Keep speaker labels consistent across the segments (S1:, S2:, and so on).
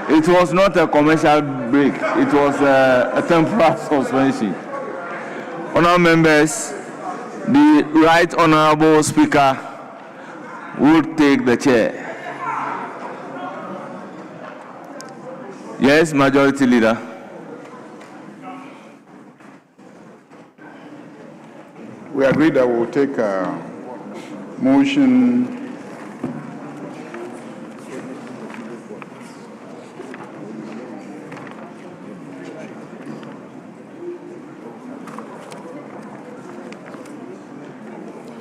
S1: It was not a commercial break. It was a temporary suspension. Honourable members, the Right Honourable Speaker will take the chair. Yes, Majority Leader.
S2: We agreed that we'll take a motion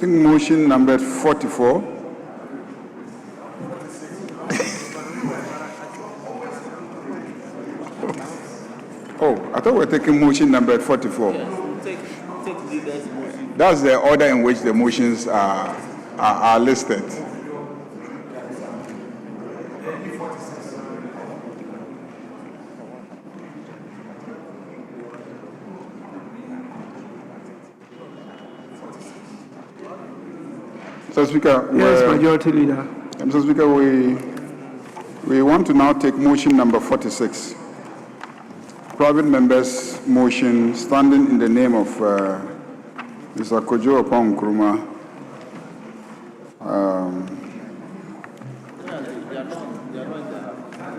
S2: motion number 44. Oh, I thought we were taking motion number 44.
S3: Yes, take leader's motion.
S2: That's the order in which the motions are listed. Mr. Speaker,
S4: yes, Majority Leader.
S2: Mr. Speaker, we want to now take motion number 46. Private members' motion standing in the name of Mr. Kojo Opon Nkrumah,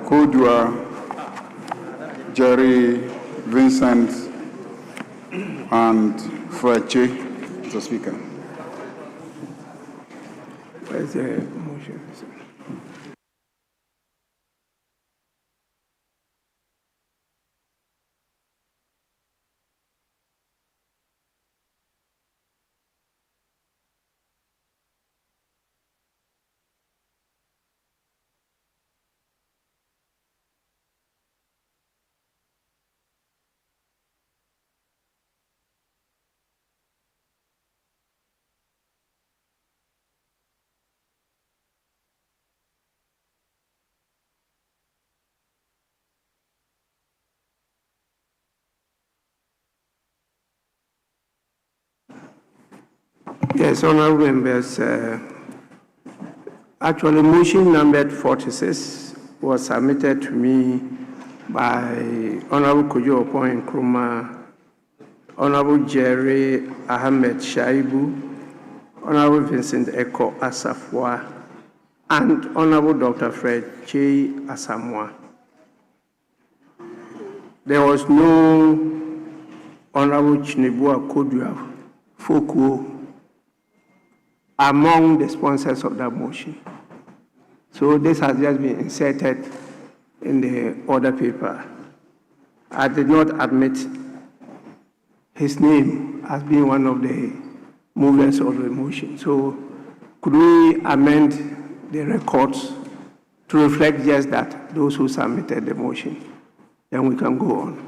S2: Kodua, Jerry, Vincent, and Freche, Mr. Speaker.
S4: Where's the motion? Yes, honorable members, actually motion number 46 was submitted to me by Honorable Kojo Opon Nkrumah, Honorable Jerry Ahmed Shaibu, Honorable Vincent Eko Asafwa, and Honorable Dr. Fred J. Asamoah. There was no Honorable Chinebua Kodua Fokuo among the sponsors of that motion. So this has just been inserted in the order paper. I did not admit his name as being one of the movers of the motion. So could we amend the records to reflect just that, those who submitted the motion? Then we can go on.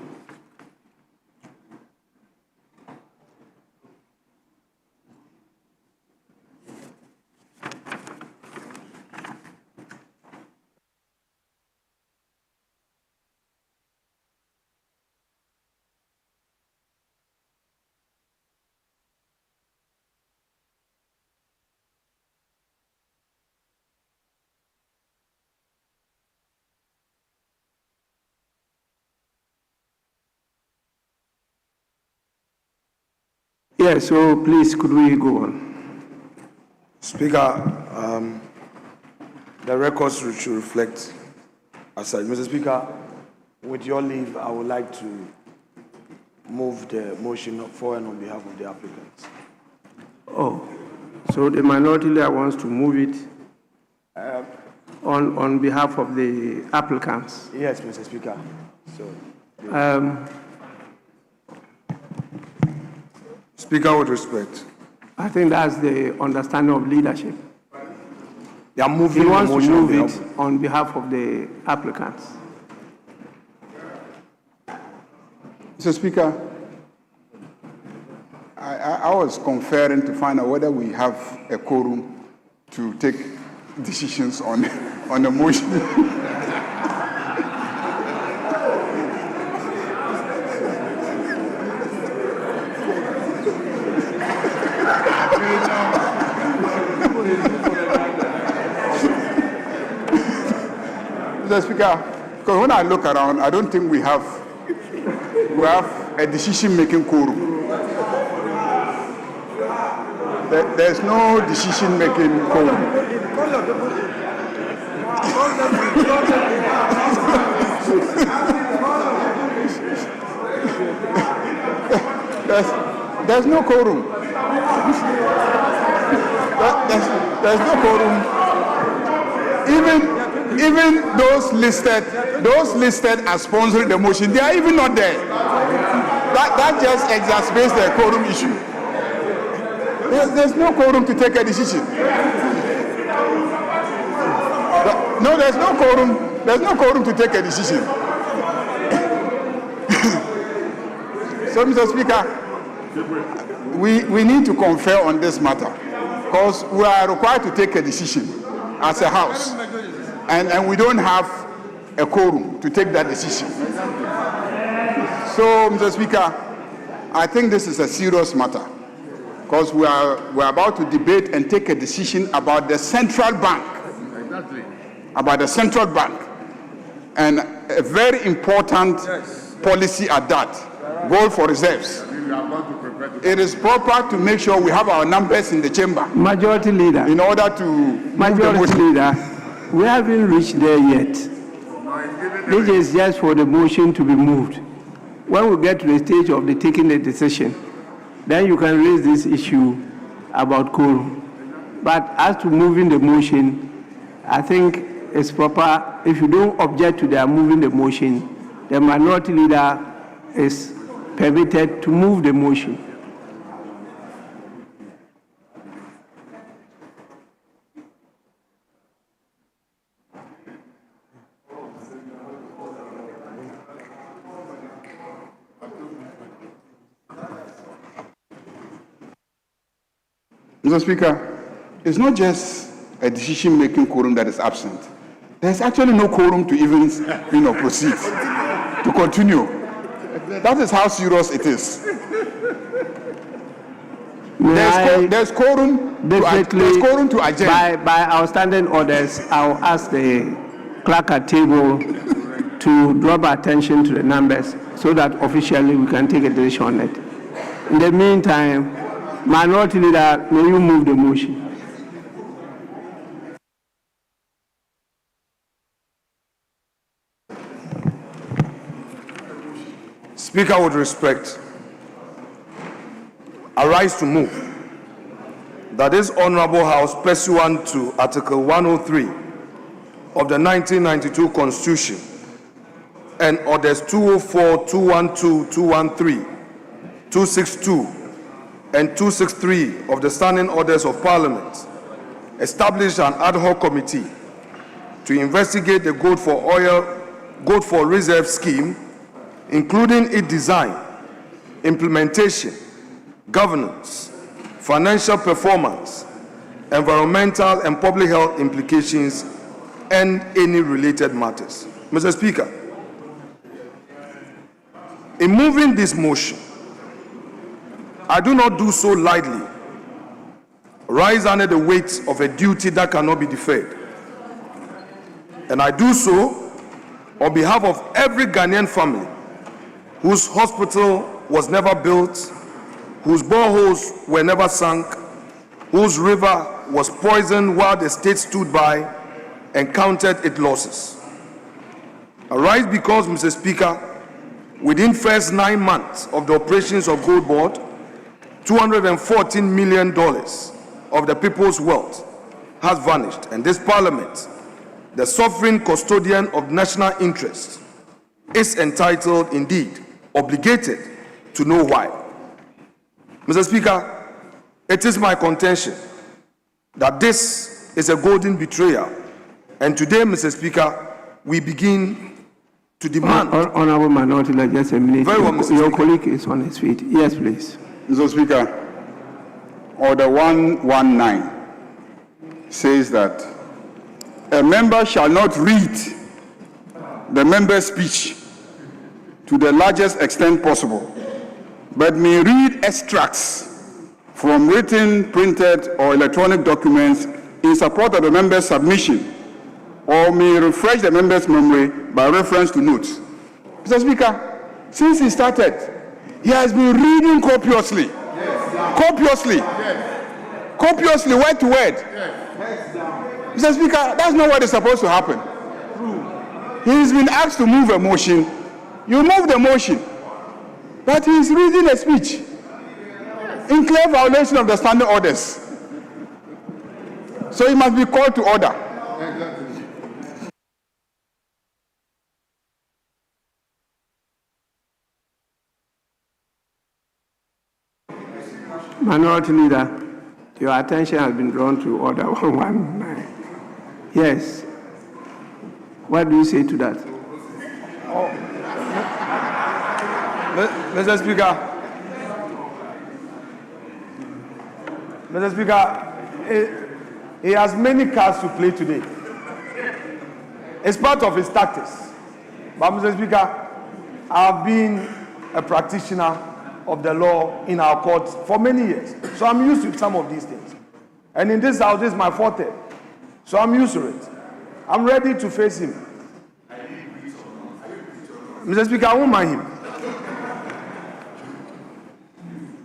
S4: Yes, so please, could we go on?
S5: Speaker, the records should reflect as such. Mr. Speaker, with your leave, I would like to move the motion for and on behalf of the applicants.
S4: Oh, so the minority leader wants to move it on behalf of the applicants?
S5: Yes, Mr. Speaker. So. Speaker, with respect.
S4: I think that's the understanding of leadership.
S5: They are moving.
S4: He wants to move it on behalf of the applicants.
S2: Mr. Speaker, I was conferring to find out whether we have a quorum to take decisions on the motion. Mr. Speaker, Because when I look around, I don't think we have a decision-making quorum. There's no decision-making quorum. There's no quorum. There's no quorum. Even those listed as sponsoring the motion, they are even not there. That just exacerbates the quorum issue. There's no quorum to take a decision. No, there's no quorum. There's no quorum to take a decision. So, Mr. Speaker, we need to confer on this matter because we are required to take a decision as a house, and we don't have a quorum to take that decision. So, Mr. Speaker, I think this is a serious matter because we're about to debate and take a decision about the central bank. Exactly. About the central bank, and a very important policy at that, goal for reserves. It is proper to make sure we have our numbers in the chamber.
S4: Majority Leader.
S2: In order to
S4: Majority Leader, we haven't reached there yet. This is just for the motion to be moved. When we get to the stage of the taking the decision, then you can raise this issue about quorum. But as to moving the motion, I think it's proper. If you don't object to their moving the motion, the minority leader is permitted to move the motion.
S2: Mr. Speaker, it's not just a decision-making quorum that is absent. There's actually no quorum to even, proceed, to continue. That is how serious it is. There's quorum to adjourn.
S4: By our standing orders, I'll ask the clerk at table to draw our attention to the numbers so that officially we can take a decision on it. In the meantime, Minority Leader, may you move the motion?
S5: Speaker, with respect, I rise to move that this Honorable House, pursuant to Article 103 of the 1992 Constitution and Orders 204, 212, 213, 262, and 263 of the Standing Orders of Parliament, establish an ad hoc committee to investigate the Gold for Reserve scheme, including its design, implementation, governance, financial performance, environmental and public health implications, and any related matters. Mr. Speaker, in moving this motion, I do not do so lightly, rise under the weight of a duty that cannot be deferred. And I do so on behalf of every Ghanaian family whose hospital was never built, whose boreholes were never sunk, whose river was poisoned while the state stood by and counted its losses. I rise because, Mr. Speaker, within first 9 months of the operations of Gold Board, $214 million of the people's wealth has vanished, and this Parliament, the sovereign custodian of national interests, is entitled, indeed, obligated to know why. Mr. Speaker, it is my contention that this is a golden betrayal, and today, Mr. Speaker, we begin to demand.
S4: Honorable Minority Leader, just a minute.
S5: Very well, Mr.
S4: Your
S5: Speaker.
S4: colleague is on his feet. Yes, please.
S2: Mr. Speaker, Order 119 says that a member shall not read the member's speech to the largest extent possible, but may read extracts from written, printed, or electronic documents in support of the member's submission or may refresh the members' memory by reference to notes. Mr. Speaker, since he started, he has been reading copiously. Yes. Copiously. Yes. Copiously, word to word. Yes. Mr. Speaker, that's not what is supposed to happen. He's been asked to move a motion. You move the motion. But he's reading a speech in clear violation of the standing orders. So he must be called to order.
S4: Minority Leader, your attention has been drawn to Order 119. Yes. What do you say to that?
S5: Mr. Speaker, he has many cards to play today. It's part of his tactics. But Mr. Speaker, I've been a practitioner of the law in our courts for many years. So I'm used to some of these things. And in this house, this is my forte. So I'm used to it. I'm ready to face him. Mr. Speaker, I won't mind him.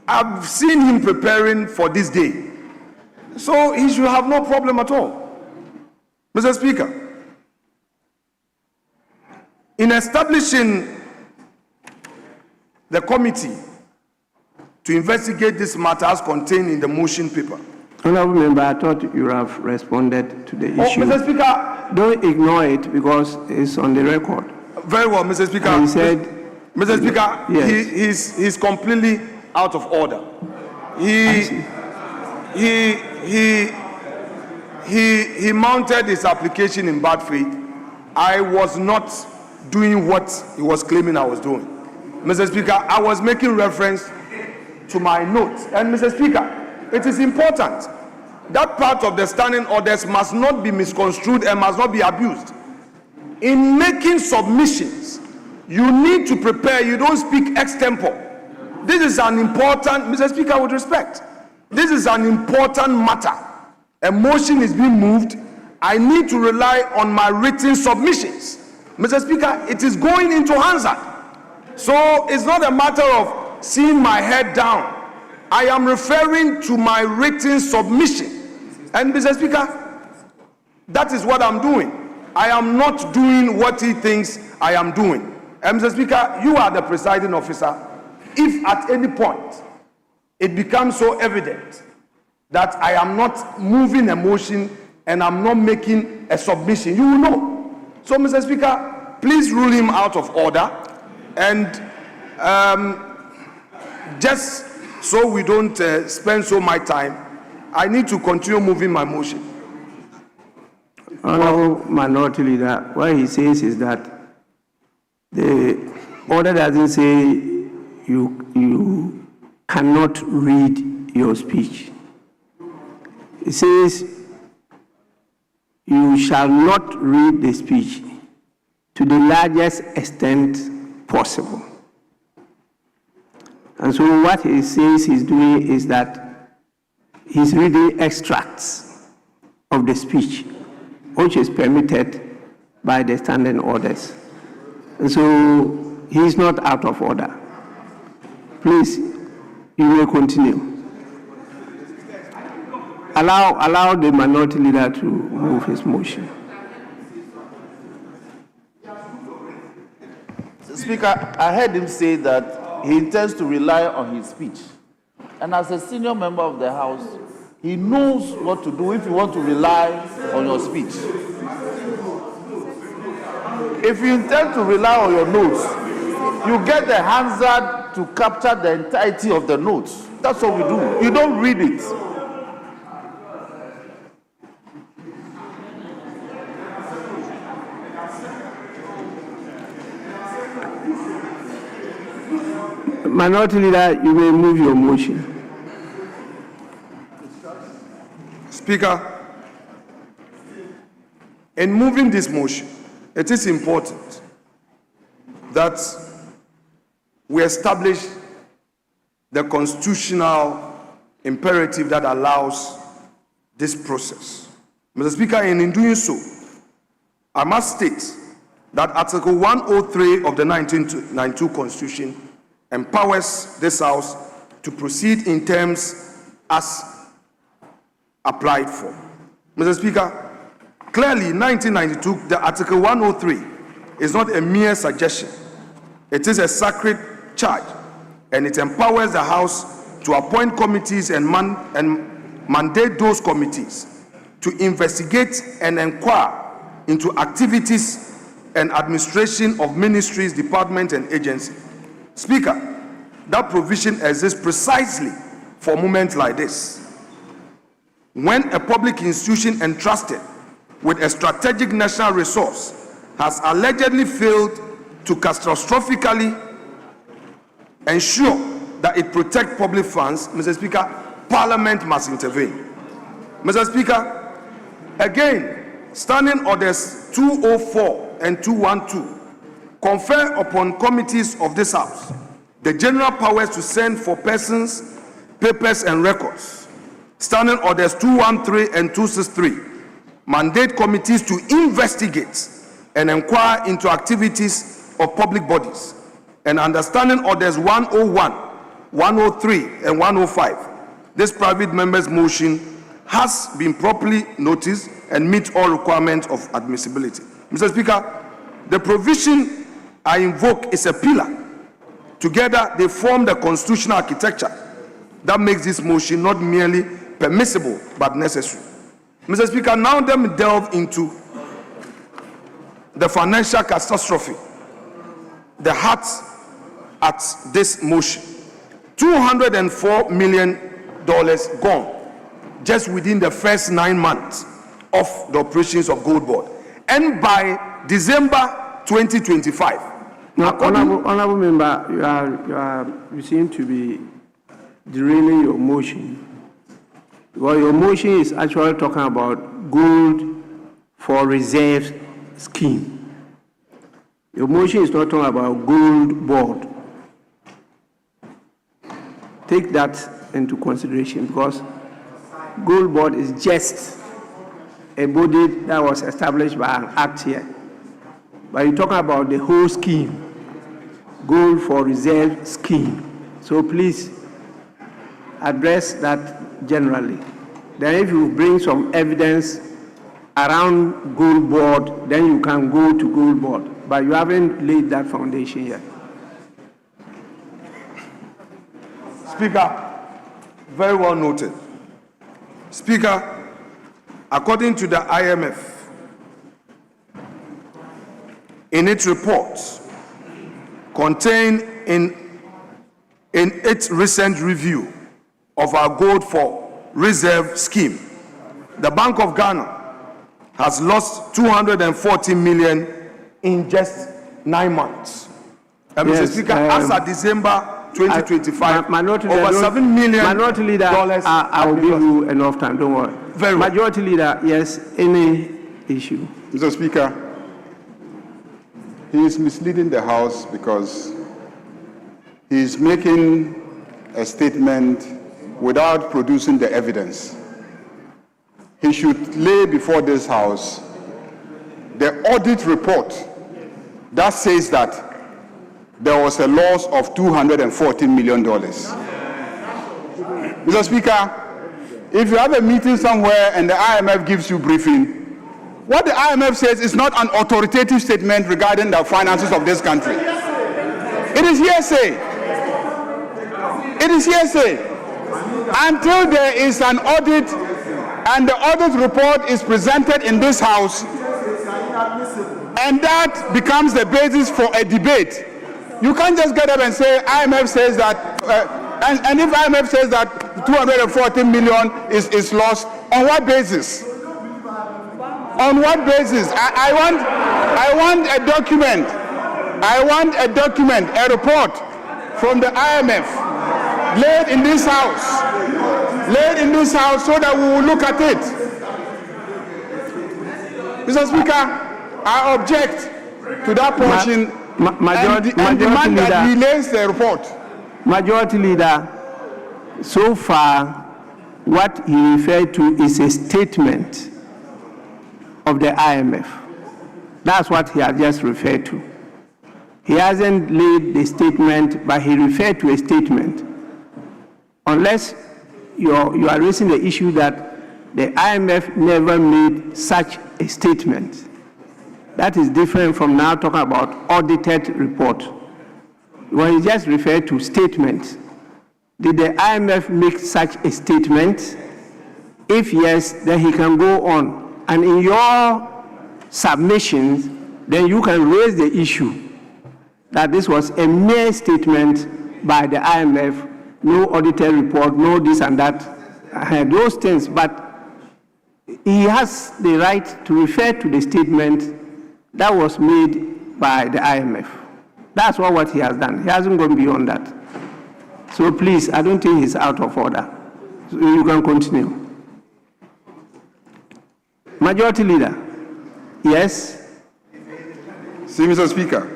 S5: I've seen him preparing for this day. So he should have no problem at all. Mr. Speaker, in establishing the committee to investigate this matter as contained in the motion paper.
S4: Honorable Member, I thought you have responded to the issue.
S5: Mr. Speaker.
S4: Don't ignore it because it's on the record.
S5: Very well, Mr. Speaker.
S4: And he said,
S5: Mr. Speaker,
S4: yes.
S5: he's completely out of order. He mounted his application in bad faith. I was not doing what he was claiming I was doing. Mr. Speaker, I was making reference to my notes. And Mr. Speaker, it is important that part of the standing orders must not be misconstrued and must not be abused. In making submissions, you need to prepare. You don't speak extempore. This is an important, Mr. Speaker, with respect, this is an important matter. A motion is being moved. I need to rely on my written submissions. Mr. Speaker, it is going into Hansard. So it's not a matter of seeing my head down. I am referring to my written submission. And Mr. Speaker, that is what I'm doing. I am not doing what he thinks I am doing. And Mr. Speaker, you are the presiding officer. If at any point it becomes so evident that I am not moving a motion and I'm not making a submission, you will know. So, Mr. Speaker, please rule him out of order. And just so we don't spend so much time, I need to continue moving my motion.
S4: Honorable Minority Leader, what he says is that the order doesn't say you cannot read your speech. It says you shall not read the speech to the largest extent possible. And so what he says he's doing is that he's reading extracts of the speech, which is permitted by the standing orders. And so he's not out of order. Please, you may continue. Allow the Minority Leader to move his motion.
S3: Speaker, I heard him say that he intends to rely on his speech. And as a senior member of the House, he knows what to do if you want to rely on your speech. If you intend to rely on your notes, you get the Hansard to capture the entirety of the notes. That's what we do. You don't read it.
S4: Minority Leader, you may move your motion.
S5: Speaker, in moving this motion, it is important that we establish the constitutional imperative that allows this process. Mr. Speaker, and in doing so, I must state that Article 103 of the 1992 Constitution empowers this House to proceed in terms as applied for. Mr. Speaker, clearly in 1992, the Article 103 is not a mere suggestion. It is a sacred charge, and it empowers the House to appoint committees and mandate those committees to investigate and inquire into activities and administration of ministries, departments, and agencies. Speaker, that provision exists precisely for moments like this, when a public institution entrusted with a strategic national resource has allegedly failed to catastrophically ensure that it protects public funds. Mr. Speaker, Parliament must intervene. Mr. Speaker, again, Standing Orders 204 and 212 confer upon committees of this House the general powers to send for persons, papers, and records. Standing Orders 213 and 263 mandate committees to investigate and inquire into activities of public bodies. And under Standing Orders 101, 103, and 105, this private member's motion has been properly noticed and meets all requirements of admissibility. Mr. Speaker, the provision I invoke is a pillar. Together, they form the constitutional architecture that makes this motion not merely permissible but necessary. Mr. Speaker, now let me delve into the financial catastrophe, the heart at this motion. $204 million gone just within the first 9 months of the operations of Gold Board. And by December 2025,
S4: now, honorable member, you seem to be derailing your motion. Well, your motion is actually talking about gold for reserve scheme. Your motion is not talking about Gold Board. Take that into consideration, because Gold Board is just a body that was established by an act here. But you're talking about the whole scheme, Gold for Reserve scheme. So please address that generally. Then if you bring some evidence around Gold Board, then you can go to Gold Board. But you haven't laid that foundation yet.
S5: Speaker, very well noted. Speaker, according to the IMF, in its reports contained in its recent review of our gold for reserve scheme, the Bank of Ghana has lost $240 million in just 9 months. Mr. Speaker, as of December 2025,
S4: Minority
S5: over
S4: Leader,
S5: $7 million.
S4: Minority Leader, I will give you enough time, don't worry.
S5: Very well.
S4: Majority Leader, yes, any issue?
S2: Mr. Speaker, he is misleading the House because he is making a statement without producing the evidence. He should lay before this House the audit report that says that there was a loss of $214 million. Mr. Speaker, if you have a meeting somewhere and the IMF gives you briefing, what the IMF says is not an authoritative statement regarding the finances of this country. It is hearsay. It is hearsay. Until there is an audit and the audit report is presented in this House, and that becomes the basis for a debate. You can't just get up and say IMF says that, and if IMF says that 214 million is lost, on what basis? On what basis? I want a document. I want a document, a report from the IMF laid in this House. Laid in this House so that we will look at it. Mr. Speaker, I object to that portion and demand that he lays the report.
S4: Majority Leader, so far, what he referred to is a statement of the IMF. That's what he has just referred to. He hasn't laid the statement, but he referred to a statement. Unless you are raising the issue that the IMF never made such a statement. That is different from now talking about audited report. When he just referred to statement, did the IMF make such a statement? If yes, then he can go on. And in your submissions, then you can raise the issue that this was a mere statement by the IMF, no audited report, no this and that, those things. But he has the right to refer to the statement that was made by the IMF. That's what he has done. He hasn't gone beyond that. So please, I don't think he's out of order. So you can continue. Majority Leader, yes?
S2: See, Mr. Speaker,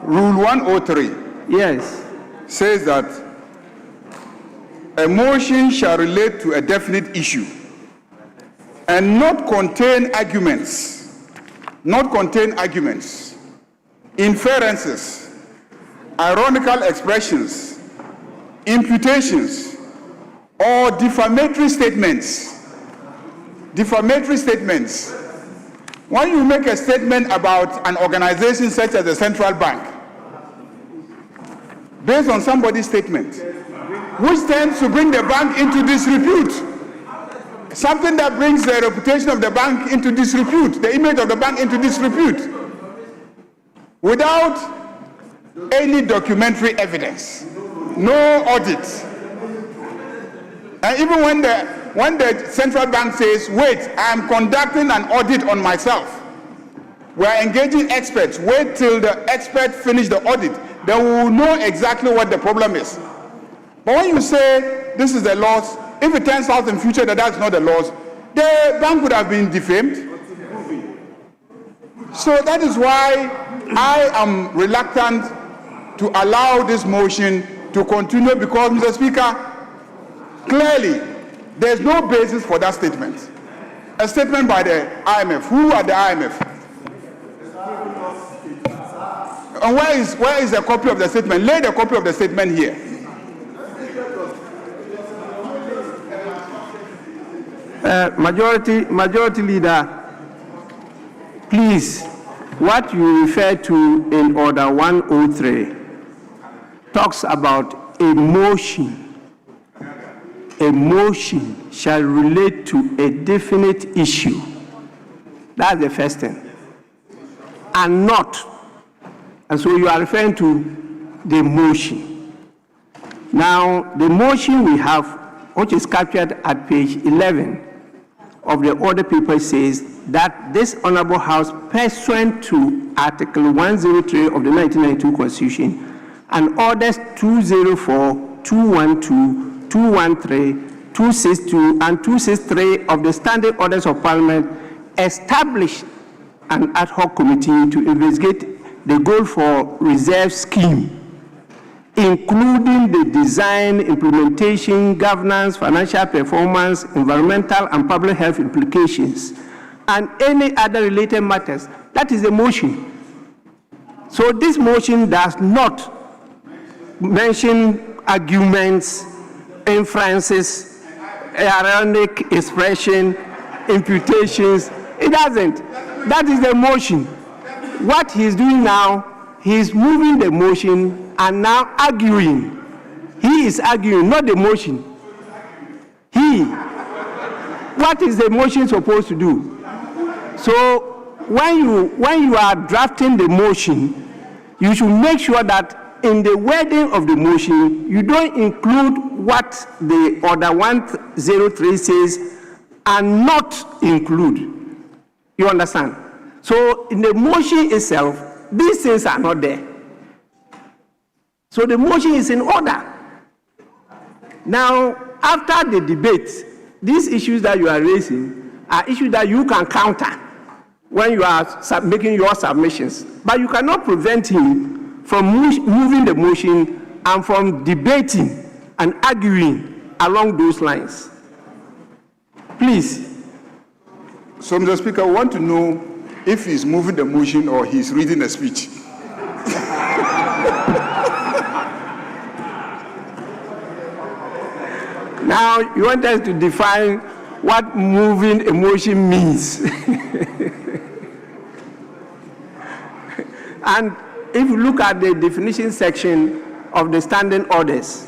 S2: Rule 103
S4: Yes.
S2: says that a motion shall relate to a definite issue and not contain arguments, inferences, ironical expressions, imputations, or defamatory statements. When you make a statement about an organization such as the Central Bank, based on somebody's statement, which tends to bring the bank into disrepute, something that brings the reputation of the bank into disrepute, the image of the bank into disrepute, without any documentary evidence, no audit. And even when the central bank says, wait, I am conducting an audit on myself, we are engaging experts, wait till the expert finish the audit, then we will know exactly what the problem is. But when you say this is the laws, if it turns out in future that that's not the laws, the bank would have been defamed. So that is why I am reluctant to allow this motion to continue, because, Mr. Speaker, clearly there's no basis for that statement. A statement by the IMF. Who are the IMF? And where is the copy of the statement? Lay the copy of the statement here.
S4: Majority Leader, please, what you refer to in Order 103 talks about a motion. A motion shall relate to a definite issue. That's the first thing. And not. And so you are referring to the motion. Now, the motion we have, which is captured at page 11 of the order paper, says that this Honorable House, pursuant to Article 103 of the 1992 Constitution and Orders 204, 212, 213, 262, and 263 of the Standing Orders of Parliament, establish an ad hoc committee to investigate the goal for reserve scheme, including the design, implementation, governance, financial performance, environmental and public health implications, and any other related matters. That is the motion. So this motion does not mention arguments, inferences, ironic expression, imputations. It doesn't. That is the motion. What he's doing now, he's moving the motion and now arguing. He is arguing, not the motion. What is the motion supposed to do? So when you are drafting the motion, you should make sure that in the wording of the motion, you don't include what the Order 103 says and not include. You understand? So in the motion itself, these things are not there. So the motion is in order. Now, after the debate, these issues that you are raising are issues that you can counter when you are making your submissions. But you cannot prevent him from moving the motion and from debating and arguing along those lines. Please.
S2: So, Mr. Speaker, we want to know if he's moving the motion or he's reading a speech.
S4: Now, you want us to define what moving a motion means. And if you look at the definition section of the standing orders,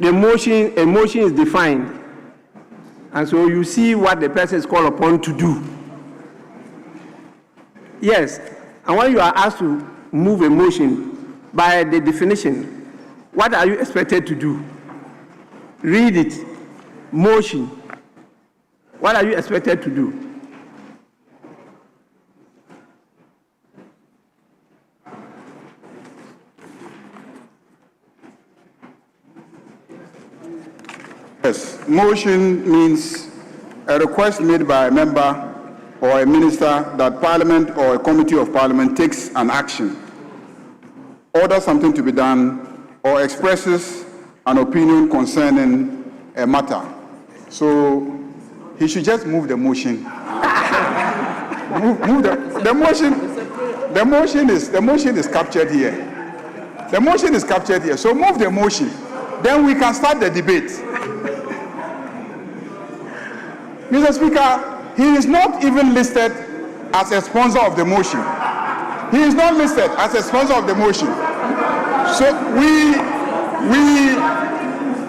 S4: a motion is defined. And so you see what the person is called upon to do. Yes, and when you are asked to move a motion by the definition, what are you expected to do? Read it. Motion. What are you expected to do?
S2: Yes, motion means a request made by a member or a minister that Parliament or a committee of Parliament takes an action, orders something to be done, or expresses an opinion concerning a matter. So he should just move the motion. move the motion. The motion is captured here. The motion is captured here. So move the motion. Then we can start the debate. Mr. Speaker, he is not even listed as a sponsor of the motion. He is not listed as a sponsor of the motion. So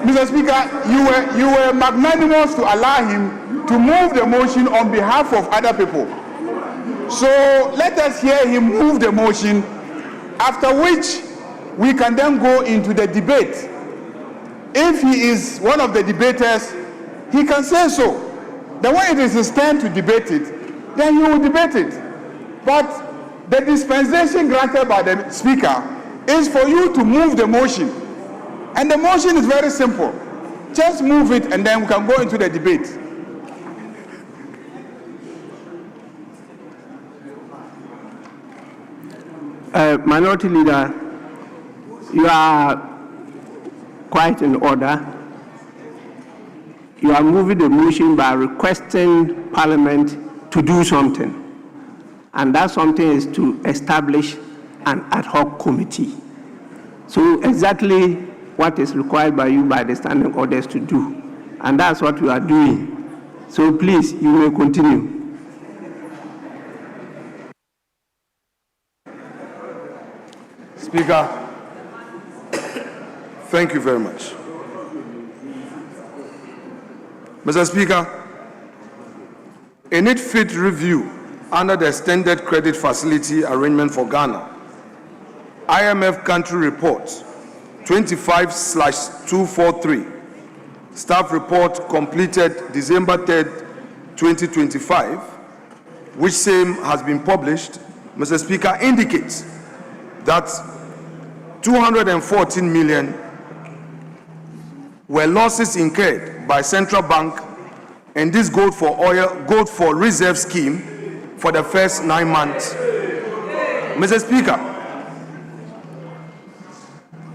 S2: Mr. Speaker, you were magnanimous to allow him to move the motion on behalf of other people. So let us hear him move the motion, after which we can then go into the debate. If he is one of the debaters, he can say so. Then when it is his turn to debate it, then he will debate it. But the dispensation granted by the Speaker is for you to move the motion. And the motion is very simple. Just move it and then we can go into the debate.
S4: Minority Leader, you are quite in order. You are moving the motion by requesting Parliament to do something. And that something is to establish an ad hoc committee. So exactly what is required by you by the standing orders to do. And that's what we are doing. So please, you may continue.
S5: Speaker, thank you very much. Mr. Speaker, a need fit review under the Extended Credit Facility Arrangement for Ghana, IMF Country Report 25/243, Staff Report completed December 3rd, 2025, which same has been published, Mr. Speaker, indicates that 214 million were losses incurred by Central Bank in this gold for reserve scheme for the first 9 months. Mr. Speaker,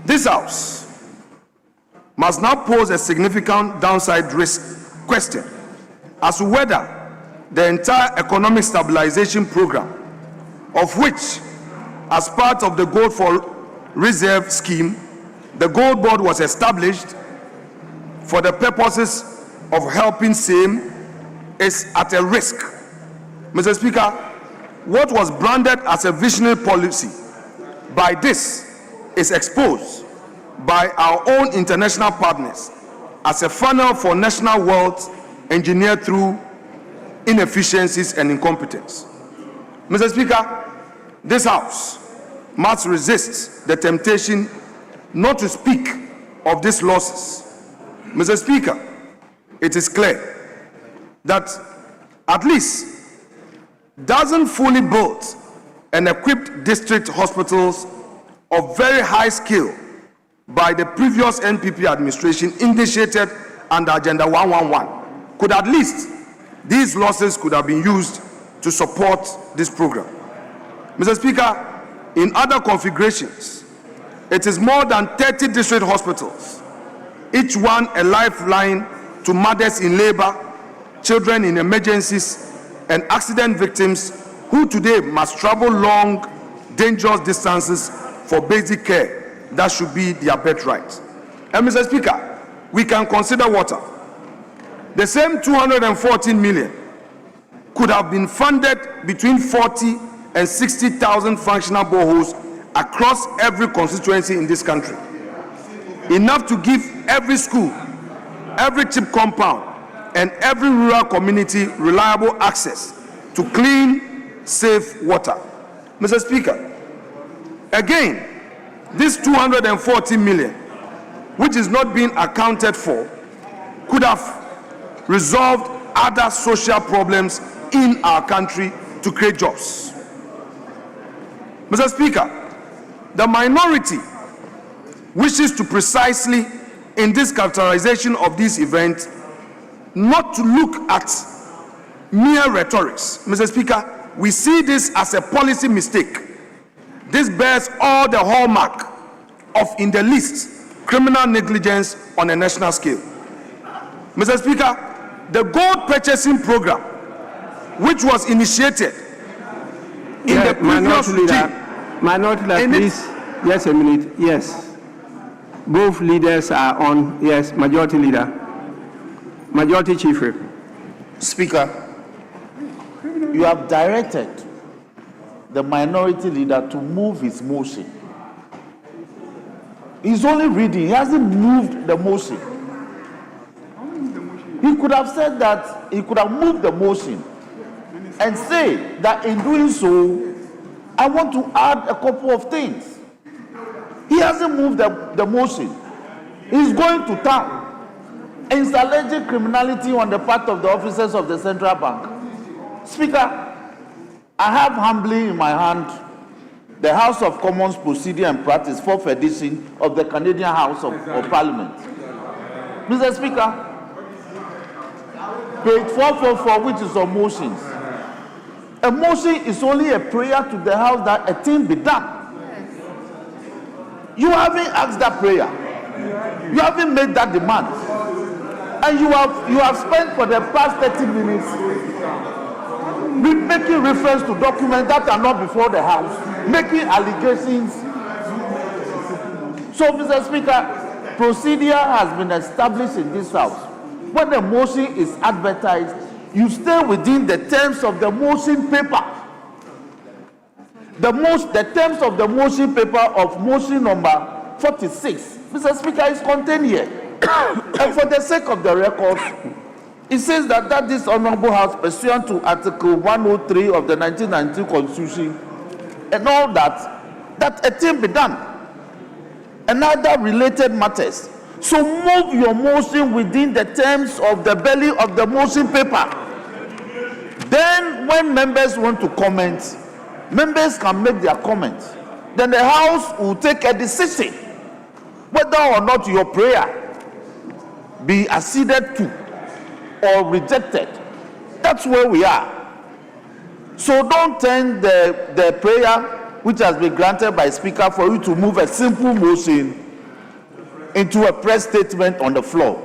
S5: this House must now pose a significant downside risk question as to whether the entire economic stabilization program, of which, as part of the gold for reserve scheme, the gold board was established for the purposes of helping same, is at a risk. Mr. Speaker, what was branded as a visionary policy by this is exposed by our own international partners as a funnel for national wealth engineered through inefficiencies and incompetence. Mr. Speaker, this House must resist the temptation not to speak of these losses. Mr. Speaker, it is clear that at least dozen fully built and equipped district hospitals of very high skill by the previous NPP administration initiated under Agenda 111 could at least, these losses could have been used to support this program. Mr. Speaker, in other configurations, it is more than 30 district hospitals, each one a lifeline to mothers in labor, children in emergencies, and accident victims who today must travel long, dangerous distances for basic care that should be their birthright. And Mr. Speaker, we can consider water. The same 214 million could have been funded between 40 and 60,000 functional boreholes across every constituency in this country. Enough to give every school, every chip compound, and every rural community reliable access to clean, safe water. Mr. Speaker, again, this 240 million, which is not being accounted for, could have resolved other social problems in our country to create jobs. Mr. Speaker, the minority wishes to precisely, in this characterization of this event, not to look at mere rhetorics. Mr. Speaker, we see this as a policy mistake. This bears all the hallmark of, in the least, criminal negligence on a national scale. Mr. Speaker, the gold purchasing program, which was initiated in the previous regime.
S4: Minority Leader, please, just a minute. Yes. Both leaders are on. Yes, Majority Leader. Majority Chief Whip.
S3: Speaker, you have directed the Minority Leader to move his motion. He's only reading. He hasn't moved the motion. He could have said that, he could have moved the motion and say that in doing so, I want to add a couple of things. He hasn't moved the motion. He's going to town. He's alleging criminality on the part of the officers of the Central Bank. Speaker, I have humbly in my hand the House of Commons Proceedings and Practice, 4th edition of the Canadian House of Parliament. Mr. Speaker, page 444, which is on motions. A motion is only a prayer to the House that a thing be done. You haven't asked that prayer. You haven't made that demand. And you have spent for the past 30 minutes making reference to documents that are not before the House, making allegations. So, Mr. Speaker, procedure has been established in this House. When the motion is advertised, you stay within the terms of the motion paper. The terms of the motion paper of motion number 46, Mr. Speaker, is contained here. And for the sake of the record, it says that this Honorable House, pursuant to Article 103 of the 1992 Constitution, and all that a thing be done, and other related matters. So move your motion within the terms of the belly of the motion paper. Then when members want to comment, members can make their comments. Then the House will take a decision whether or not your prayer be acceded to or rejected. That's where we are. So don't turn the prayer which has been granted by Speaker for you to move a simple motion into a press statement on the floor.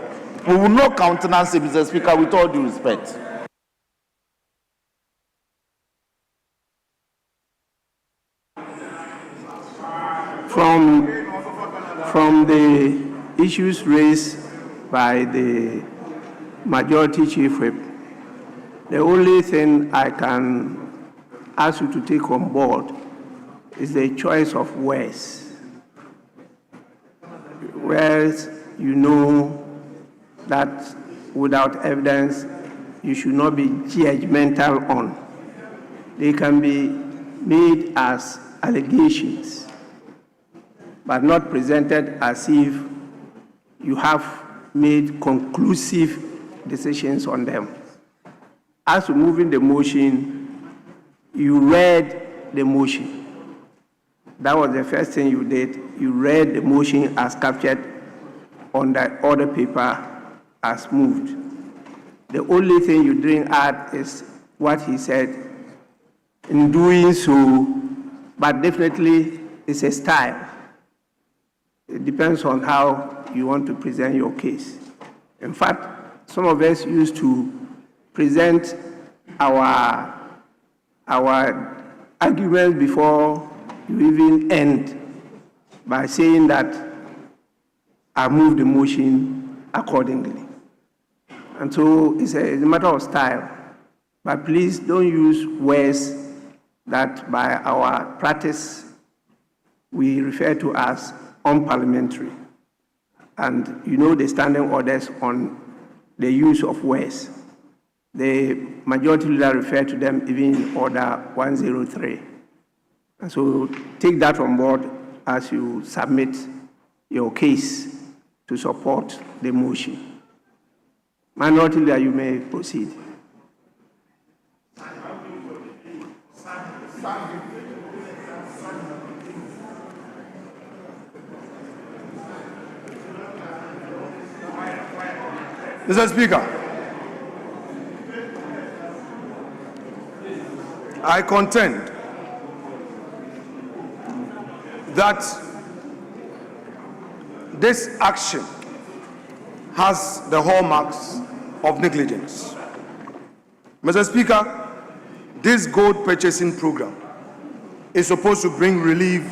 S3: We will not countenance it, Mr. Speaker, with all due respect.
S4: From the issues raised by the Majority Chief Whip, the only thing I can ask you to take on board is the choice of words. Whereas you know that without evidence, you should not be judgmental on. They can be made as allegations, but not presented as if you have made conclusive decisions on them. As to moving the motion, you read the motion. That was the first thing you did. You read the motion as captured on the order paper as moved. The only thing you didn't add is what he said. In doing so, but definitely it's a style. It depends on how you want to present your case. In fact, some of us used to present our argument before you even end by saying that I move the motion accordingly. And so it's a matter of style. But please don't use words that by our practice we refer to as unparliamentary. And you know the standing orders on the use of words. The majority leader referred to them even in Order 103. And so take that on board as you submit your case to support the motion. Minority leader, you may proceed.
S5: Mr. Speaker, I contend that this action has the hallmarks of negligence. Mr. Speaker, this gold purchasing program is supposed to bring relief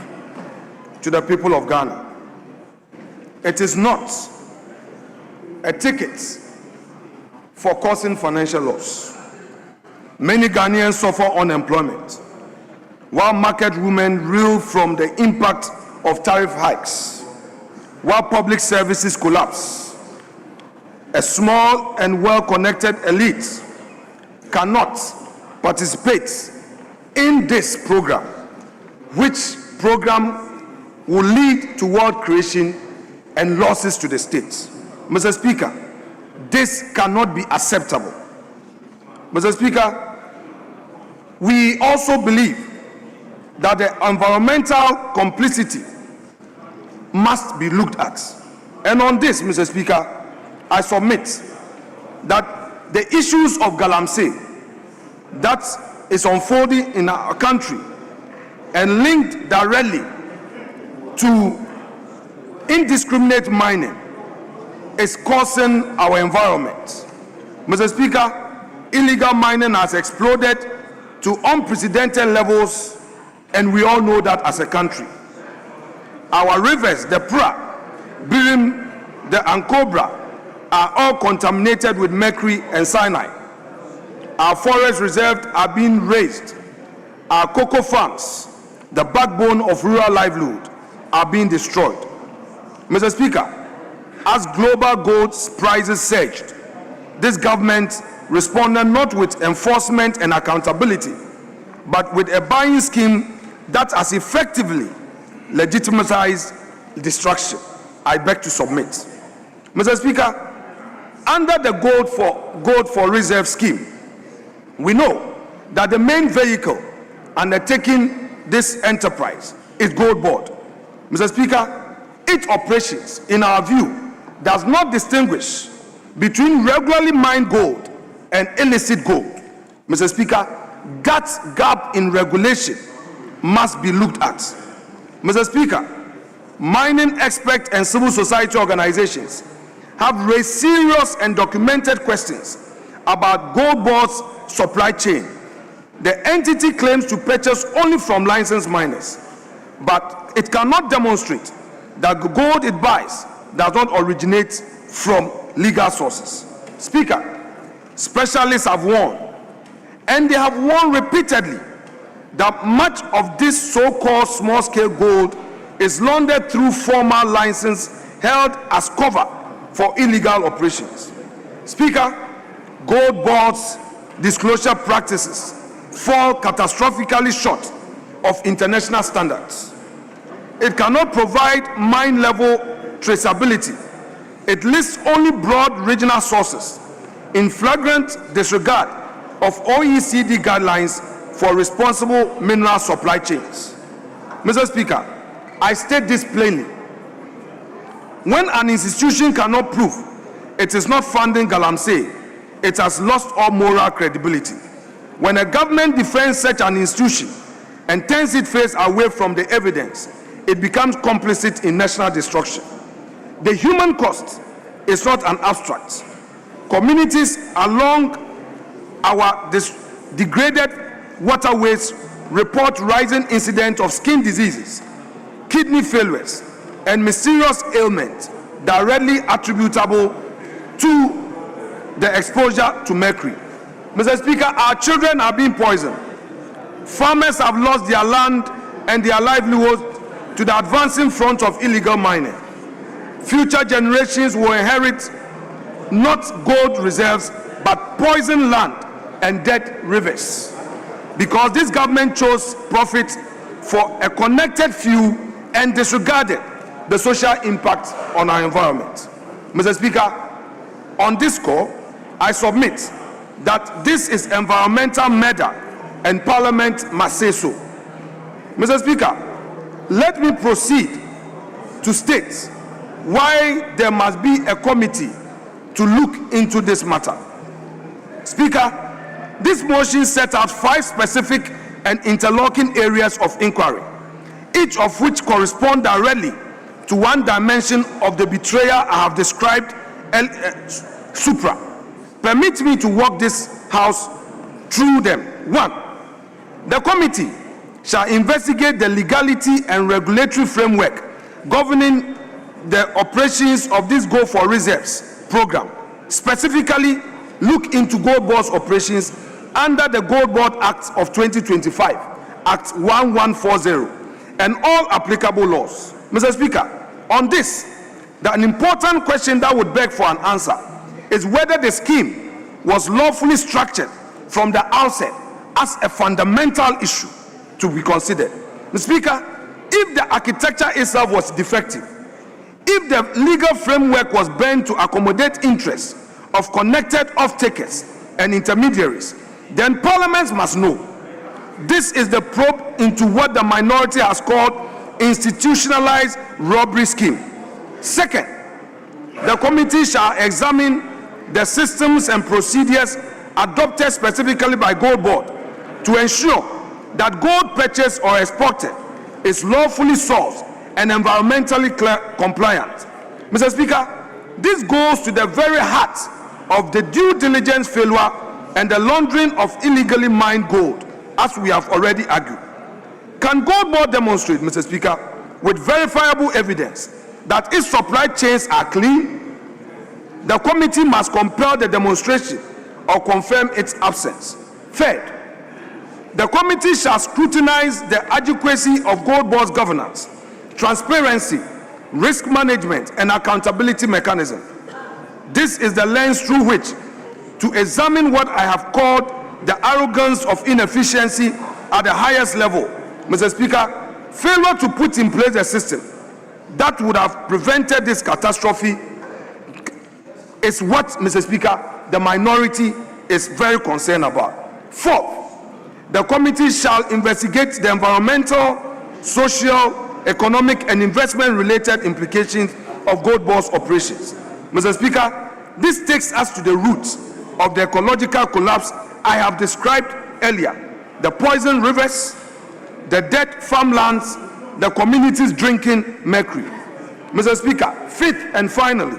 S5: to the people of Ghana. It is not a ticket for causing financial loss. Many Ghanaians suffer unemployment, while market women reel from the impact of tariff hikes, while public services collapse. A small and well-connected elite cannot participate in this program, which program will lead to wealth creation and losses to the state. Mr. Speaker, this cannot be acceptable. Mr. Speaker, we also believe that the environmental complicity must be looked at. And on this, Mr. Speaker, I submit that the issues of Galamsey that is unfolding in our country and linked directly to indiscriminate mining is causing our environment. Mr. Speaker, illegal mining has exploded to unprecedented levels, and we all know that as a country. Our rivers, the Pra, Birim, the Ankobra, are all contaminated with mercury and cyanide. Our forest reserves are being razed. Our cocoa farms, the backbone of rural livelihood, are being destroyed. Mr. Speaker, as global gold prices surged, this government responded not with enforcement and accountability, but with a buying scheme that has effectively legitimized destruction. I beg to submit. Mr. Speaker, under the gold for reserve scheme, we know that the main vehicle undertaking this enterprise is Gold Board. Mr. Speaker, its operations, in our view, does not distinguish between regularly mined gold and illicit gold. Mr. Speaker, that gap in regulation must be looked at. Mr. Speaker, mining experts and civil society organizations have raised serious and documented questions about Gold Board's supply chain. The entity claims to purchase only from licensed miners, but it cannot demonstrate that the gold it buys does not originate from legal sources. Speaker, specialists have warned, and they have warned repeatedly, that much of this so-called small-scale gold is laundered through formal licenses held as cover for illegal operations. Speaker, Gold Board's disclosure practices fall catastrophically short of international standards. It cannot provide mine-level traceability. It lists only broad regional sources in flagrant disregard of OECD guidelines for responsible mineral supply chains. Mr. Speaker, I state this plainly. When an institution cannot prove it is not funding Galamsey, it has lost all moral credibility. When a government defends such an institution and turns its face away from the evidence, it becomes complicit in national destruction. The human cost is not an abstract. Communities along our degraded waterways report rising incidents of skin diseases, kidney failures, and mysterious ailments directly attributable to the exposure to mercury. Mr. Speaker, our children are being poisoned. Farmers have lost their land and their livelihoods to the advancing front of illegal mining. Future generations will inherit not gold reserves, but poisoned land and dead rivers. Because this government chose profit for a connected few and disregarded the social impact on our environment. Mr. Speaker, on this score, I submit that this is environmental murder and Parliament must say so. Mr. Speaker, let me proceed to state why there must be a committee to look into this matter. Speaker, this motion set out 5 specific and interlocking areas of inquiry, each of which correspond directly to one dimension of the betrayal I have described supra. Permit me to walk this House through them. 1. The committee shall investigate the legality and regulatory framework governing the operations of this Go for Reserves program. Specifically, look into Gold Board's operations under the Gold Board Act of 2025, Act 1140, and all applicable laws. Mr. Speaker, on this, an important question that would beg for an answer is whether the scheme was lawfully structured from the outset as a fundamental issue to be considered. Mr. Speaker, if the architecture itself was defective, if the legal framework was bent to accommodate interests of connected off-takers and intermediaries, then Parliament must know. This is the probe into what the minority has called institutionalized robbery scheme. Second, the committee shall examine the systems and procedures adopted specifically by Gold Board to ensure that gold purchased or exported is lawfully sourced and environmentally compliant. Mr. Speaker, this goes to the very heart of the due diligence failure and the laundering of illegally mined gold, as we have already argued. Can Gold Board demonstrate, Mr. Speaker, with verifiable evidence that its supply chains are clean? The committee must compel the demonstration or confirm its absence. Third, the committee shall scrutinize the adequacy of Gold Board's governance, transparency, risk management, and accountability mechanism. This is the lens through which to examine what I have called the arrogance of inefficiency at the highest level. Mr. Speaker, failure to put in place a system that would have prevented this catastrophe is what, Mr. Speaker, the minority is very concerned about. Fourth, the committee shall investigate the environmental, social, economic, and investment-related implications of Gold Board's operations. Mr. Speaker, this takes us to the root of the ecological collapse I have described earlier. The poisoned rivers, the dead farmlands, the communities drinking mercury. Mr. Speaker, fifth and finally,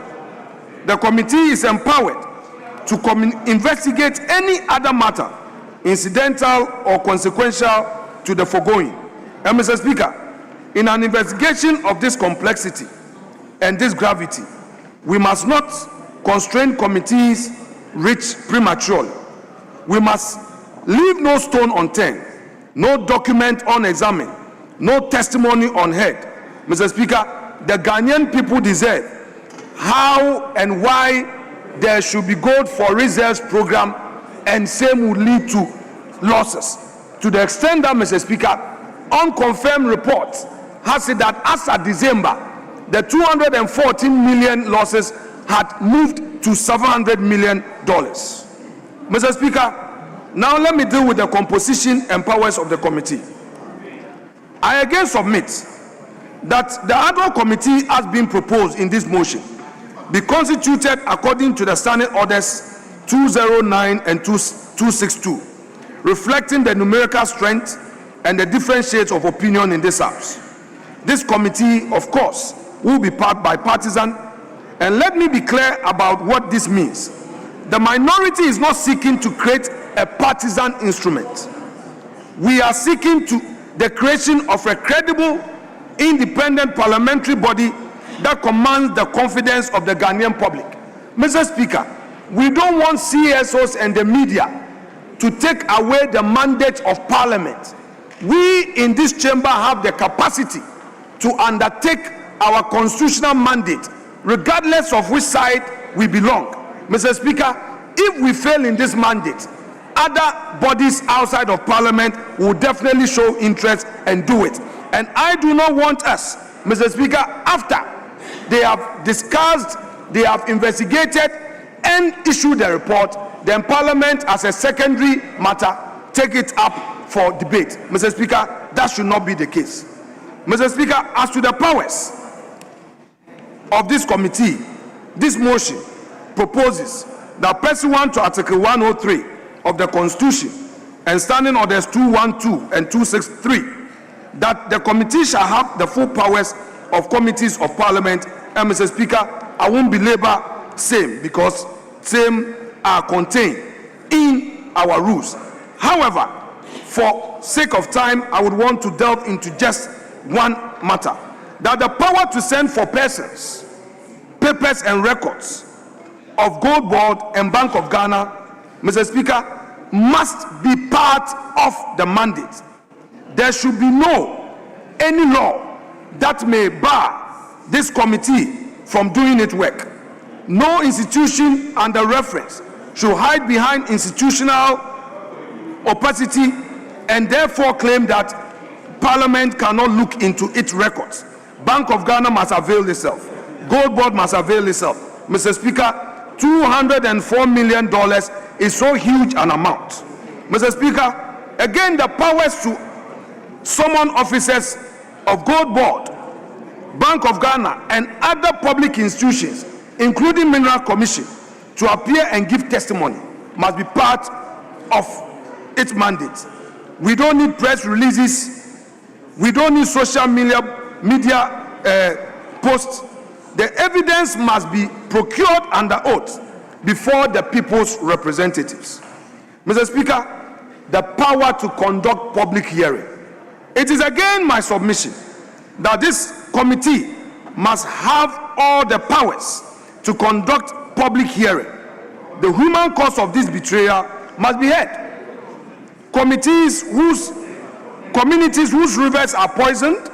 S5: the committee is empowered to investigate any other matter incidental or consequential to the foregoing. And Mr. Speaker, in an investigation of this complexity and this gravity, we must not constrain committees reach prematurely. We must leave no stone unturned, no document unexamined, no testimony unheard. Mr. Speaker, the Ghanaian people deserve how and why there should be gold for reserves program, and same would lead to losses. To the extent that, Mr. Speaker, unconfirmed reports has said that as of December, the 214 million losses had moved to $700 million. Mr. Speaker, now let me deal with the composition and powers of the committee. I again submit that the ad hoc committee has been proposed in this motion be constituted according to the standing orders 209 and 262, reflecting the numerical strength and the different shades of opinion in this House. This committee, of course, will be bipartisan, and let me be clear about what this means. The minority is not seeking to create a partisan instrument. We are seeking the creation of a credible, independent parliamentary body that commands the confidence of the Ghanaian public. Mr. Speaker, we don't want CSOs and the media to take away the mandate of Parliament. We in this chamber have the capacity to undertake our constitutional mandate, regardless of which side we belong. Mr. Speaker, if we fail in this mandate, other bodies outside of Parliament will definitely show interest and do it. And I do not want us, Mr. Speaker, after they have discussed, they have investigated and issued the report, then Parliament as a secondary matter take it up for debate. Mr. Speaker, that should not be the case. Mr. Speaker, as to the powers of this committee, this motion proposes that pursuant to Article 103 of the Constitution and Standing Orders 212 and 263, that the committee shall have the full powers of committees of Parliament. And Mr. Speaker, I won't belabor same because same are contained in our rules. However, for sake of time, I would want to delve into just one matter, that the power to send for persons, papers and records of Gold Board and Bank of Ghana, Mr. Speaker, must be part of the mandate. There should be any law that may bar this committee from doing its work. No institution under reference should hide behind institutional opacity and therefore claim that Parliament cannot look into its records. Bank of Ghana must avail itself. Gold Board must avail itself. Mr. Speaker, $204 million is so huge an amount. Mr. Speaker, again, the powers to summon officers of Gold Board, Bank of Ghana, and other public institutions, including Mineral Commission, to appear and give testimony must be part of its mandate. We don't need press releases. We don't need social media posts. The evidence must be procured under oath before the people's representatives. Mr. Speaker, the power to conduct public hearing. It is again my submission that this committee must have all the powers to conduct public hearing. The human cause of this betrayal must be heard. Communities whose rivers are poisoned,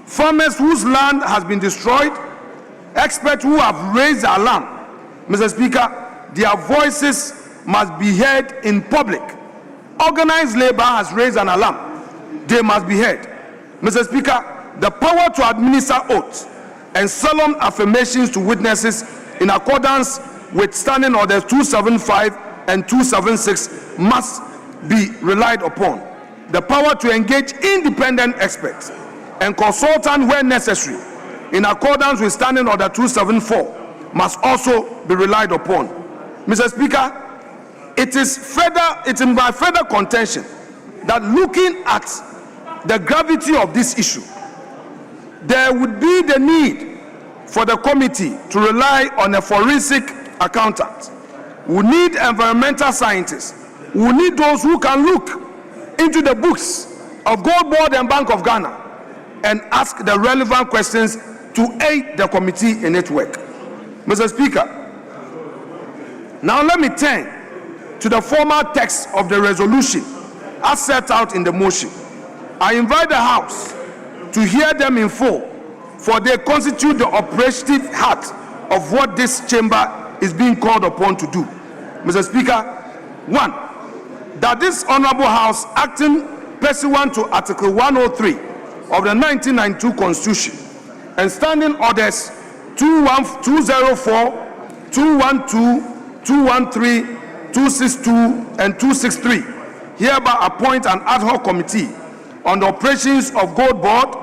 S5: farmers whose land has been destroyed, experts who have raised alarm. Mr. Speaker, their voices must be heard in public. Organized labor has raised an alarm. They must be heard. Mr. Speaker, the power to administer oaths and solemn affirmations to witnesses in accordance with Standing Orders 275 and 276 must be relied upon. The power to engage independent experts and consultants where necessary in accordance with Standing Order 274 must also be relied upon. Mr. Speaker, it is my further contention that looking at the gravity of this issue, there would be the need for the committee to rely on a forensic accountant. We need environmental scientists. We need those who can look into the books of Gold Board and Bank of Ghana and ask the relevant questions to aid the committee in its work. Mr. Speaker, now let me turn to the formal text of the resolution as set out in the motion. I invite the House to hear them in full, for they constitute the operative heart of what this chamber is being called upon to do. Mr. Speaker, 1, that this Honorable House, acting pursuant to Article 103 of the 1992 Constitution and Standing Orders 204, 212, 213, 262, and 263, hereby appoint an ad hoc committee on the operations of Gold Board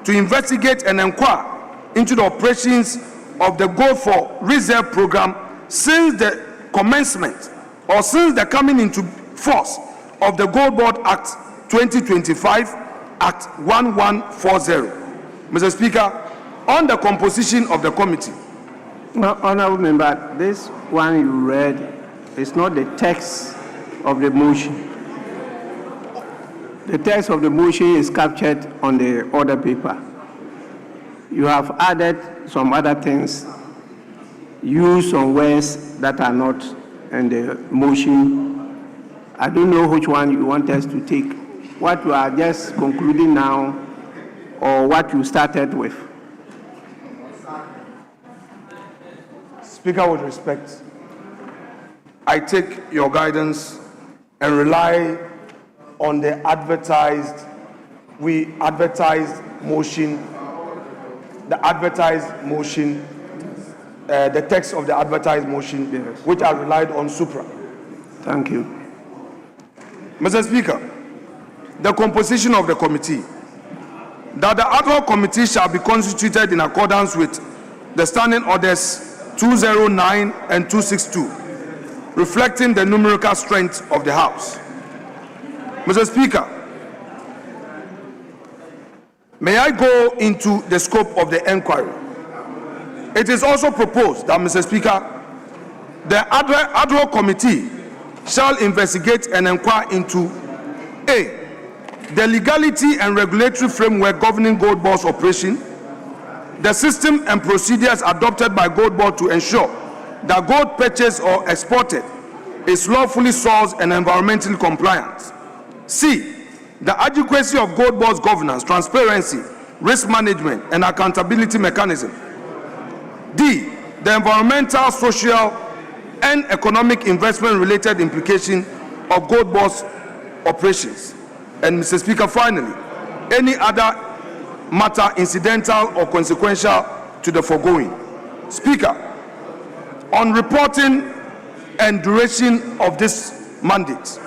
S5: to investigate and inquire into the operations of the Gold for Reserve program since the commencement or since the coming into force of the Gold Board Act 2025, Act 1140. Mr. Speaker, on the composition of the committee.
S4: Well, Honorable Member, this one you read is not the text of the motion. The text of the motion is captured on the order paper. You have added some other things, used some words that are not in the motion. I don't know which one you want us to take, what you are just concluding now or what you started with.
S5: Speaker, with respect, I take your guidance and rely on the advertised motion, the text of the advertised motion,
S4: Yes.
S5: which I relied on supra.
S4: Thank you.
S5: Mr. Speaker, the composition of the committee, that the ad hoc committee shall be constituted in accordance with the standing orders 209 and 262, reflecting the numerical strength of the House. Mr. Speaker, may I go into the scope of the inquiry? It is also proposed that, Mr. Speaker, the ad hoc committee shall investigate and inquire into A, the legality and regulatory framework governing Gold Board's operation, the system and procedures adopted by Gold Board to ensure that gold purchased or exported is lawfully sourced and environmentally compliant. C, the adequacy of Gold Board's governance, transparency, risk management, and accountability mechanism. D, the environmental, social, and economic investment-related implication of Gold Board's operations. And Mr. Speaker, finally, any other matter incidental or consequential to the foregoing. Speaker, on reporting and duration of this mandate,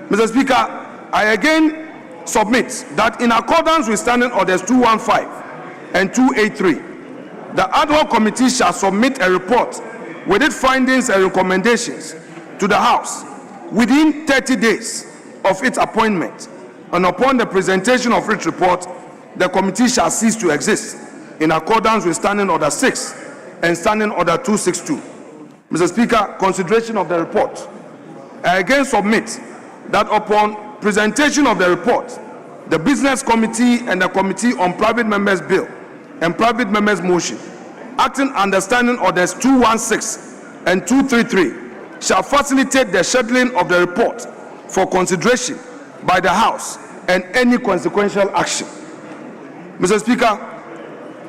S5: Mr. Speaker, I again submit that in accordance with Standing Orders 215 and 283, the ad hoc committee shall submit a report with its findings and recommendations to the House within 30 days of its appointment, and upon the presentation of its report, the committee shall cease to exist in accordance with Standing Order 6 and Standing Order 262. Mr. Speaker, consideration of the report. I again submit that upon presentation of the report, the Business Committee and the Committee on Private Members' Bill and Private Members' Motion, acting under Standing Orders 216 and 233, shall facilitate the scheduling of the report for consideration by the House and any consequential action. Mr. Speaker,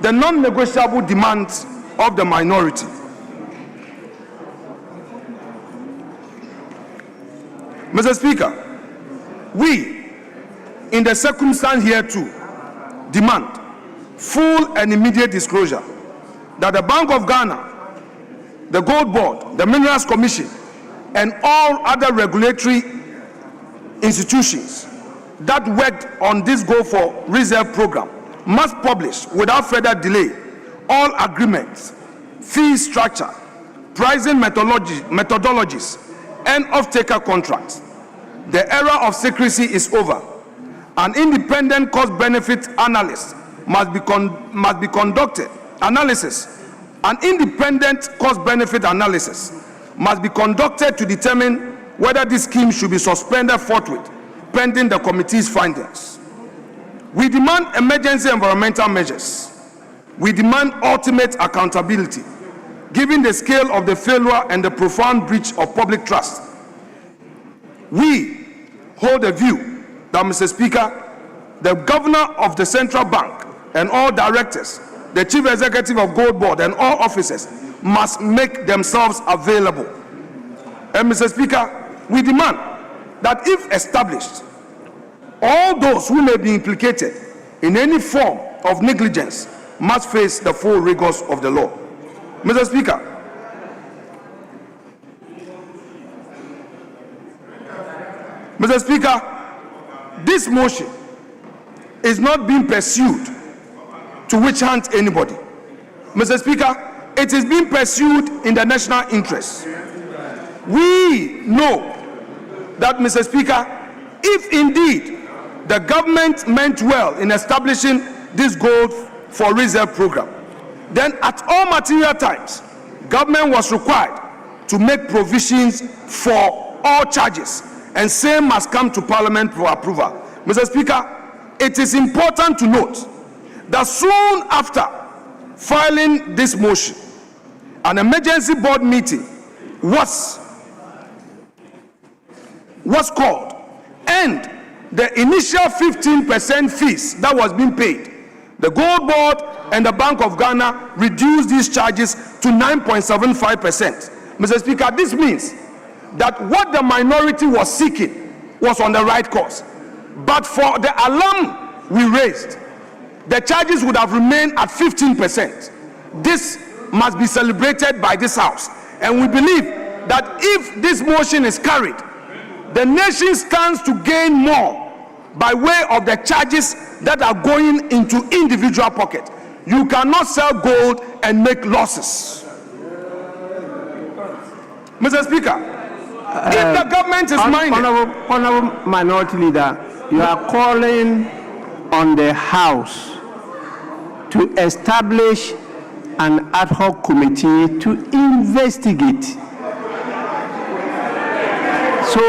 S5: the non-negotiable demands of the minority. Mr. Speaker, we, in the circumstance here too, demand full and immediate disclosure that the Bank of Ghana, the Gold Board, the Minerals Commission, and all other regulatory institutions that worked on this Gold for Reserve program must publish without further delay all agreements, fee structure, pricing methodologies, and off-taker contracts. The era of secrecy is over. An independent cost-benefit analysis must be conducted. An independent cost-benefit analysis must be conducted to determine whether this scheme should be suspended forthwith, pending the committee's findings. We demand emergency environmental measures. We demand ultimate accountability, given the scale of the failure and the profound breach of public trust. We hold a view that, Mr. Speaker, the governor of the central bank and all directors, the chief executive of Gold Board and all officers must make themselves available. And Mr. Speaker, we demand that if established, all those who may be implicated in any form of negligence must face the full rigors of the law. Mr. Speaker, this motion is not being pursued to witch hunt anybody. Mr. Speaker, it is being pursued in the national interest. We know that, Mr. Speaker, if indeed the government meant well in establishing this Gold for Reserve program, then at all material times, government was required to make provisions for all charges and same must come to Parliament for approval. Mr. Speaker, it is important to note that soon after filing this motion, an emergency board meeting was called, and the initial 15% fees that was being paid, the Gold Board and the Bank of Ghana reduced these charges to 9.75%. Mr. Speaker, this means that what the minority was seeking was on the right course. But for the alarm we raised, the charges would have remained at 15%. This must be celebrated by this House. And we believe that if this motion is carried, the nation stands to gain more by way of the charges that are going into individual pockets. You cannot sell gold and make losses. Mr. Speaker, if the government is minded...
S4: Honorable Minority Leader, you are calling on the House to establish an ad hoc committee to investigate. So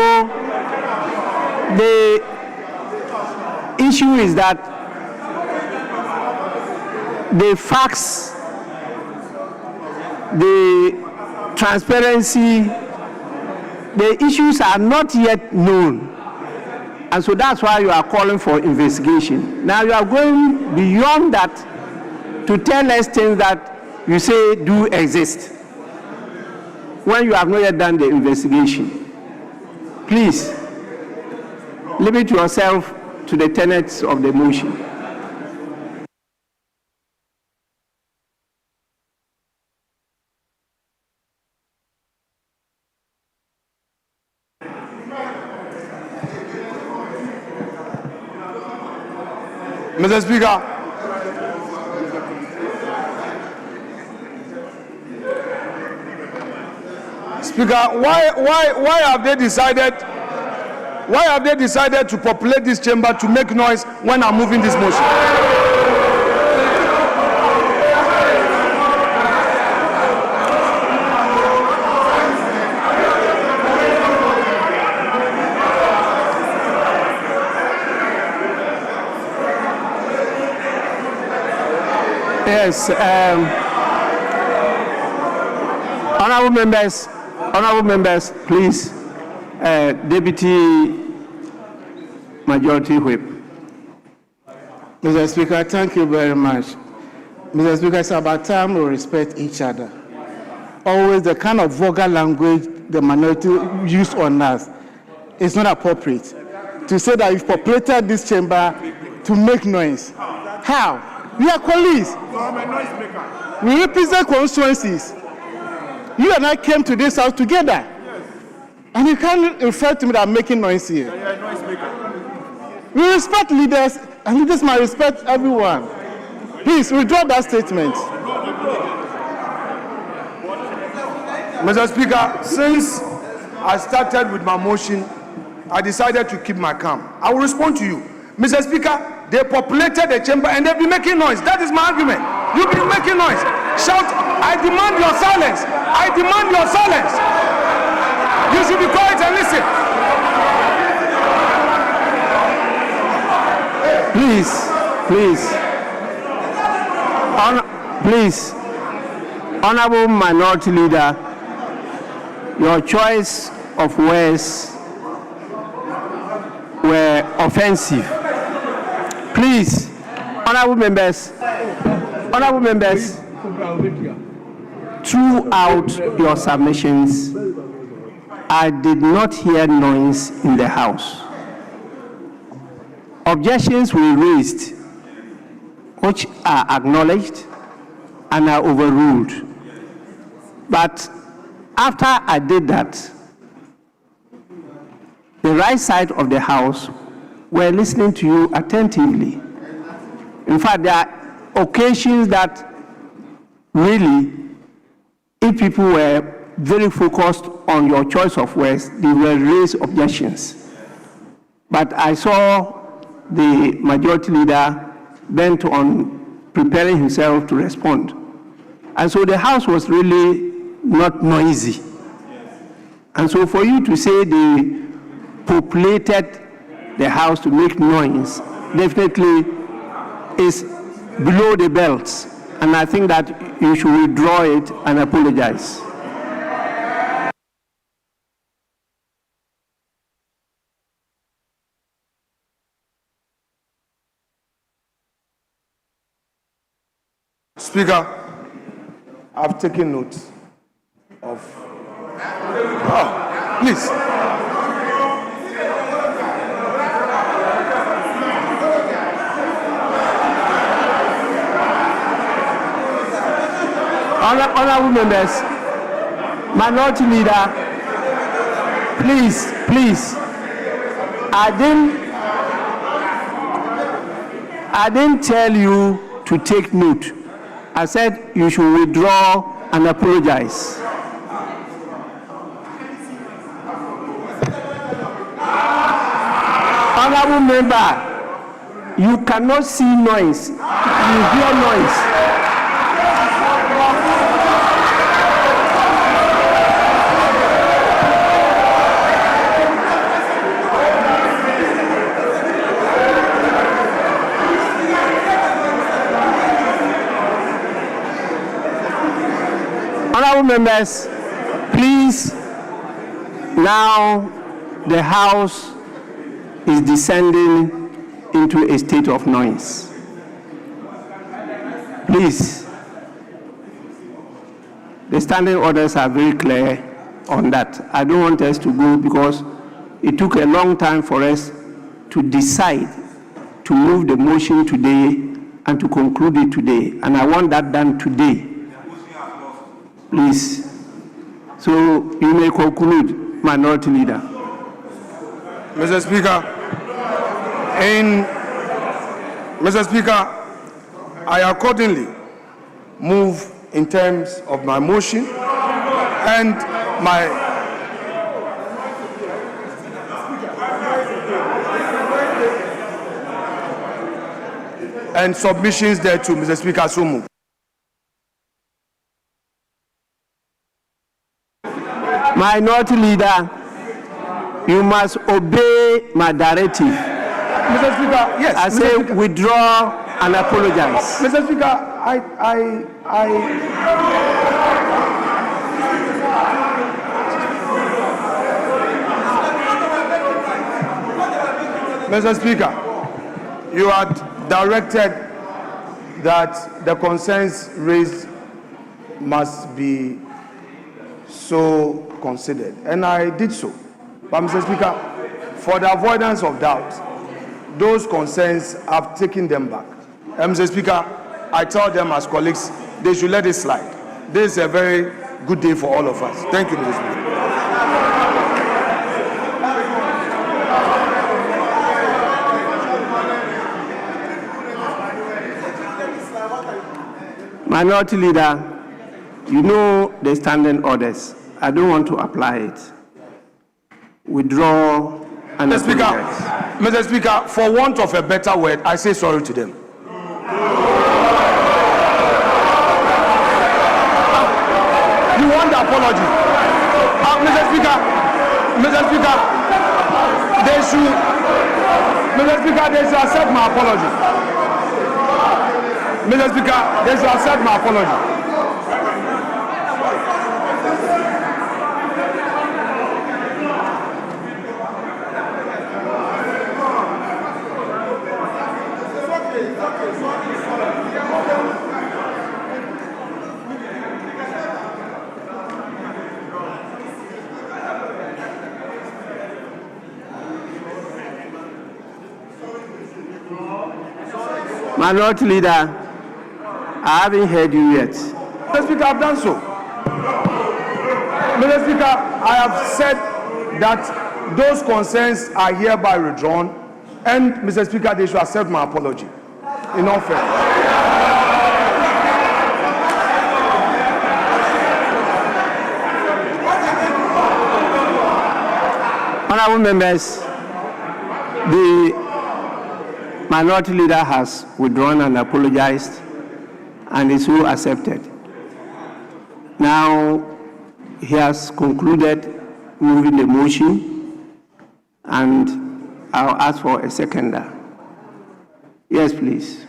S4: the issue is that the facts, the transparency, the issues are not yet known. And so that's why you are calling for investigation. Now you are going beyond that to tell us things that you say do exist when you have not yet done the investigation. Please, limit yourself to the tenets of the motion.
S5: Mr. Speaker, why have they decided to populate this chamber to make noise when I'm moving this motion?
S4: Yes, honorable members, please, Deputy Majority Whip.
S6: Mr. Speaker, thank you very much. Mr. Speaker, it's about time we respect each other. Always the kind of vulgar language the minority use on us is not appropriate. To say that you've populated this chamber to make noise. How? We are colleagues. We represent constituencies. You and I came to this house together. And you can't refer to me that I'm making noise here. We respect leaders, and leaders must respect everyone. Please, withdraw that statement.
S5: Mr. Speaker, since I started with my motion, I decided to keep my calm. I will respond to you. Mr. Speaker, they populated the chamber and they've been making noise. That is my argument. You've been making noise. Shout, I demand your silence. I demand your silence. You should be quiet and listen.
S4: Please, Honorable Minority Leader, your choice of words were offensive. Please, honorable members, throughout your submissions, I did not hear noise in the House. Objections were raised, which are acknowledged and are overruled. But after I did that, the right side of the House were listening to you attentively. In fact, there are occasions that really, if people were very focused on your choice of words, they will raise objections. But I saw the majority leader bent on preparing himself to respond. And so the House was really not noisy. And so for you to say the populated the house to make noise definitely is below the belt. And I think that you should withdraw it and apologize.
S5: Speaker, I've taken note of. Please.
S4: Honorable members, minority leader, please. I didn't tell you to take note. I said you should withdraw and apologize. Honorable member, you cannot see noise. You hear noise. Honorable members, please, now the House is descending into a state of noise. Please, the standing orders are very clear on that. I don't want us to go because it took a long time for us to decide to move the motion today and to conclude it today. And I want that done today. Please. So you may conclude, Minority Leader.
S5: Mr. Speaker, I accordingly move in terms of my motion and submissions thereto, Mr. Speaker, so move.
S4: Minority Leader, you must obey my directive.
S5: Mr. Speaker, yes.
S4: I say withdraw and apologize.
S5: Mr. Speaker, Mr. Speaker, you had directed that the concerns raised must be so considered, and I did so. But Mr. Speaker, for the avoidance of doubt, those concerns, I've taken them back. And Mr. Speaker, I tell them as colleagues, they should let it slide. This is a very good day for all of us. Thank you, Mr. Speaker.
S4: Minority Leader, you know the standing orders. I don't want to apply it. Withdraw and apologize.
S5: Mr. Speaker, for want of a better word, I say sorry to them. You want the apology? Mr. Speaker, they should accept my apology. Mr. Speaker, they should accept my apology.
S4: Minority Leader, I haven't heard you yet.
S5: Mr. Speaker, I've done so. Mr. Speaker, I have said that those concerns are hereby withdrawn, and Mr. Speaker, they should accept my apology. In all fairness.
S4: Honorable members, the Minority Leader has withdrawn and apologized and is so accepted. Now he has concluded moving the motion and I'll ask for a seconder. Yes, please.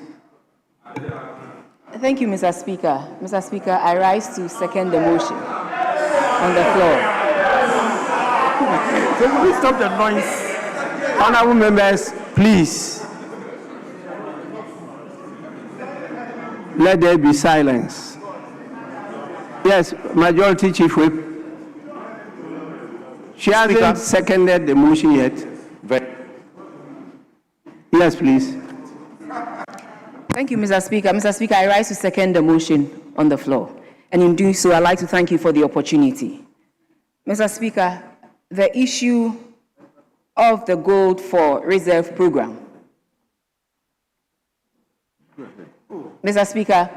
S7: Thank you, Mr. Speaker. Mr. Speaker, I rise to second the motion on the floor.
S3: So will you stop the noise?
S4: Honorable members, please. Let there be silence. Yes, Majority Chief Whip. She hasn't seconded the motion yet. Yes, please.
S7: Thank you, Mr. Speaker. Mr. Speaker, I rise to second the motion on the floor. And in doing so, I'd like to thank you for the opportunity. Mr. Speaker, the issue of the Gold for Reserve program. Mr. Speaker,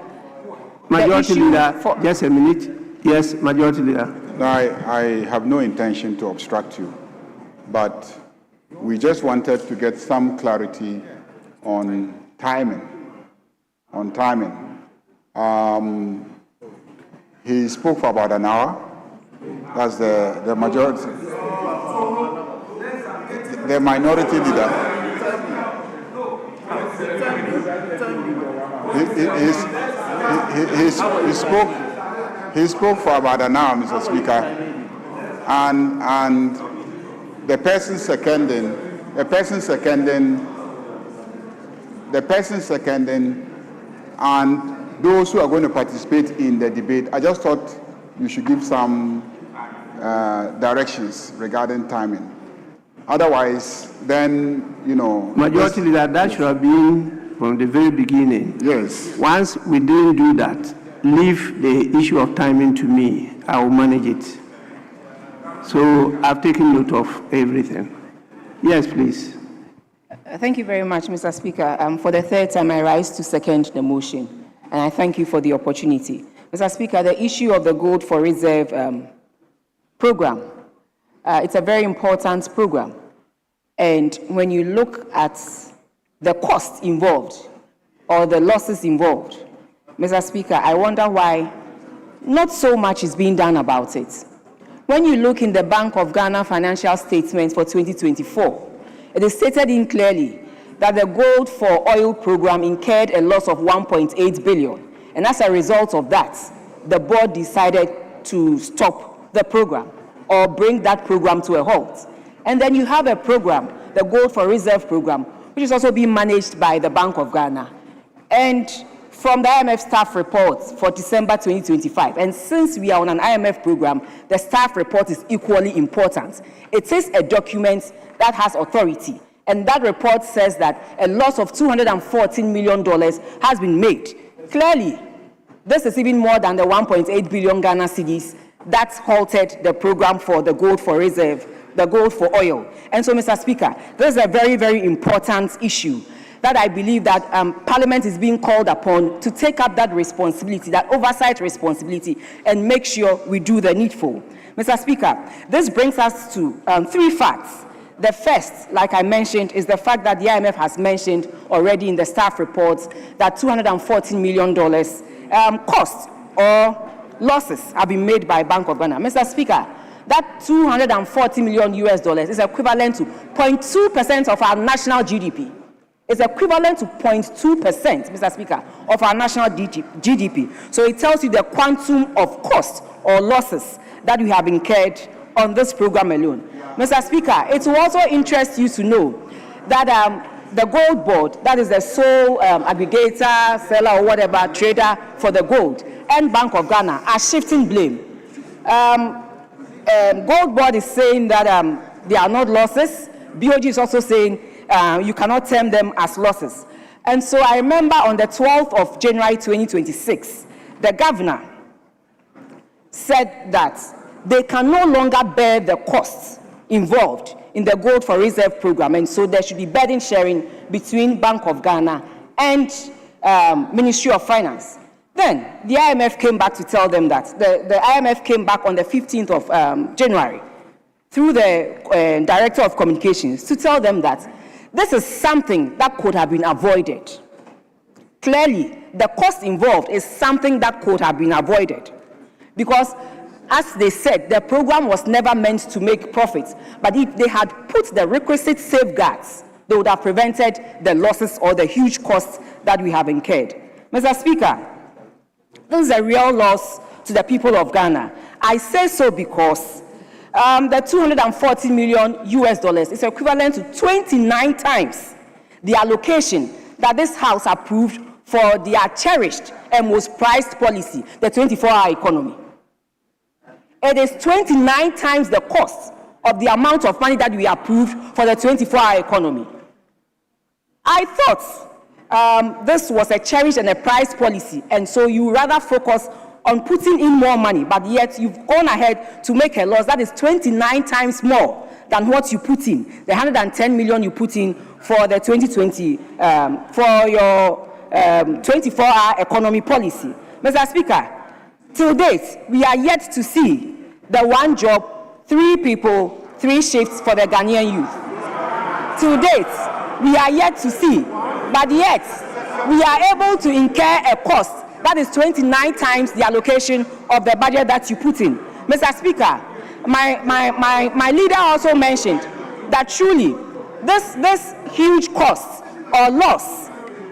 S4: Majority Leader, just a minute. Yes, Majority Leader.
S2: No, I have no intention to obstruct you, but we just wanted to get some clarity on timing. He spoke for about an hour. That's the majority. The minority leader. He spoke for about an hour, Mr. Speaker, and the person seconding, and those who are going to participate in the debate. I just thought you should give some directions regarding timing. Otherwise, then, you know...
S4: Majority Leader, that should have been from the very beginning.
S2: Yes.
S4: Once we didn't do that, leave the issue of timing to me. I will manage it. So I've taken note of everything. Yes, please.
S7: Thank you very much, Mr. Speaker. For the third time, I rise to second the motion, and I thank you for the opportunity. Mr. Speaker, the issue of the Gold for Reserve program, it's a very important program. And when you look at the costs involved or the losses involved, Mr. Speaker, I wonder why not so much is being done about it. When you look in the Bank of Ghana financial statements for 2024, it is stated in clearly that the Gold for Oil program incurred a loss of 1.8 billion. And as a result of that, the board decided to stop the program or bring that program to a halt. And then you have a program, the Gold for Reserve program, which is also being managed by the Bank of Ghana. And from the IMF staff report for December 2025, and since we are on an IMF program, the staff report is equally important. It is a document that has authority, and that report says that a loss of $214 million has been made. Clearly, this is even more than the 1.8 billion Ghana cedis that halted the program for the Gold for Reserve, the Gold for Oil. And so, Mr. Speaker, this is a very, very important issue that I believe that Parliament is being called upon to take up that responsibility, that oversight responsibility, and make sure we do the needful. Mr. Speaker, this brings us to 3 facts. The first, like I mentioned, is the fact that the IMF has mentioned already in the staff reports that $214 million costs or losses have been made by Bank of Ghana. Mr. Speaker, that $240 million is equivalent to 0.2% of our national GDP. It's equivalent to 0.2%, Mr. Speaker, of our national GDP. So it tells you the quantum of costs or losses that we have incurred on this program alone. Mr. Speaker, it will also interest you to know that the gold board, that is the sole aggregator, seller, or whatever, trader for the gold, and Bank of Ghana are shifting blame. Gold board is saying that they are not losses. BOG is also saying you cannot term them as losses. And so I remember on the 12th of January 2026, the governor said that they can no longer bear the costs involved in the Gold for Reserve program, and so there should be burden sharing between Bank of Ghana and Ministry of Finance. Then the IMF came back to tell them that. The IMF came back on the 15th of January through the Director of Communications to tell them that this is something that could have been avoided. Clearly, the cost involved is something that could have been avoided, because as they said, the program was never meant to make profits. But if they had put the requisite safeguards, they would have prevented the losses or the huge costs that we have incurred. Mr. Speaker, this is a real loss to the people of Ghana. I say so because the $240 million is equivalent to 29 times the allocation that this House approved for their cherished and most prized policy, the 24-hour economy. It is 29 times the cost of the amount of money that we approved for the 24-hour economy. I thought this was a cherished and a prized policy, and so you rather focus on putting in more money, but yet you've gone ahead to make a loss that is 29 times more than what you put in, the 110 million you put in for the 2020, for your 24-hour economy policy. Mr. Speaker, till date, we are yet to see the one job, 3 people, 3 shifts for the Ghanaian youth. Till date, we are yet to see, but yet we are able to incur a cost that is 29 times the allocation of the budget that you put in. Mr. Speaker, my leader also mentioned that truly this huge cost or loss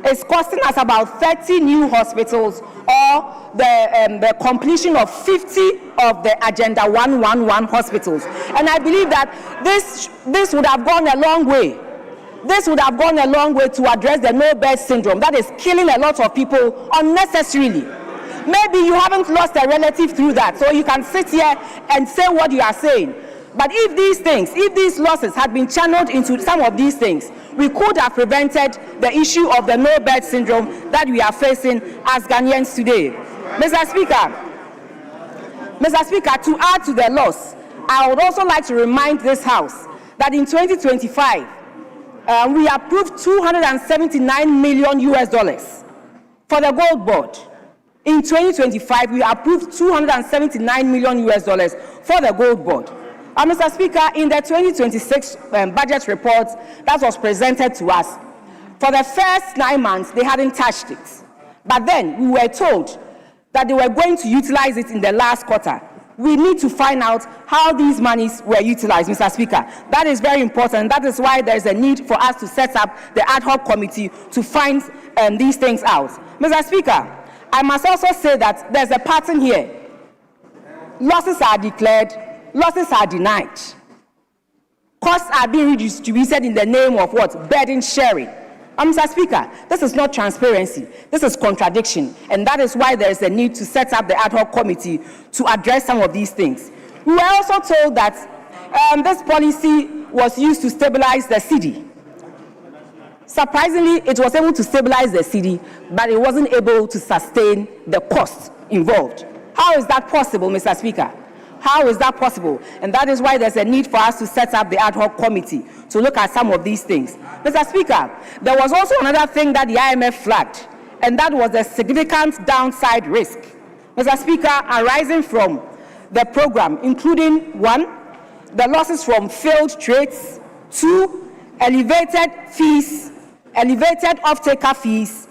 S7: is costing us about 30 new hospitals or the completion of 50 of the Agenda 111 hospitals. And I believe that this would have gone a long way. This would have gone a long way to address the no-bed syndrome that is killing a lot of people unnecessarily. Maybe you haven't lost a relative through that, so you can sit here and say what you are saying. But if these losses had been channeled into some of these things, we could have prevented the issue of the no-bed syndrome that we are facing as Ghanaians today. Mr. Speaker, to add to the loss, I would also like to remind this House that in 2025, we approved $279 million for the gold board. In 2025, we approved $279 million for the gold board. Mr. Speaker, in the 2026 budget report that was presented to us, for the first 9 months, they hadn't touched it. But then we were told that they were going to utilize it in the last quarter. We need to find out how these monies were utilized, Mr. Speaker. That is very important. That is why there is a need for us to set up the ad hoc committee to find these things out. Mr. Speaker, I must also say that there's a pattern here. Losses are declared, losses are denied. Costs are being redistributed in the name of what? Burden sharing. Mr. Speaker, this is not transparency. This is contradiction. And that is why there is a need to set up the ad hoc committee to address some of these things. We were also told that this policy was used to stabilize the cedi. Surprisingly, it was able to stabilize the cedi, but it wasn't able to sustain the costs involved. How is that possible, Mr. Speaker? How is that possible? And that is why there's a need for us to set up the ad hoc committee to look at some of these things. Mr. Speaker, there was also another thing that the IMF flagged, and that was the significant downside risk, Mr. Speaker, arising from the program, including 1, the losses from failed trades, 2, elevated fees, elevated off-taker fees,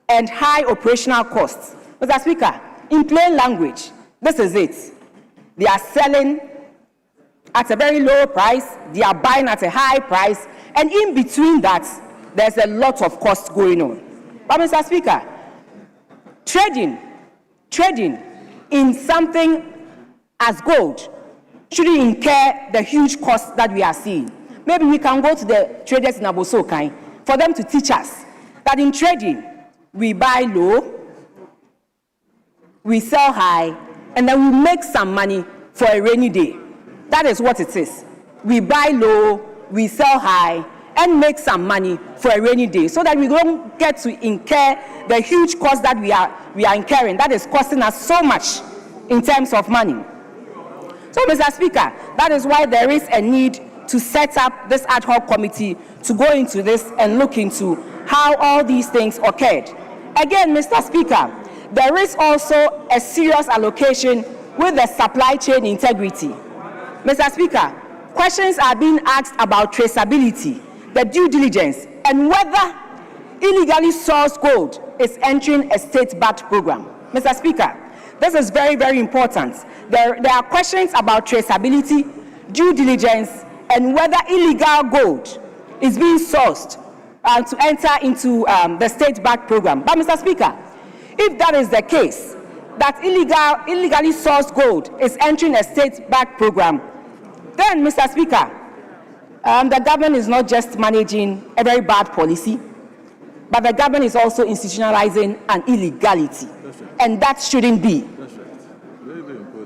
S7: and high operational costs. Mr. Speaker, in plain language, this is it. They are selling at a very low price, they are buying at a high price, and in between that, there's a lot of costs going on. But Mr. Speaker, trading in something as gold shouldn't incur the huge costs that we are seeing. Maybe we can go to the traders in Abosokai for them to teach us that in trading, we buy low, we sell high, and then we make some money for a rainy day. That is what it is. We buy low, we sell high, and make some money for a rainy day so that we don't get to incur the huge cost that we are incurring. That is costing us so much in terms of money. So, Mr. Speaker, that is why there is a need to set up this ad hoc committee to go into this and look into how all these things occurred. Again, Mr. Speaker, there is also a serious allocation with the supply chain integrity. Mr. Speaker, questions are being asked about traceability, the due diligence, and whether illegally sourced gold is entering a state-backed program. Mr. Speaker, This is very, very important. There are questions about traceability, due diligence, and whether illegal gold is being sourced to enter into the state-backed program. But, Mr. Speaker, if that is the case, that illegally sourced gold is entering a state-backed program, then, Mr. Speaker, the government is not just managing a very bad policy, but the government is also institutionalizing an illegality, and that shouldn't be.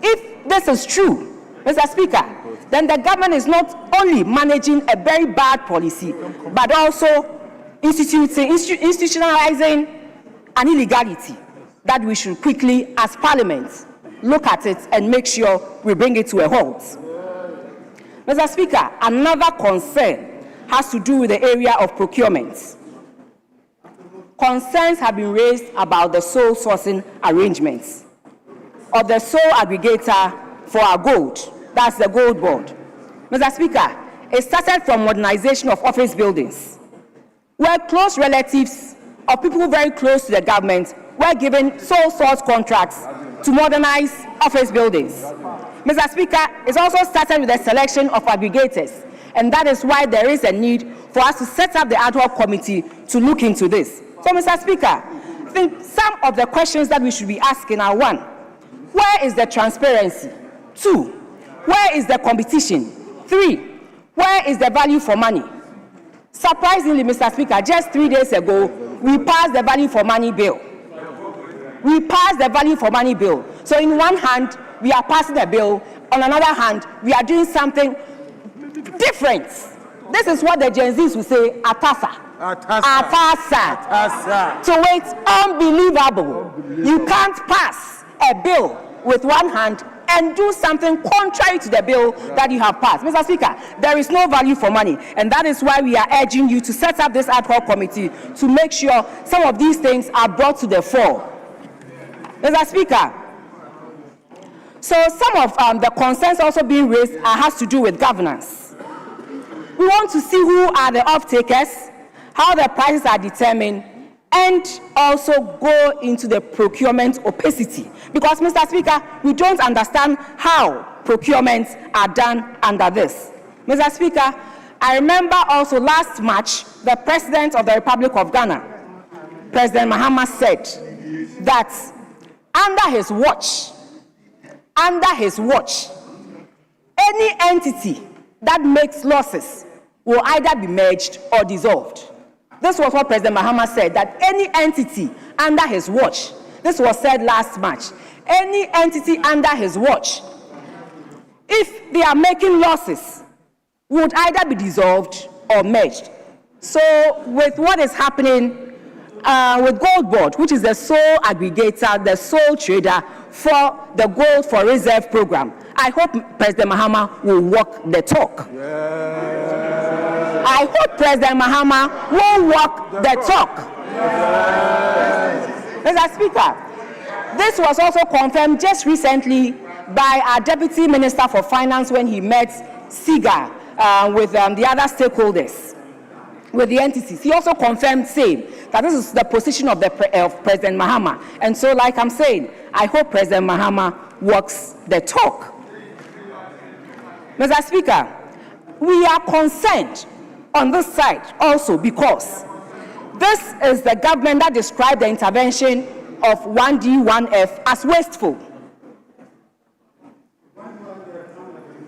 S7: If this is true, Mr. Speaker, then the government is not only managing a very bad policy, but also institutionalizing an illegality that we should quickly, as Parliament, look at it and make sure we bring it to a halt. Mr. Speaker, another concern has to do with the area of procurement. Concerns have been raised about the sole sourcing arrangements of the sole aggregator for our gold. That's the gold board. Mr. Speaker, it started from modernization of office buildings, where close relatives of people very close to the government were given sole source contracts to modernize office buildings. Mr. Speaker, it's also started with the selection of aggregators, and that is why there is a need for us to set up the ad hoc committee to look into this. So, Mr. Speaker, I think some of the questions that we should be asking are: 1, where is the transparency? 2, where is the competition? 3, where is the value for money? Surprisingly, Mr. Speaker, just 3 days ago, we passed the value for money bill. We passed the value for money bill. So in one hand, we are passing a bill. On another hand, we are doing something different. This is what the Gen Zs will say, atasa. Atasa. So it's unbelievable. You can't pass a bill with one hand and do something contrary to the bill that you have passed. Mr. Speaker, there is no value for money, and that is why we are urging you to set up this ad hoc committee to make sure some of these things are brought to the fore. Mr. Speaker, so some of the concerns also being raised has to do with governance. We want to see who are the off-takers, how the prices are determined, and also go into the procurement opacity. Because, Mr. Speaker, we don't understand how procurements are done under this. Mr. Speaker, I remember also last March, the President of the Republic of Ghana, President Mahama, said that under his watch, any entity that makes losses will either be merged or dissolved. This was what President Mahama said, that any entity under his watch, this was said last March, any entity under his watch, if they are making losses, would either be dissolved or merged. So with what is happening with Gold Board, which is the sole aggregator, the sole trader for the Gold for Reserve program, I hope President Mahama will walk the talk. I hope President Mahama will walk the talk. Mr. Speaker, this was also confirmed just recently by our Deputy Minister for Finance when he met SIGA with the other stakeholders, with the entities. He also confirmed same that this is the position of President Mahama. And so, like I'm saying, I hope President Mahama walks the talk. Mr. Speaker, we are concerned on this side also because this is the government that described the intervention of 1D, 1F as wasteful.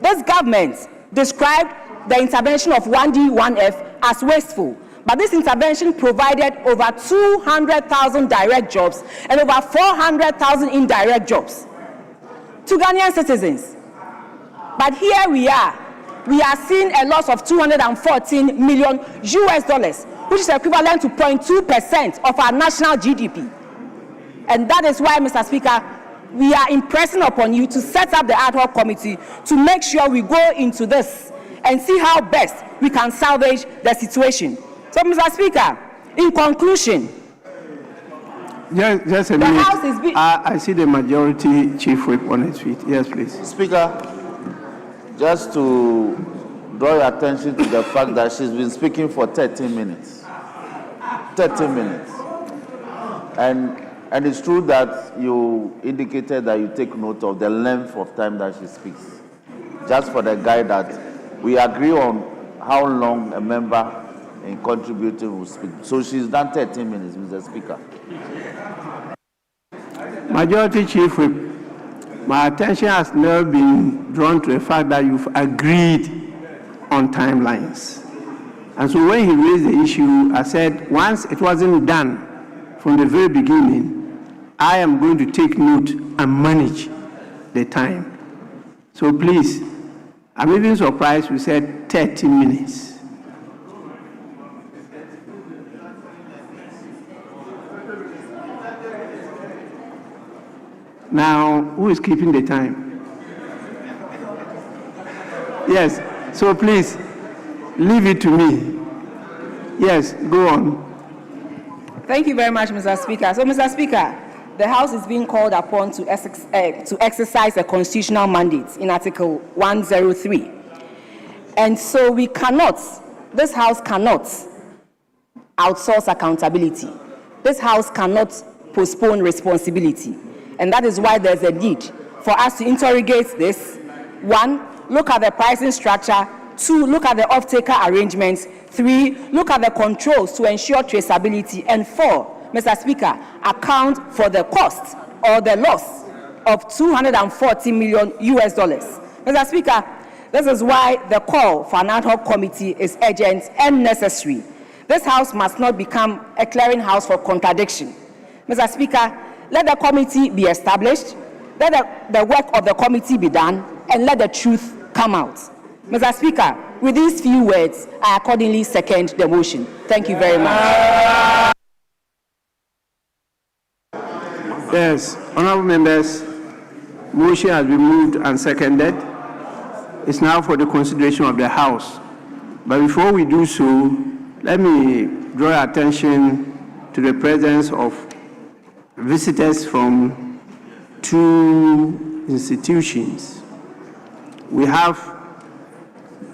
S7: This government described the intervention of 1D, 1F as wasteful. But this intervention provided over 200,000 direct jobs and over 400,000 indirect jobs to Ghanaian citizens. But here we are seeing a loss of $214 million, which is equivalent to 0.2% of our national GDP. And that is why, Mr. Speaker, we are impressing upon you to set up the ad hoc committee to make sure we go into this and see how best we can salvage the situation. So, Mr. Speaker, in conclusion,
S4: just a minute. House is I see the majority chief whip on his feet. Yes, please.
S3: Speaker, just to draw your attention to the fact that she's been speaking for 13 minutes. 13 minutes. And And it's true that you indicated that you take note of the length of time that she speaks. Just for the guide that we agree on how long a member in contributing will speak. So she's done 13 minutes, Mr. Speaker.
S4: Majority Chief Whip, my attention has now been drawn to the fact that you've agreed on timelines. And so when he raised the issue, I said, once it wasn't done from the very beginning, I am going to take note and manage the time. So please, I'm even surprised we said 30 minutes. Now, who is keeping the time? Yes, so please, leave it to me. Yes, go on.
S7: Thank you very much, Mr. Speaker. So, Mr. Speaker, the House is being called upon to exercise a constitutional mandate in Article 103. And so we cannot, this House cannot outsource accountability. This House cannot postpone responsibility. And that is why there's a need for us to interrogate this. 1, look at the pricing structure. 2, look at the off-taker arrangements. 3, look at the controls to ensure traceability. And 4, Mr. Speaker, account for the cost or the loss of $240 million. Mr. Speaker, this is why the call for an ad hoc committee is urgent and necessary. This House must not become a clearinghouse for contradiction. Mr. Speaker, let the committee be established, let the work of the committee be done, and let the truth come out. Mr. Speaker, with these few words, I accordingly second the motion. Thank you very much.
S4: Yes, honorable members, motion has been moved and seconded. It's now for the consideration of the House. But before we do so, let me draw your attention to the presence of visitors from 2 institutions. We have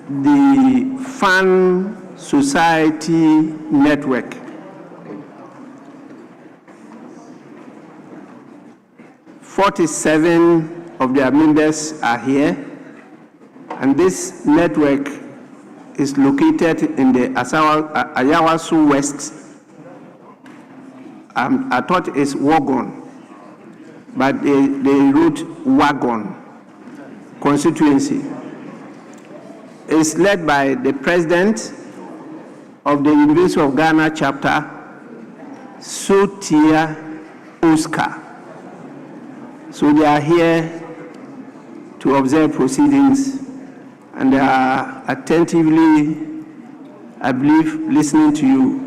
S4: the Fan Society Network. "47 of their members are here, and this network is located in the Ayawaso West. I thought it's Wagon, but they wrote Wagon constituency. It's led by the president of the University of Ghana chapter, Sotia Oscar. So they are here to observe proceedings, and they are attentively, I believe, listening to you,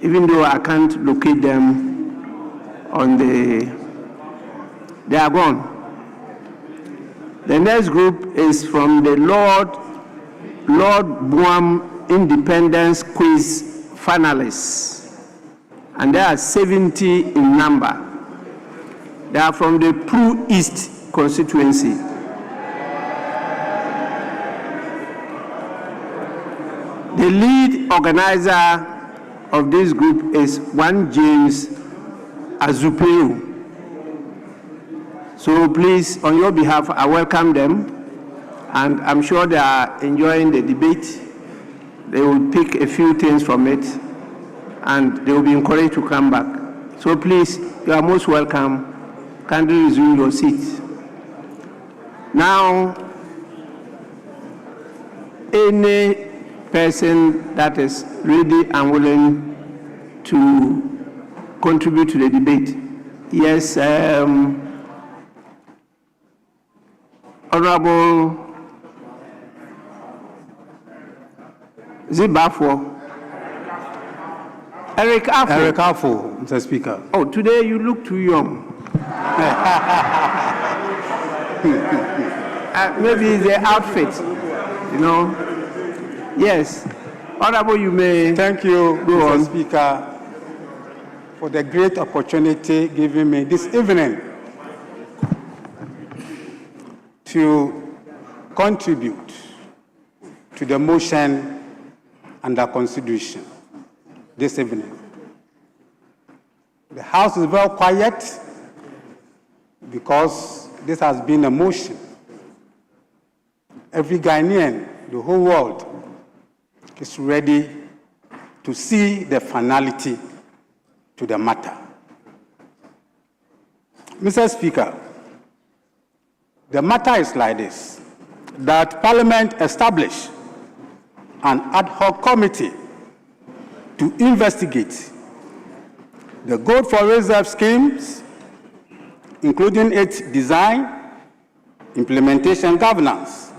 S4: even though I can't locate them on they are gone. The next group is from the Lord Boam Independence Quiz finalists, and they are 70 in number. They are from the Pru East constituency. The lead organizer of this group is one James Azupeu. So please, on your behalf, I welcome them, and I'm sure they are enjoying the debate. They will pick a few things from it, and they will be encouraged to come back. So please, you are most welcome. Kindly resume your seats. Now, any person that is ready and willing to contribute to the debate. Yes, Honorable Zibafo. Eric Afo.
S8: Eric Afo, Mr. Speaker.
S4: Oh, today you look too young. Maybe it's the outfit, you know. Yes. Honorable, you may.
S8: Thank you,
S4: go
S8: Mr.
S4: on.
S8: Speaker, for the great opportunity given me this evening to contribute to the motion under Constitution this evening. The House is very quiet because this has been a motion. Every Ghanaian, the whole world, is ready to see the finality to the matter. Mr. Speaker, the matter is like this, that Parliament establish an ad hoc committee to investigate the Gold for Reserve schemes, including its design, implementation, governance,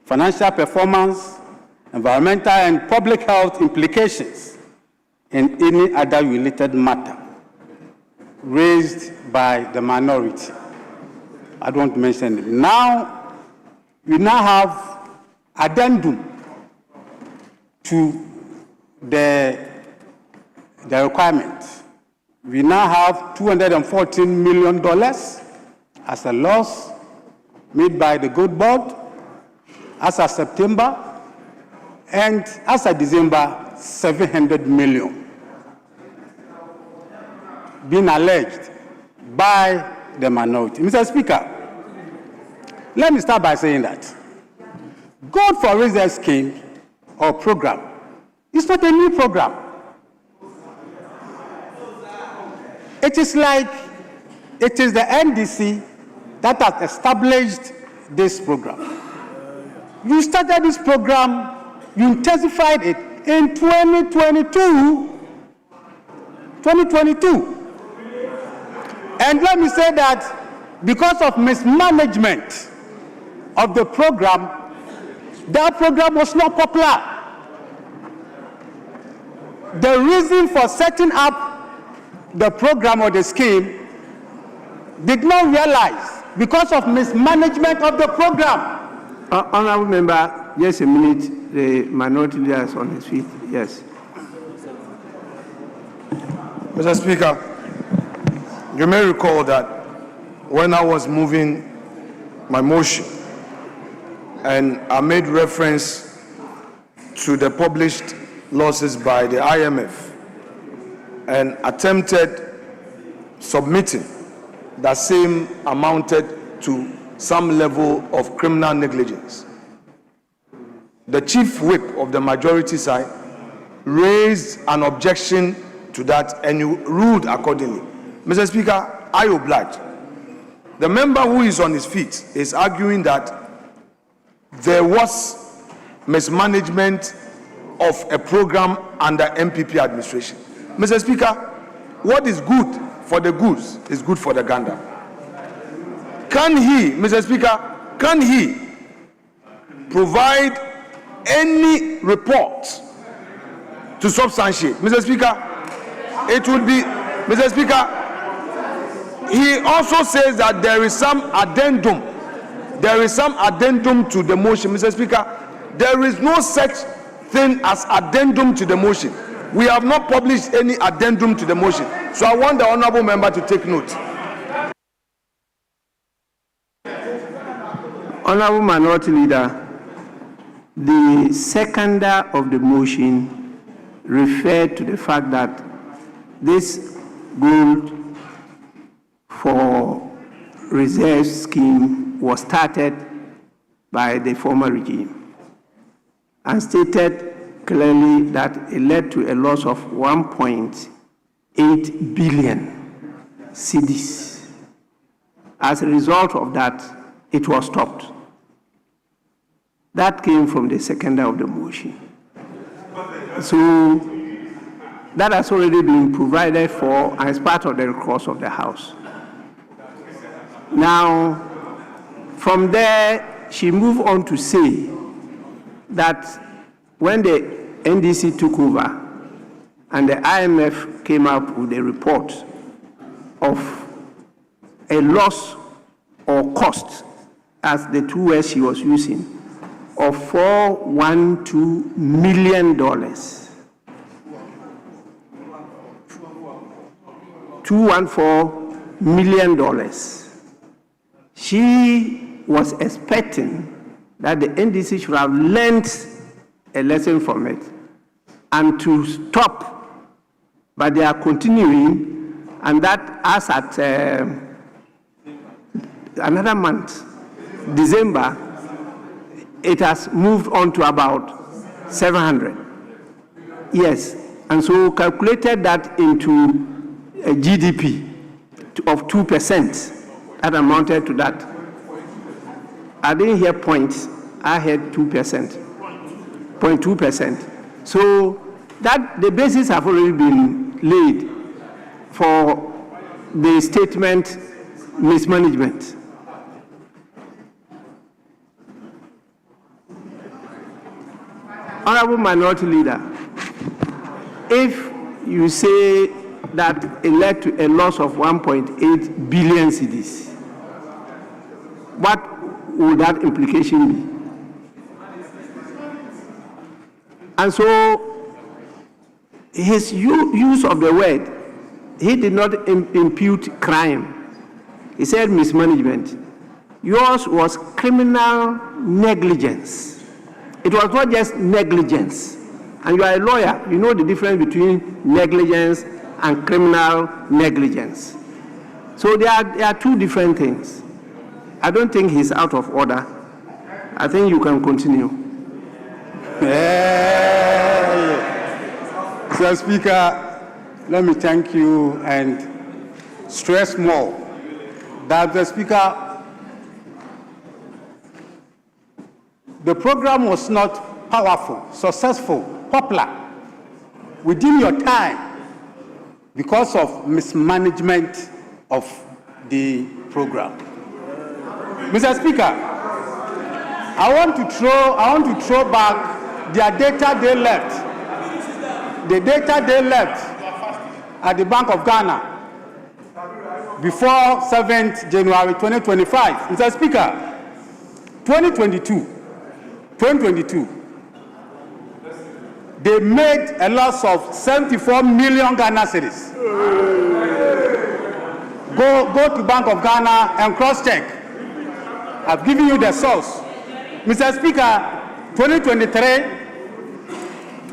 S8: financial performance, environmental and public health implications, and any other related matter raised by the minority. I don't want to mention it. Now, we now have addendum to the requirement. We now have $214 million as a loss made by the Gold Board as of September, and as of December, $700 million being alleged by the minority. Mr. Speaker, let me start by saying that Gold for Reserve scheme or program is not a new program. It is like it is the NDC that has established this program. You started this program, you intensified it in 2022. And let me say that because of mismanagement of the program, that program was not popular. The reason for setting up the program or the scheme did not realize because of mismanagement of the program.
S4: Honorable member, just a minute. The minority leader is on his feet. Yes.
S5: Mr. Speaker, you may recall that when I was moving my motion and I made reference to the published losses by the IMF and attempted submitting that same amounted to some level of criminal negligence, the chief whip of the majority side raised an objection to that and you ruled accordingly. Mr. Speaker, I oblige. The member who is on his feet is arguing that there was mismanagement of a program under MPP administration. Mr. Speaker, what is good for the goose is good for the gander. Can he, Mr. Speaker, can he provide any report to substantiate? Mr. Speaker, it would be, Mr. Speaker, he also says that there is some addendum. There is some addendum to the motion. Mr. Speaker, there is no such thing as addendum to the motion. We have not published any addendum to the motion. So I want the honorable member to take note.
S4: Honorable Minority Leader, the seconder of the motion referred to the fact that this gold for reserve scheme was started by the former regime and stated clearly that it led to a loss of 1.8 billion cedis. As a result of that, it was stopped. That came from the seconder of the motion. So that has already been provided for as part of the recourse of the House. Now, from there, she moved on to say that when the NDC took over and the IMF came up with a report of a loss or cost, as the two words she was using, of $412 million. $214 million. She was expecting that the NDC should have learned a lesson from it and to stop, but they are continuing, and that as at another month, December, it has moved on to about 700. Yes, and so calculated that into a GDP of 2%, that amounted to that. I didn't hear points, I heard 2%, 0.2%. So that the basis have already been laid for the statement mismanagement. Honorable Minority Leader, if you say that it led to a loss of 1.8 billion cedis, what would that implication be? And so his use of the word, he did not impute crime. He said mismanagement. Yours was criminal negligence. It was not just negligence. And you are a lawyer, you know the difference between negligence and criminal negligence. So there are two different things. I don't think he's out of order. I think you can continue.
S8: Mr. Speaker, let me thank you and stress more that the Speaker, the program was not powerful, successful, popular within your time because of mismanagement of the program. Mr. Speaker, I want to throw back their data they left. The data they left at the Bank of Ghana before 7th January 2025. Mr. Speaker, 2022, they made a loss of 74 million Ghana cedis. Go to Bank of Ghana and cross-check. I've given you the source. Mr. Speaker, 2023,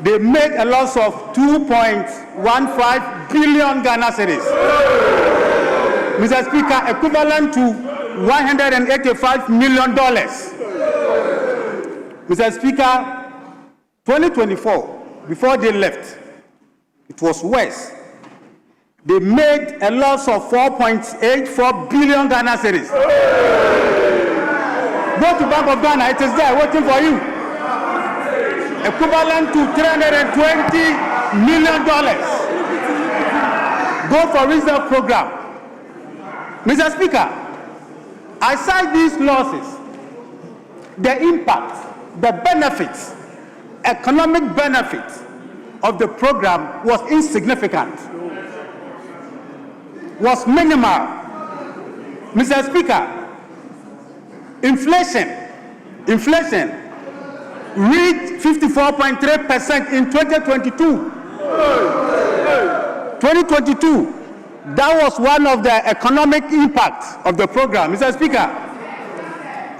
S8: they made a loss of 2.15 billion Ghana cedis. Mr. Speaker, equivalent to $185 million. Mr. Speaker, 2024, before they left, it was worse. They made a loss of 4.84 billion Ghana cedis. Go to Bank of Ghana, it is there waiting for you. Equivalent to $320 million. Go for reserve program. Mr. Speaker, aside these losses, the impact, the benefits, economic benefits of the program was insignificant, was minimal. Mr. Speaker, inflation reached 54.3% in 2022. 2022, that was one of the economic impacts of the program. Mr. Speaker,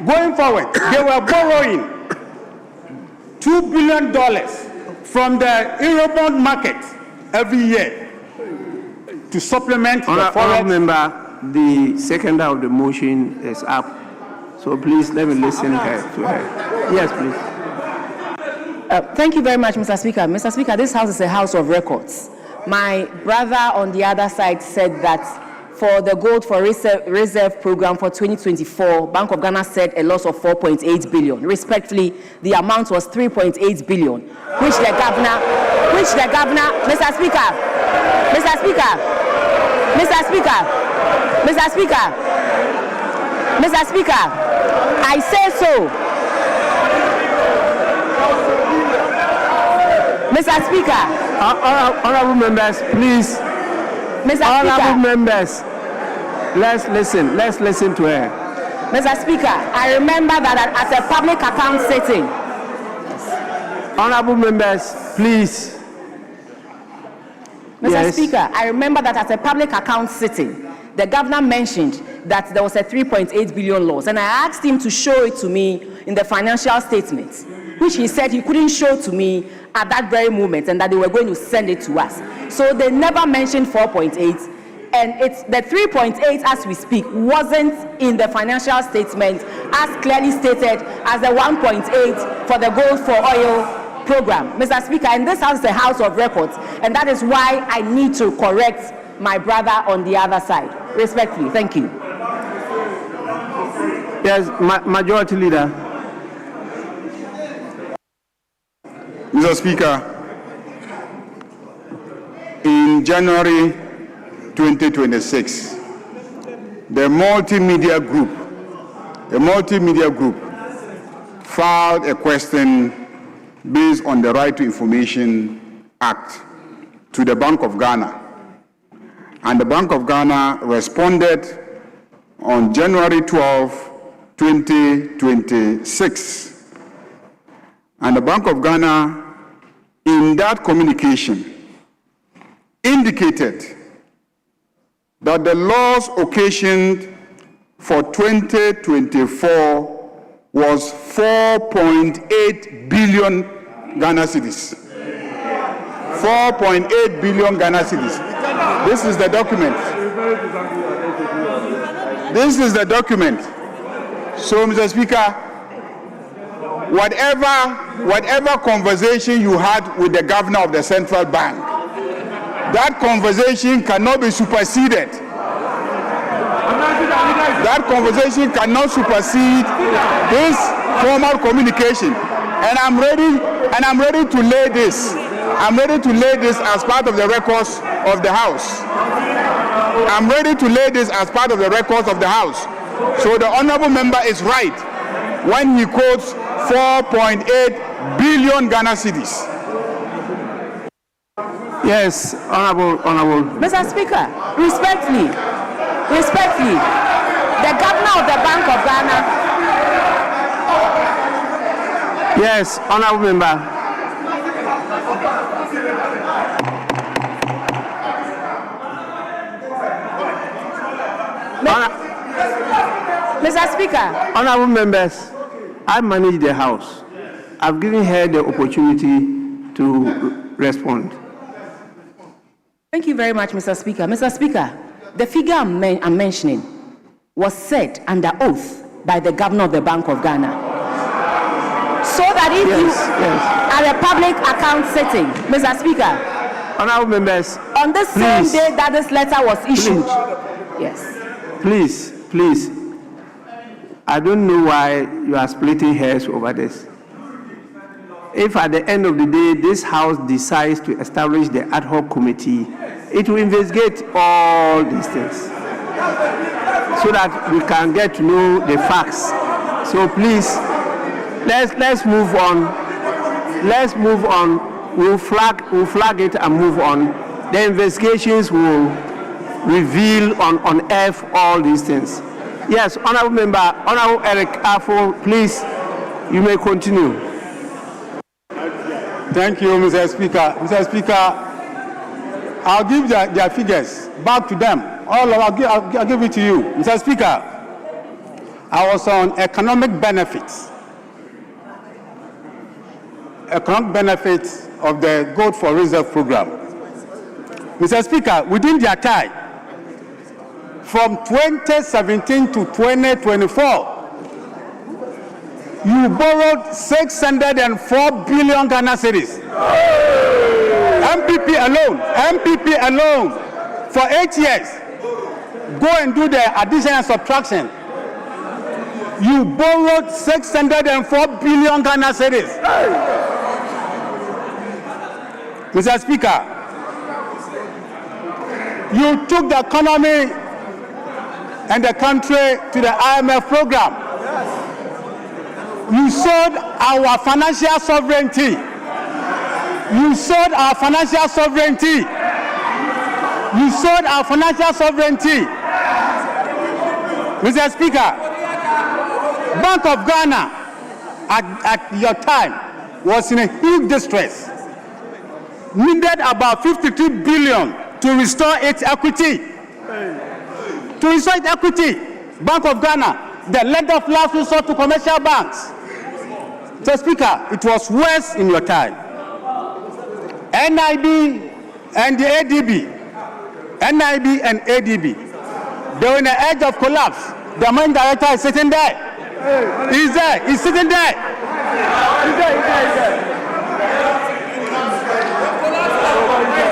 S8: going forward, they were borrowing $2 billion from the Eurobond market every year to supplement the forex.
S4: Honourable member, the seconder of the motion is up. So please let me listen to her. Yes, please.
S7: Thank you very much, Mr. Speaker. Mr. Speaker, this house is a house of records. My brother on the other side said that for the gold for reserve program for 2024, Bank of Ghana said a loss of 4.8 billion. Respectfully, the amount was 3.8 billion, which the governor, Mr. Speaker, I say so. Mr. Speaker.
S4: Honourable members, please.
S7: Mr.
S4: Honourable
S7: Speaker.
S4: members, let's listen to her.
S7: Mr. Speaker, I remember that at a public account sitting.
S4: Honourable members, please.
S7: Mr.
S4: Yes.
S7: Speaker, I remember that at a public account sitting, the governor mentioned that there was a 3.8 billion loss, and I asked him to show it to me in the financial statements, which he said he couldn't show to me at that very moment, and that they were going to send it to us. So they never mentioned 4.8. And it's the 3.8 as we speak wasn't in the financial statement as clearly stated as the 1.8 for the gold for oil program. Mr. Speaker, and this house is a house of records, and that is why I need to correct my brother on the other side. Respectfully, thank you.
S4: Yes, Majority Leader.
S2: Mr. Speaker, in January 2026, the multimedia group filed a question based on the Right to Information Act to the Bank of Ghana. And the Bank of Ghana responded on January 12, 2026. And the Bank of Ghana, in that communication, indicated that the loss occasioned for 2024 was 4.8 billion Ghana cedis. 4.8 billion Ghana cedis. This is the document. This is the document. So, Mr. Speaker, whatever conversation you had with the governor of the central bank, that conversation cannot be superseded. That conversation cannot supersede this formal communication. And I'm ready to lay this. I'm ready to lay this as part of the records of the House. I'm ready to lay this as part of the records of the House. So the honorable member is right when he quotes 4.8 billion Ghana cedis.
S4: Yes, honorable.
S7: Mr. Speaker, respectfully, the governor of the Bank of Ghana.
S4: Yes, honorable member.
S7: Mr. Speaker.
S4: Honorable members, I manage the House. I've given her the opportunity to respond.
S7: Thank you very much, Mr. Speaker. Mr. Speaker, the figure I'm mentioning was said under oath by the governor of the Bank of Ghana. So that if you are a public account setting, Mr. Speaker,
S4: honorable members,
S7: on the same day that this letter was issued. Yes.
S4: Please. I don't know why you are splitting hairs over this. If at the end of the day this House decides to establish the ad hoc committee, it will investigate all these things so that we can get to know the facts. So please, let's move on. Let's move on. We'll flag it and move on. The investigations will reveal, unearth all these things. Yes, honorable member, honorable Eric Afo, please, you may continue.
S8: Thank you, Mr. Speaker. Mr. Speaker, I'll give their figures back to them. I'll give it to you. Mr. Speaker, I was on economic benefits of the Gold for Reserve program. Mr. Speaker, within their time, from 2017 to 2024, you borrowed 604 billion Ghana cedis. MPP alone, for 8 years. Go and do the addition and subtraction. You borrowed 604 billion Ghana cedis. Mr. Speaker, you took the economy and the country to the IMF program. You sold our financial sovereignty. Mr. Speaker, Bank of Ghana at your time was in a huge distress. Needed about 53 billion to restore its equity. Bank of Ghana, the lender of last resort to commercial banks. Mr. Speaker, it was worse in your time. NIB and the ADB NIB and ADB. They were on the edge of collapse. The main director is sitting there. He's there. He's sitting there. He's there.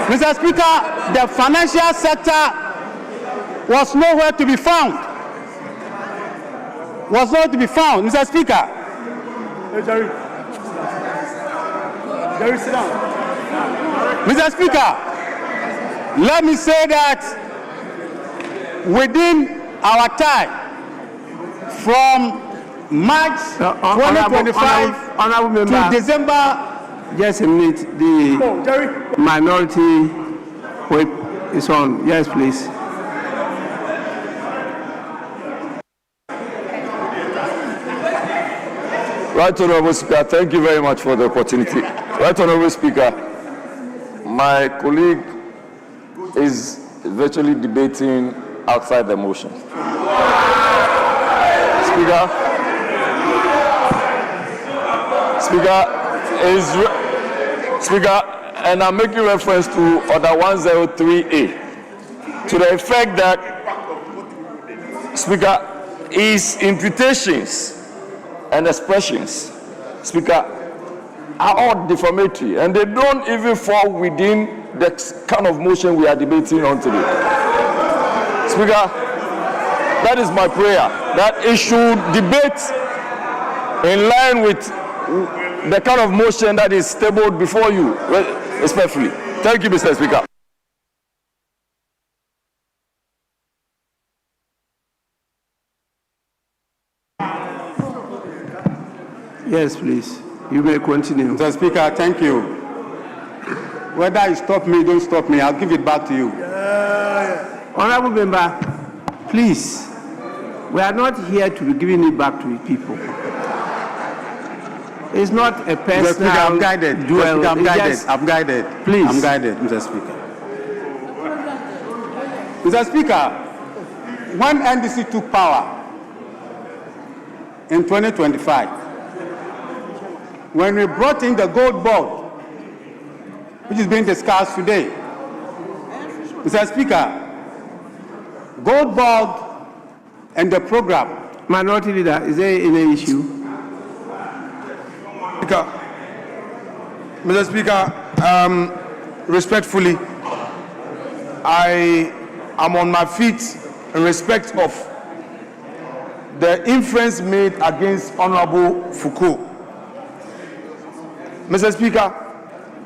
S8: Mr. Speaker, the financial sector was nowhere to be found. Mr. Speaker. Hey, Jerry, sit down. Mr. Speaker, let me say that within our time, from March 2025 to December.
S4: Just a minute. The minority whip is on. Yes, please.
S1: Right Honorable Speaker, thank you very much for the opportunity. Right Honorable Speaker, my colleague is virtually debating outside the motion. Speaker, and I'm making reference to Order 103A to the effect that, Speaker, his imputations and expressions, Speaker, are all defamatory, and they don't even fall within the kind of motion we are debating on today. Speaker, that is my prayer, that it should debate in line with the kind of motion that is tabled before you, respectfully. Thank you, Mr. Speaker.
S4: Yes, please. You may continue.
S8: Mr. Speaker, thank you. Whether you stop me, don't stop me, I'll give it back to you.
S4: Honorable member, please. We are not here to be giving it back to the people. It's not a personal
S8: Mr. Speaker, I'm guided.
S4: duel.
S8: I'm guided.
S4: Please.
S8: I'm guided, Mr. Speaker. Mr. Speaker, when NDC took power in 2025, when we brought in the gold board, which is being discussed today, Mr. Speaker, gold board and the program.
S4: Minority Leader, is there any issue?
S5: Mr. Speaker, respectfully, I am on my feet in respect of the inference made against Honorable Foucault. Mr. Speaker,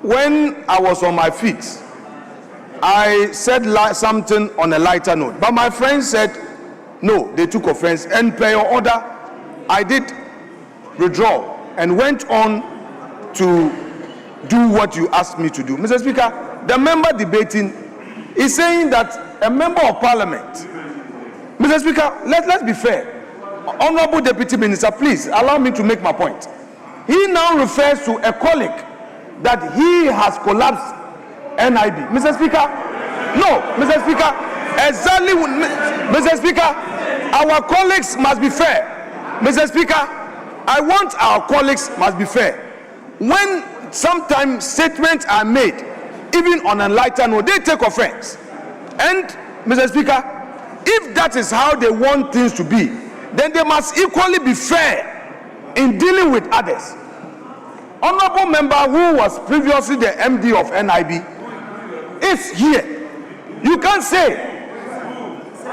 S5: when I was on my feet, I said something on a lighter note, but my friend said, no, they took offense, and per your order, I did withdraw and went on to do what you asked me to do. Mr. Speaker, the member debating is saying that a member of parliament, Mr. Speaker, let's be fair. Honorable Deputy Minister, please allow me to make my point. He now refers to a colleague that he has collapsed NIB. Mr. Speaker, no, Mr. Speaker, exactly, Mr. Speaker, our colleagues must be fair. Mr. Speaker, I want our colleagues must be fair. When sometimes statements are made, even on a lighter note, they take offense. And, Mr. Speaker, if that is how they want things to be, then they must equally be fair in dealing with others. Honorable member who was previously the MD of NIB is here. You can't say,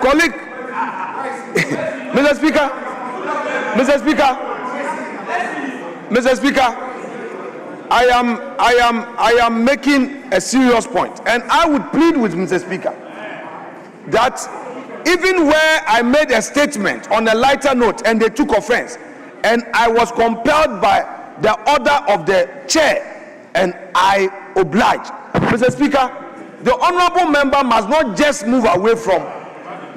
S5: colleague, Mr. Speaker, I am making a serious point, and I would plead with Mr. Speaker that even where I made a statement on a lighter note and they took offense, and I was compelled by the order of the chair and I obliged, Mr. Speaker, the honorable member must not just move away from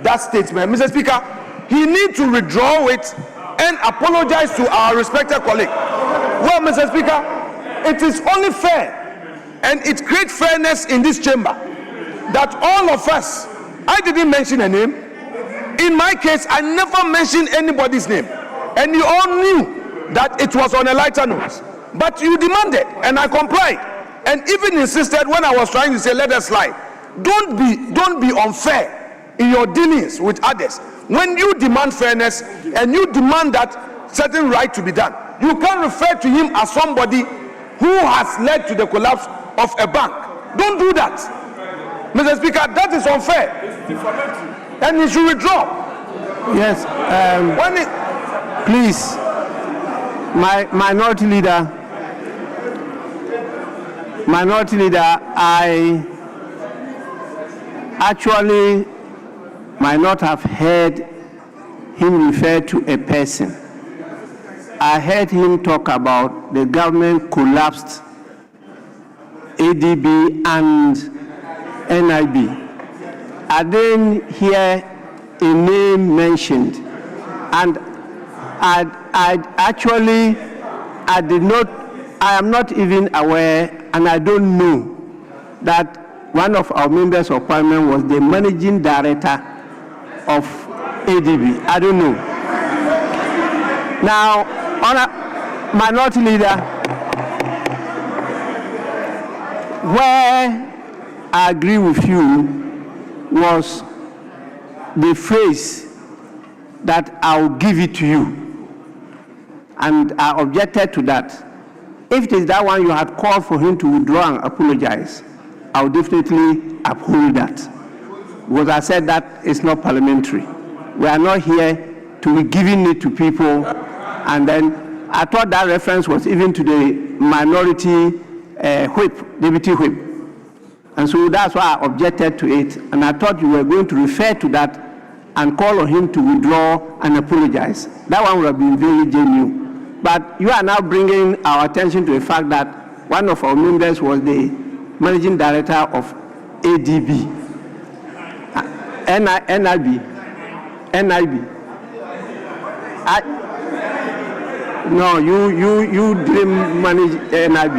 S5: that statement. Mr. Speaker, he needs to withdraw it and apologize to our respected colleague. Well, Mr. Speaker, it is only fair, and it creates fairness in this chamber, that all of us, I didn't mention a name. In my case, I never mentioned anybody's name, and you all knew that it was on a lighter note. But you demanded, and I complied, and even insisted when I was trying to say let us slide, Don't be unfair in your dealings with others. When you demand fairness and you demand that certain right to be done, you can't refer to him as somebody who has led to the collapse of a bank. Don't do that, Mr. Speaker. That is unfair, and he should withdraw.
S4: Yes. Please, my minority leader, I actually might not have heard him refer to a person. I heard him talk about the government collapsed ADB and NIB. I didn't hear a name mentioned, and I am not even aware, and I don't know that one of our members of parliament was the managing director of ADB. I don't know. Now, minority leader, where I agree with you was the phrase that I'll give it to you, and I objected to that. If it is that one you had called for him to withdraw and apologize, I'll definitely uphold that, because I said that it's not parliamentary. We are not here to be giving it to people, and then I thought that reference was even to the minority whip, deputy whip. And so that's why I objected to it, and I thought you were going to refer to that and call on him to withdraw and apologize. That one would have been very genuine. But you are now bringing our attention to the fact that one of our members was the managing director of ADB, NIB. No, you didn't manage NIB.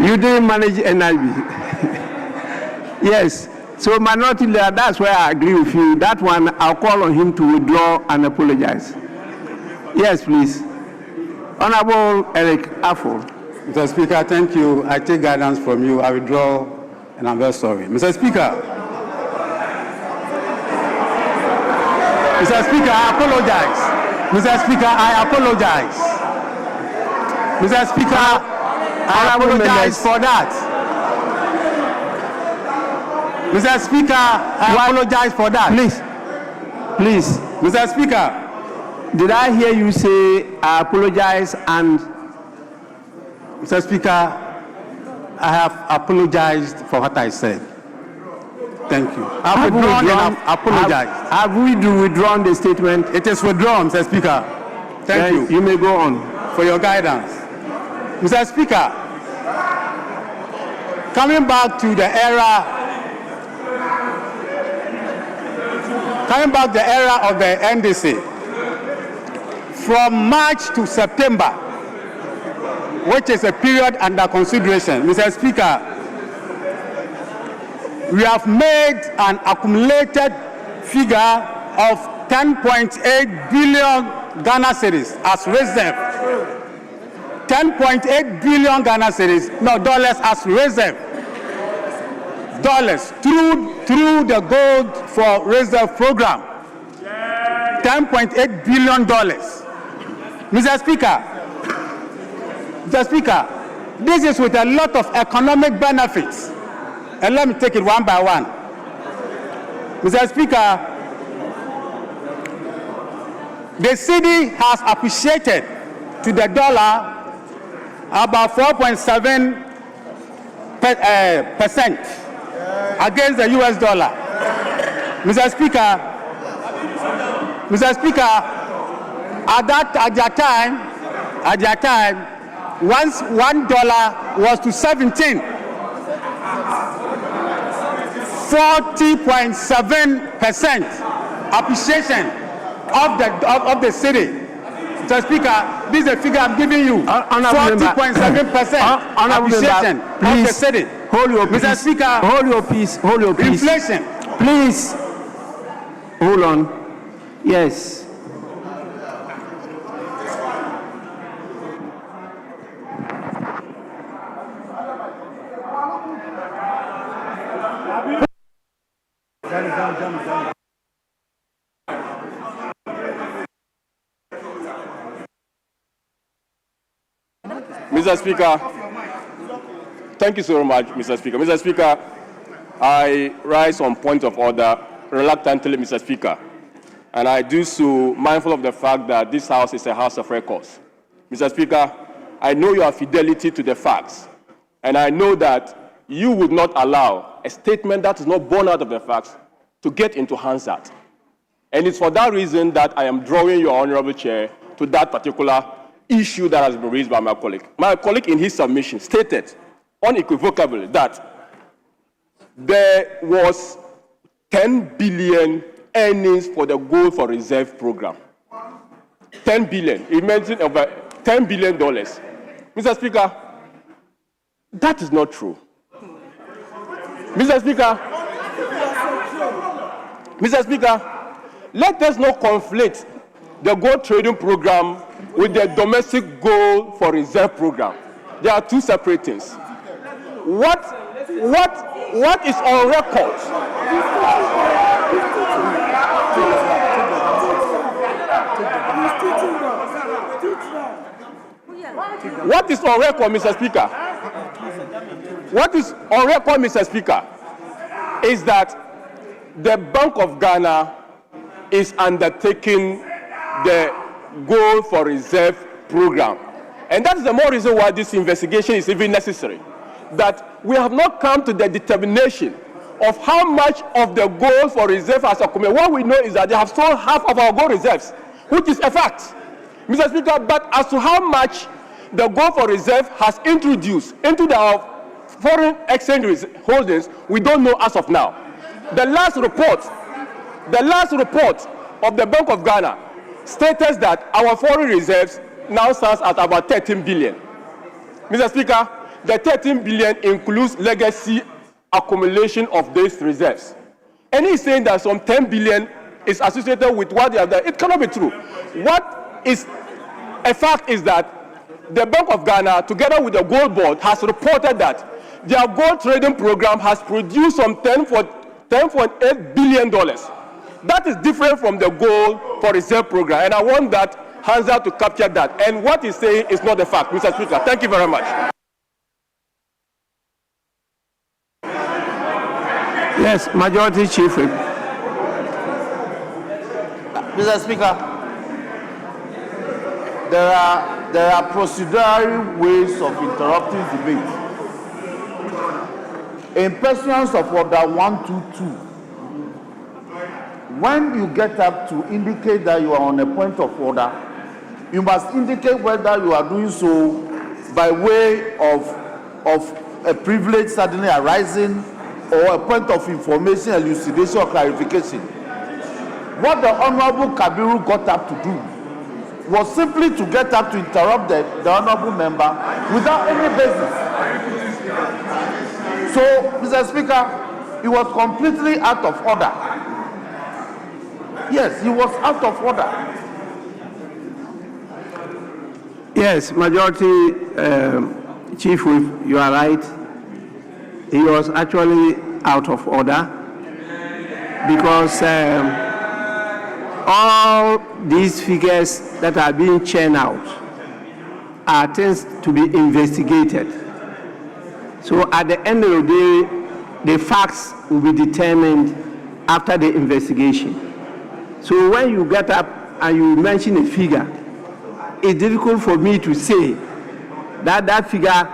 S4: You didn't manage NIB. Yes. So minority leader, that's where I agree with you. That one, I'll call on him to withdraw and apologize. Yes, please. Honorable Eric Affle.
S8: Mr. Speaker, thank you. I take guidance from you. I withdraw, and I'm very sorry. Mr. Speaker, I apologize. Mr. Speaker, I apologize. Mr. Speaker, I apologize for that. Mr. Speaker, I apologize for that.
S4: Please.
S8: Mr. Speaker,
S4: did I hear you say I apologize and...
S8: Mr. Speaker, I have apologized for what I said. Thank you. I've withdrawn and I've apologized.
S4: Have we withdrawn the statement?
S8: It is withdrawn, Mr. Speaker. Thank you.
S4: You may go on.
S8: For your guidance. Mr. Speaker, coming back to the era of the NDC, from March to September, which is a period under consideration, Mr. Speaker, we have made an accumulated figure of 10.8 billion Ghana cedis as reserve. 10.8 billion Ghana cedis, no, dollars as reserve. Dollars through the Gold for Reserve program. $10.8 billion. Mr. Speaker, this is with a lot of economic benefits. And let me take it one by one. Mr. Speaker, the cedi has appreciated to the dollar about 4.7% against the US dollar. Mr. Speaker, at that time, once $1 was to 17, 40.7% appreciation of the cedi. Mr. Speaker, this is a figure I'm giving you. 40.7% appreciation of the cedi.
S4: Hold your peace.
S8: Mr. Speaker,
S4: hold your peace.
S8: Inflation.
S4: Please. Hold on. Yes.
S9: Mr. Speaker, thank you so much, Mr. Speaker. Mr. Speaker, I rise on point of order reluctantly, Mr. Speaker, and I do so mindful of the fact that this House is a House of records. Mr. Speaker, I know your fidelity to the facts, and I know that you would not allow a statement that is not born out of the facts to get into Hansard. And it's for that reason that I am drawing your Honorable Chair to that particular issue that has been raised by my colleague. My colleague in his submission stated unequivocally that there was 10 billion earnings for the Gold for Reserve program. 10 billion. He mentioned over $10 billion. Mr. Speaker, that is not true. Mr. Speaker, let us not conflate the gold trading program with the domestic Gold for Reserve program. They are two separate things. What is on record? What is on record, Mr. Speaker? What is on record, Mr. Speaker, is that the Bank of Ghana is undertaking the Gold for Reserve program. And that is the more reason why this investigation is even necessary. That we have not come to the determination of how much of the Gold for Reserve has accumulated. What we know is that they have sold half of our gold reserves, which is a fact, Mr. Speaker. But as to how much the Gold for Reserve has introduced into our foreign exchange holdings, we don't know as of now. The last report of the Bank of Ghana states that our foreign reserves now stands at about 13 billion. Mr. Speaker, the 13 billion includes legacy accumulation of these reserves. And he's saying that some 10 billion is associated with what they have done. It cannot be true. What is a fact is that the Bank of Ghana, together with the Gold Board, has reported that their gold trading program has produced some $10.8 billion. That is different from the Gold for Reserve program, and I want that Hansa to capture that. And what he's saying is not a fact, Mr. Speaker. Thank you very much.
S4: Yes, Majority Chief Whip.
S3: Mr. Speaker, there are procedural ways of interrupting debate. In pursuance of Order 122, when you get up to indicate that you are on a point of order, you must indicate whether you are doing so by way of a privilege suddenly arising or a point of information, elucidation, or clarification. What the Honorable Kabiru got up to do was simply to get up to interrupt the Honorable member without any basis. So, Mr. Speaker, he was completely out of order. Yes, he was out of order.
S4: Yes, Majority Chief Whip, you are right. He was actually out of order because all these figures that are being churned out are things to be investigated. So at the end of the day, the facts will be determined after the investigation. So when you get up and you mention a figure, it's difficult for me to say that that figure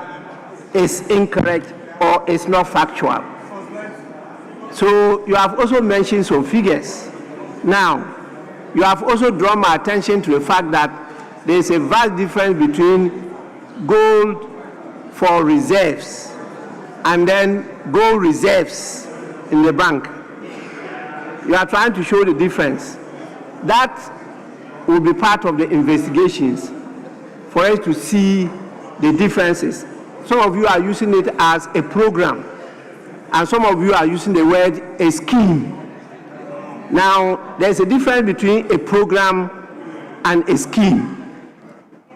S4: is incorrect or is not factual. So you have also mentioned some figures. Now, you have also drawn my attention to the fact that there is a vast difference between gold for reserves and then gold reserves in the bank. You are trying to show the difference. That will be part of the investigations for us to see the differences. Some of you are using it as a program, and some of you are using the word a scheme. Now, there's a difference between a program and a scheme.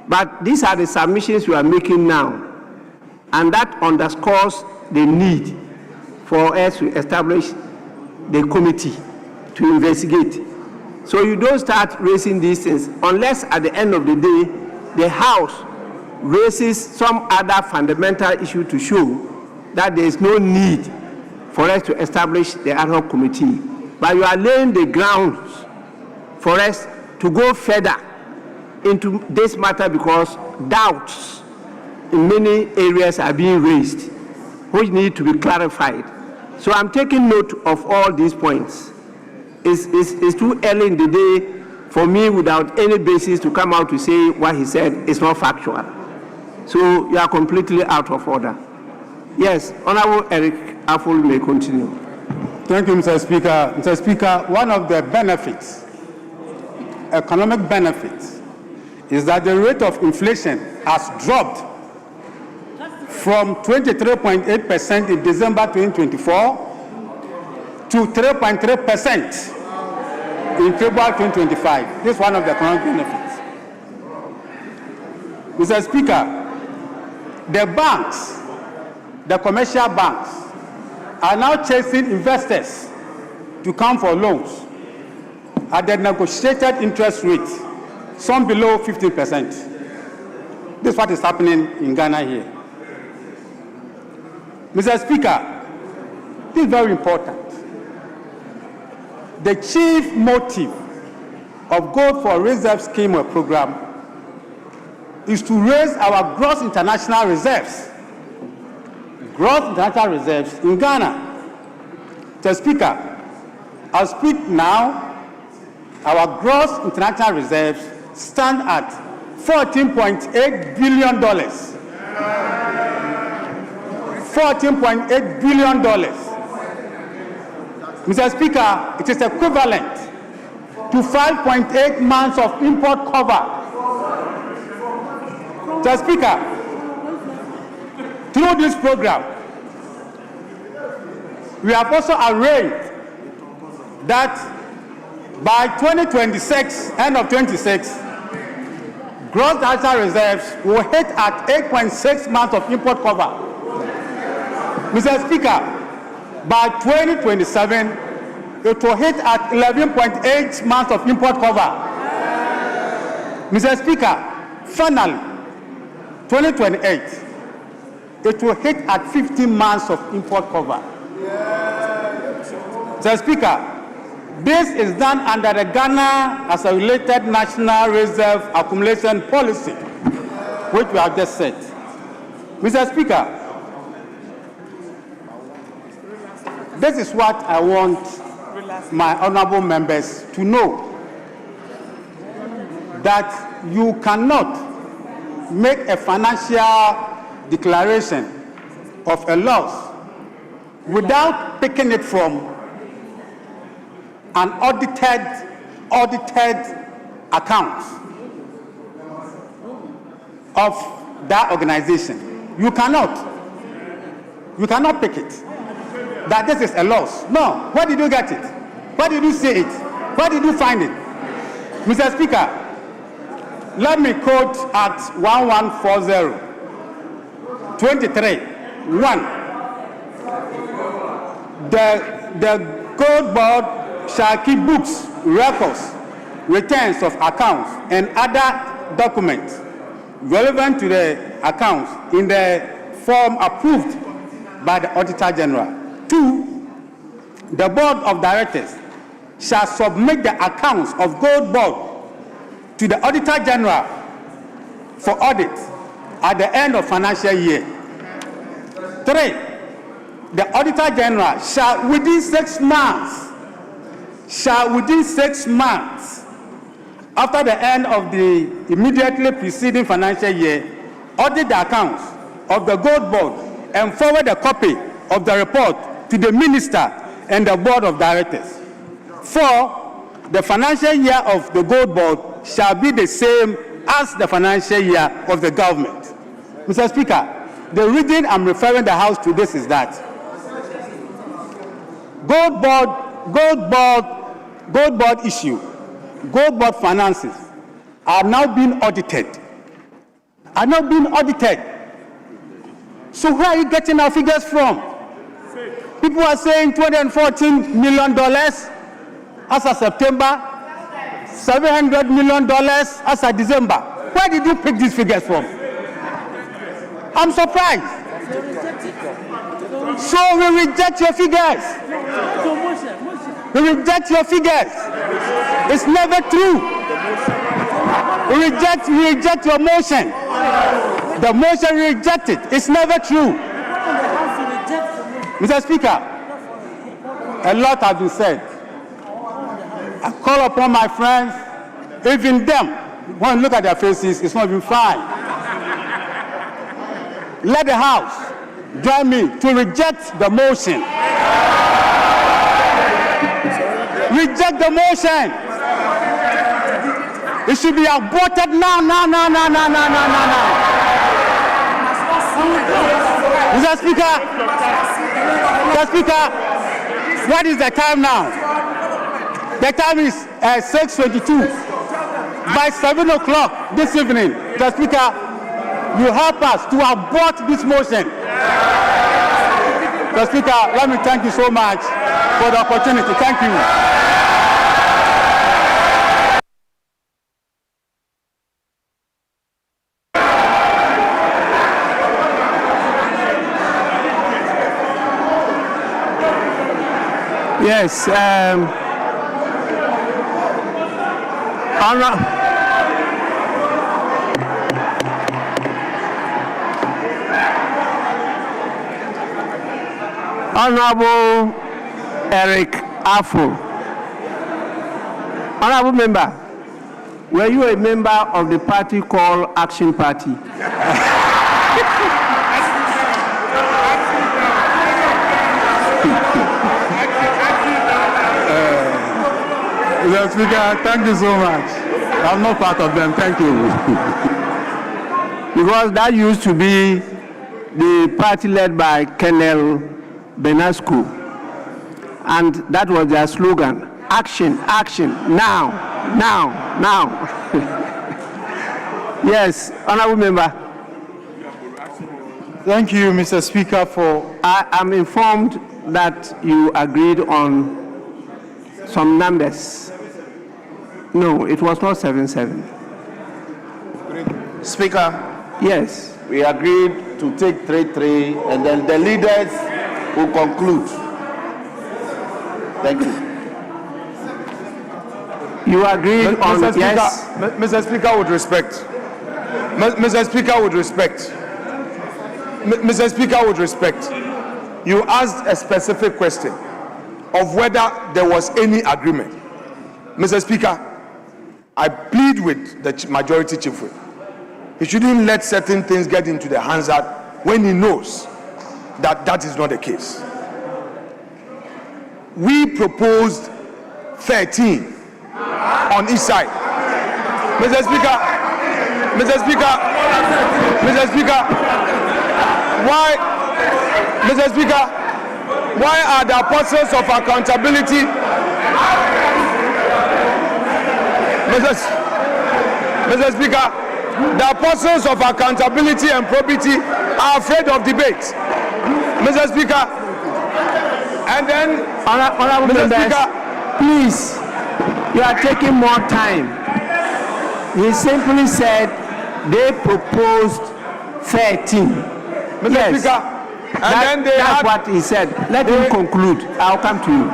S4: But these are the submissions we are making now, and that underscores the need for us to establish the committee to investigate. So you don't start raising these things unless at the end of the day, the House raises some other fundamental issue to show that there is no need for us to establish the ad hoc committee. But you are laying the grounds for us to go further into this matter because doubts in many areas are being raised, which need to be clarified. So I'm taking note of all these points. It's too early in the day for me without any basis to come out to say what he said is not factual. So you are completely out of order. Yes, Honorable Eric Afful may continue.
S8: Thank you, Mr. Speaker. Mr. Speaker, one of the benefits, economic benefits, is that the rate of inflation has dropped from 23.8% in December 2024 to 3.3% in February 2025. This is one of the economic benefits. Mr. Speaker, the banks, the commercial banks, are now chasing investors to come for loans at the negotiated interest rate, some below 15%. This is what is happening in Ghana here. Mr. Speaker, this is very important. The chief motive of Gold for Reserve scheme or program is to raise our gross international reserves. Gross international reserves in Ghana. Mr. Speaker, as speak now, our gross international reserves stand at $14.8 billion. $14.8 billion. Mr. Speaker, it is equivalent to 5.8 months of import cover. Mr. Speaker, through this program, we have also arranged that by 2026, end of 26, gross national reserves will hit at 8.6 months of import cover. Mr. Speaker, by 2027, it will hit at 11.8 months of import cover. Mr. Speaker, finally, 2028, it will hit at 15 months of import cover. Mr. Speaker, this is done under the Ghana as a related national reserve accumulation policy, which we have just said. Mr. Speaker, this is what I want my honorable members to know, that you cannot make a financial declaration of a loss without picking it from an audited account of that organization. You cannot pick it that this is a loss. No. Where did you get it? Where did you see it? Where did you find it? Mr. Speaker, let me quote Act 1140, 23:1. The Gold Board shall keep books, records, returns of accounts, and other documents relevant to the accounts in the form approved by the Auditor General. 2, the Board of Directors shall submit the accounts of Gold Board to the Auditor General for audit at the end of financial year. 3, the Auditor General shall within 6 months after the end of the immediately preceding financial year, audit the accounts of the Gold Board and forward a copy of the report to the Minister and the Board of Directors. 4, the financial year of the Gold Board shall be the same as the financial year of the government. Mr. Speaker, the reason I'm referring the House to this is that Gold Board issue, Gold Board finances are now being audited. So where are you getting our figures from? People are saying $214 million as of September, $700 million as of December. Where did you pick these figures from? I'm surprised. So we reject your figures. We reject your figures. It's never true. We reject your motion. The motion rejected. It's never true. Mr. Speaker, a lot has been said. I call upon my friends, even them, when you look at their faces, it's not even fine. Let the House join me to reject the motion. Reject the motion. It should be aborted now. Mr. Speaker, what is the time now? The time is 6:22. By 7 o'clock this evening, Mr. Speaker, you help us to abort this motion. Mr. Speaker, let me thank you so much for the opportunity. Thank you.
S4: Yes, Honorable Eric Afo. Honorable member, were you a member of the party called Action Party?
S2: Mr. Speaker, thank you so much. I'm not part of them. Thank you.
S4: Because that used to be the party led by Colonel Benasco, and that was their slogan: action, action, now. Yes, honorable member.
S6: Thank you, Mr. Speaker, for...
S4: I am informed that you agreed on some numbers. No, it was not 7-7.
S3: Speaker,
S4: Yes.
S3: we agreed to take 3-3, and then the leaders will conclude. Thank you.
S4: You agreed on...
S5: Mr. Speaker,
S4: Yes.
S5: Mr. Speaker, with respect. Mr. Speaker, with respect. Mr. Speaker, with respect. You asked a specific question of whether there was any agreement. Mr. Speaker, I plead with the majority chief whip. He shouldn't let certain things get into the hands out when he knows that that is not the case. We proposed 13 on each side. Mr. Speaker, why are the apostles of accountability, Mr. Speaker, the apostles of accountability and probity are afraid of debate, Mr. Speaker, and then,
S4: Honorable
S5: Mr.
S4: members,
S5: Speaker,
S4: please, you are taking more time. He simply said they proposed 13.
S5: Mr.
S4: Yes.
S5: Speaker, and then they
S4: that's
S5: had,
S4: what he said. Let him conclude. I'll come to you.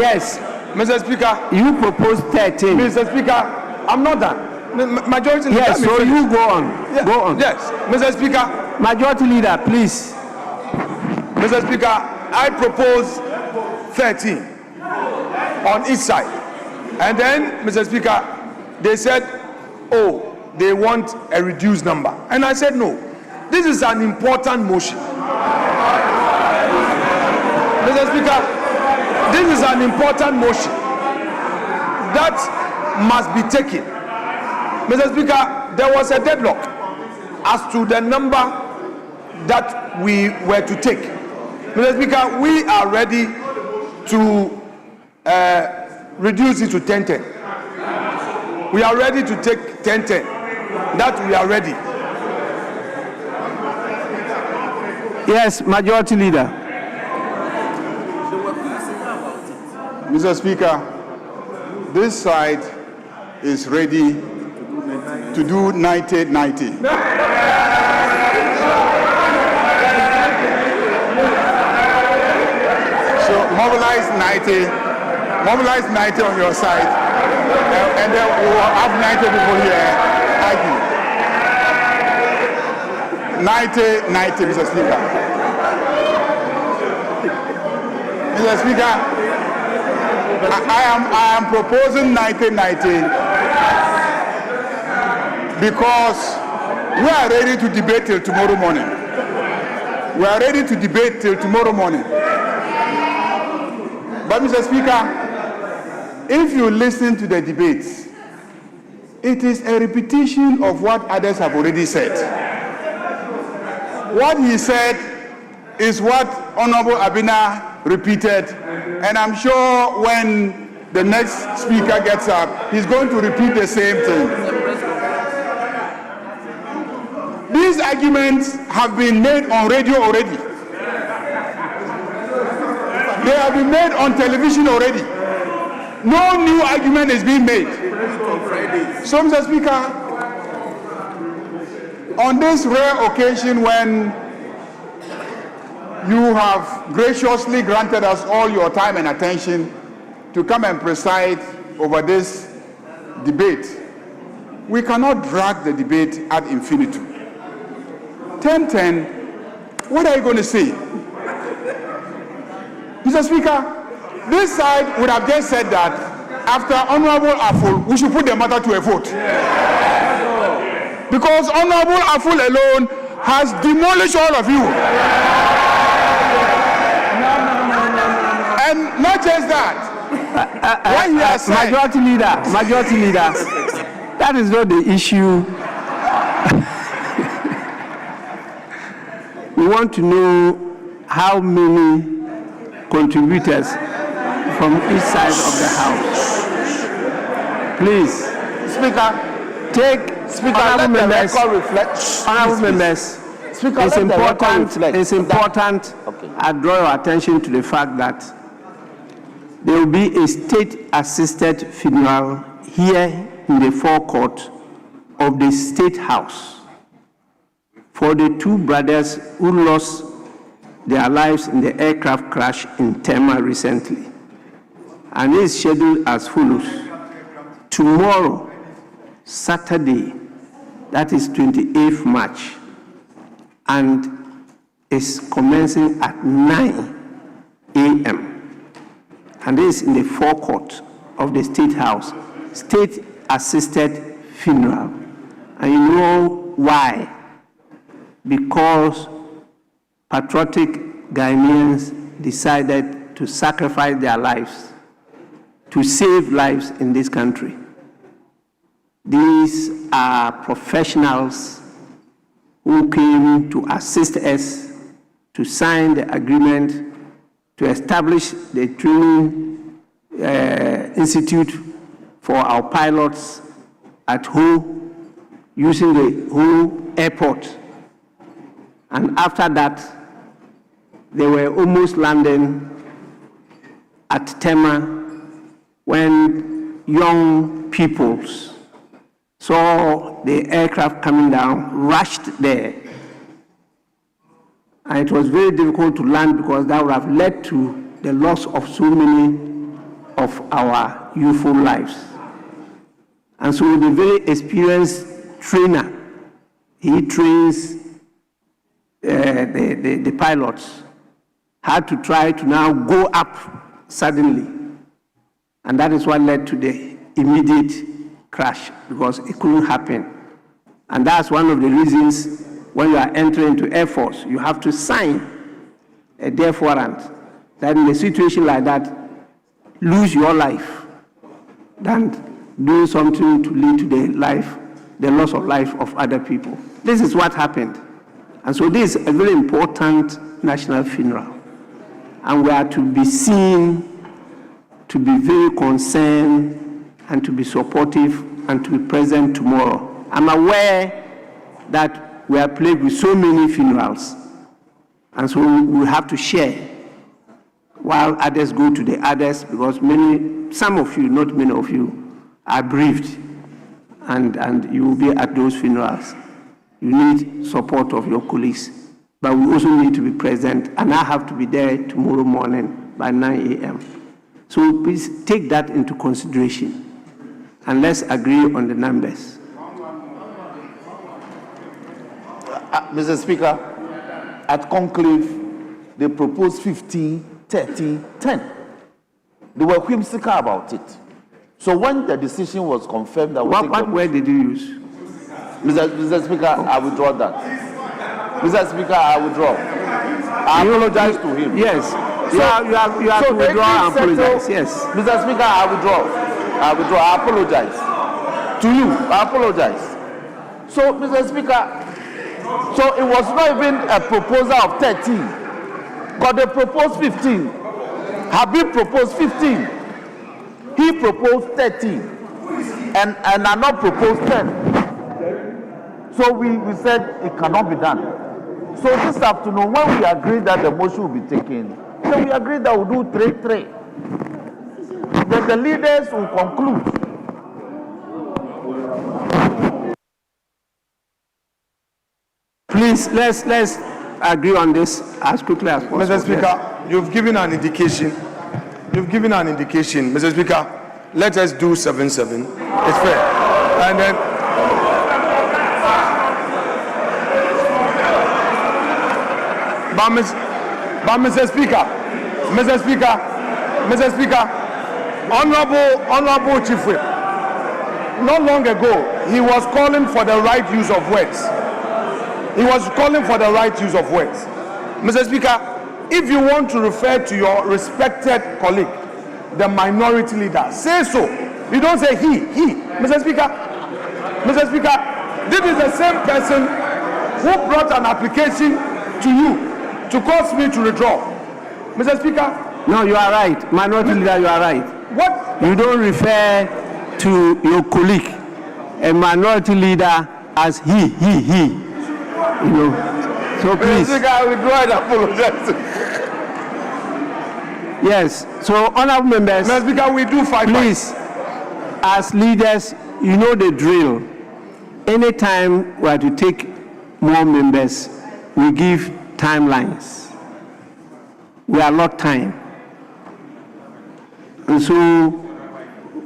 S4: Yes,
S5: Mr. Speaker,
S4: you proposed 13.
S5: Mr. Speaker, I'm not done. Majority leader,
S4: Yes,
S5: let me
S4: so
S5: finish.
S4: you go on.
S5: Yeah,
S4: Go on.
S5: Yes, Mr. Speaker,
S4: Majority leader, please.
S5: Mr. Speaker, I propose 13 on each side. And then, Mr. Speaker, they said, oh, they want a reduced number. And I said, no, this is an important motion. Mr. Speaker, this is an important motion that must be taken. Mr. Speaker, there was a deadlock as to the number that we were to take. Mr. Speaker, we are ready to reduce it to 10-10. We are ready to take 10-10. That we are ready.
S4: Yes, majority leader.
S2: Mr. Speaker, this side is ready to do 90-90. So mobilize 90 on your side, and then we will have 90 people here argue. 90-90, Mr. Speaker. Mr. Speaker, I am proposing 90-90 because we are ready to debate till tomorrow morning. We are ready to debate till tomorrow morning. But Mr. Speaker, if you listen to the debates, it is a repetition of what others have already said. What he said is what Honorable Abina repeated, and I'm sure when the next speaker gets up, he's going to repeat the same thing. These arguments have been made on radio already. They have been made on television already. No new argument is being made. So, Mr. Speaker, on this rare occasion when you have graciously granted us all your time and attention to come and preside over this debate, we cannot drag the debate ad infinitum. 10-10, what are you going to say? Mr. Speaker, this side would have just said that after Honorable Aful, we should put the matter to a vote. Because Honorable Aful alone has demolished all of you. And not just that. What he has said,
S4: Majority leader, that is not the issue. We want to know how many contributors from each side of the House. Please,
S3: Speaker,
S4: honorable
S3: let the
S4: members,
S3: record reflect.
S4: honorable members,
S3: Speaker,
S4: it's
S3: let the record
S4: important.
S3: reflect
S4: It's
S3: that-
S4: important.
S3: Okay.
S4: I draw your attention to the fact that there will be a state-assisted funeral here in the forecourt of the State House for the two brothers who lost their lives in the aircraft crash in Tema recently. And it is scheduled as follows. Tomorrow, Saturday, that is 28th March, and is commencing at 9 a.m. And this is in the forecourt of the State House, state-assisted funeral. And you know why? Because patriotic Ghanaians decided to sacrifice their lives to save lives in this country. These are professionals who came to assist us to sign the agreement to establish the training institute for our pilots at Ho, using the Ho airport. And after that, they were almost landing at Tema when young peoples saw the aircraft coming down, rushed there. And it was very difficult to land because that would have led to the loss of so many of our youthful lives. And so the very experienced trainer, he trains the pilots, had to try to now go up suddenly. And that is what led to the immediate crash, because it couldn't happen. And that's one of the reasons when you are entering into Air Force, you have to sign a death warrant that in a situation like that, lose your life than do something to lead to the loss of life of other people. This is what happened. And so this is a very important national funeral. And we are to be seen to be very concerned and to be supportive and to be present tomorrow. I'm aware that we are plagued with so many funerals. And so we have to share while others go to the others, because some of you, not many of you, are bereaved, and you will be at those funerals. You need support of your colleagues, but we also need to be present, and I have to be there tomorrow morning by 9 a.m. So please take that into consideration, and let's agree on the numbers.
S3: Mr. Speaker, at conclave, they proposed 15, 30, 10. They were whimsical about it. So when the decision was confirmed, that
S4: what word did you use?
S3: Mr. Speaker, I withdraw that. Mr. Speaker, I withdraw. I apologize to him.
S4: Yes. You have to withdraw and apologize. Yes.
S3: Mr. Speaker, I withdraw. I apologize. To you, I apologize. So, Mr. Speaker, so it was not even a proposal of 13. But they proposed 15. Habib proposed 15. He proposed 13. And Anna proposed 10. So we said it cannot be done. So this afternoon, when we agreed that the motion will be taken, then we agreed that we'll do 3-3. Then the leaders will conclude.
S4: Please, let's agree on this as quickly as possible.
S5: Mr. Speaker, you've given an indication. Mr. Speaker, let us do 7-7. It's fair. And then but Mr. Speaker, Honorable Chief Whip, not long ago, he was calling for the right use of words. Mr. Speaker, if you want to refer to your respected colleague, the minority leader, say so. You don't say he. Mr. Speaker, this is the same person who brought an application to you to cause me to withdraw. Mr. Speaker.
S4: No, you are right. Minority leader, you are right.
S5: What?
S4: You don't refer to your colleague, a minority leader, as he. You know. So please.
S3: Mr. Speaker, I withdraw and apologize.
S4: Yes. So honorable members.
S5: Mr. Speaker, we do 5.
S4: Please, as leaders, you know the drill. Anytime we are to take more members, we give timelines. We allot time. And so,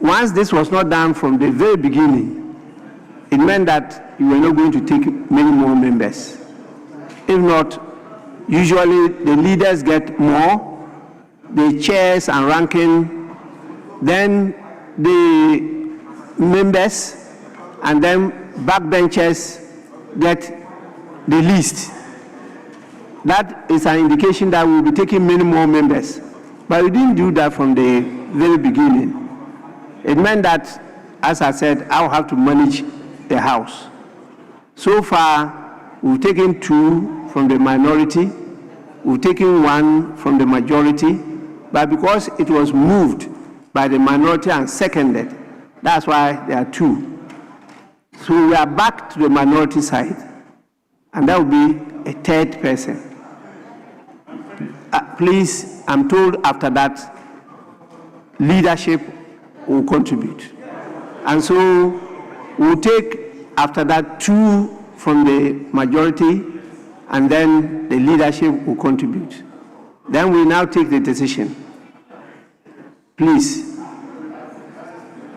S4: once this was not done from the very beginning, it meant that you were not going to take many more members. If not, usually the leaders get more, the chairs and ranking, then the members, and then backbenchers get the least. That is an indication that we'll be taking many more members. But we didn't do that from the very beginning. It meant that, as I said, I'll have to manage the House. So far, we've taken 2 from the minority, we've taken 1 from the majority, but because it was moved by the minority and seconded, that's why there are 2. So we are back to the minority side, and that will be a 3rd person. Please, I'm told after that, leadership will contribute. And so we'll take, after that, 2 from the majority, and then the leadership will contribute. Then we now take the decision. Please.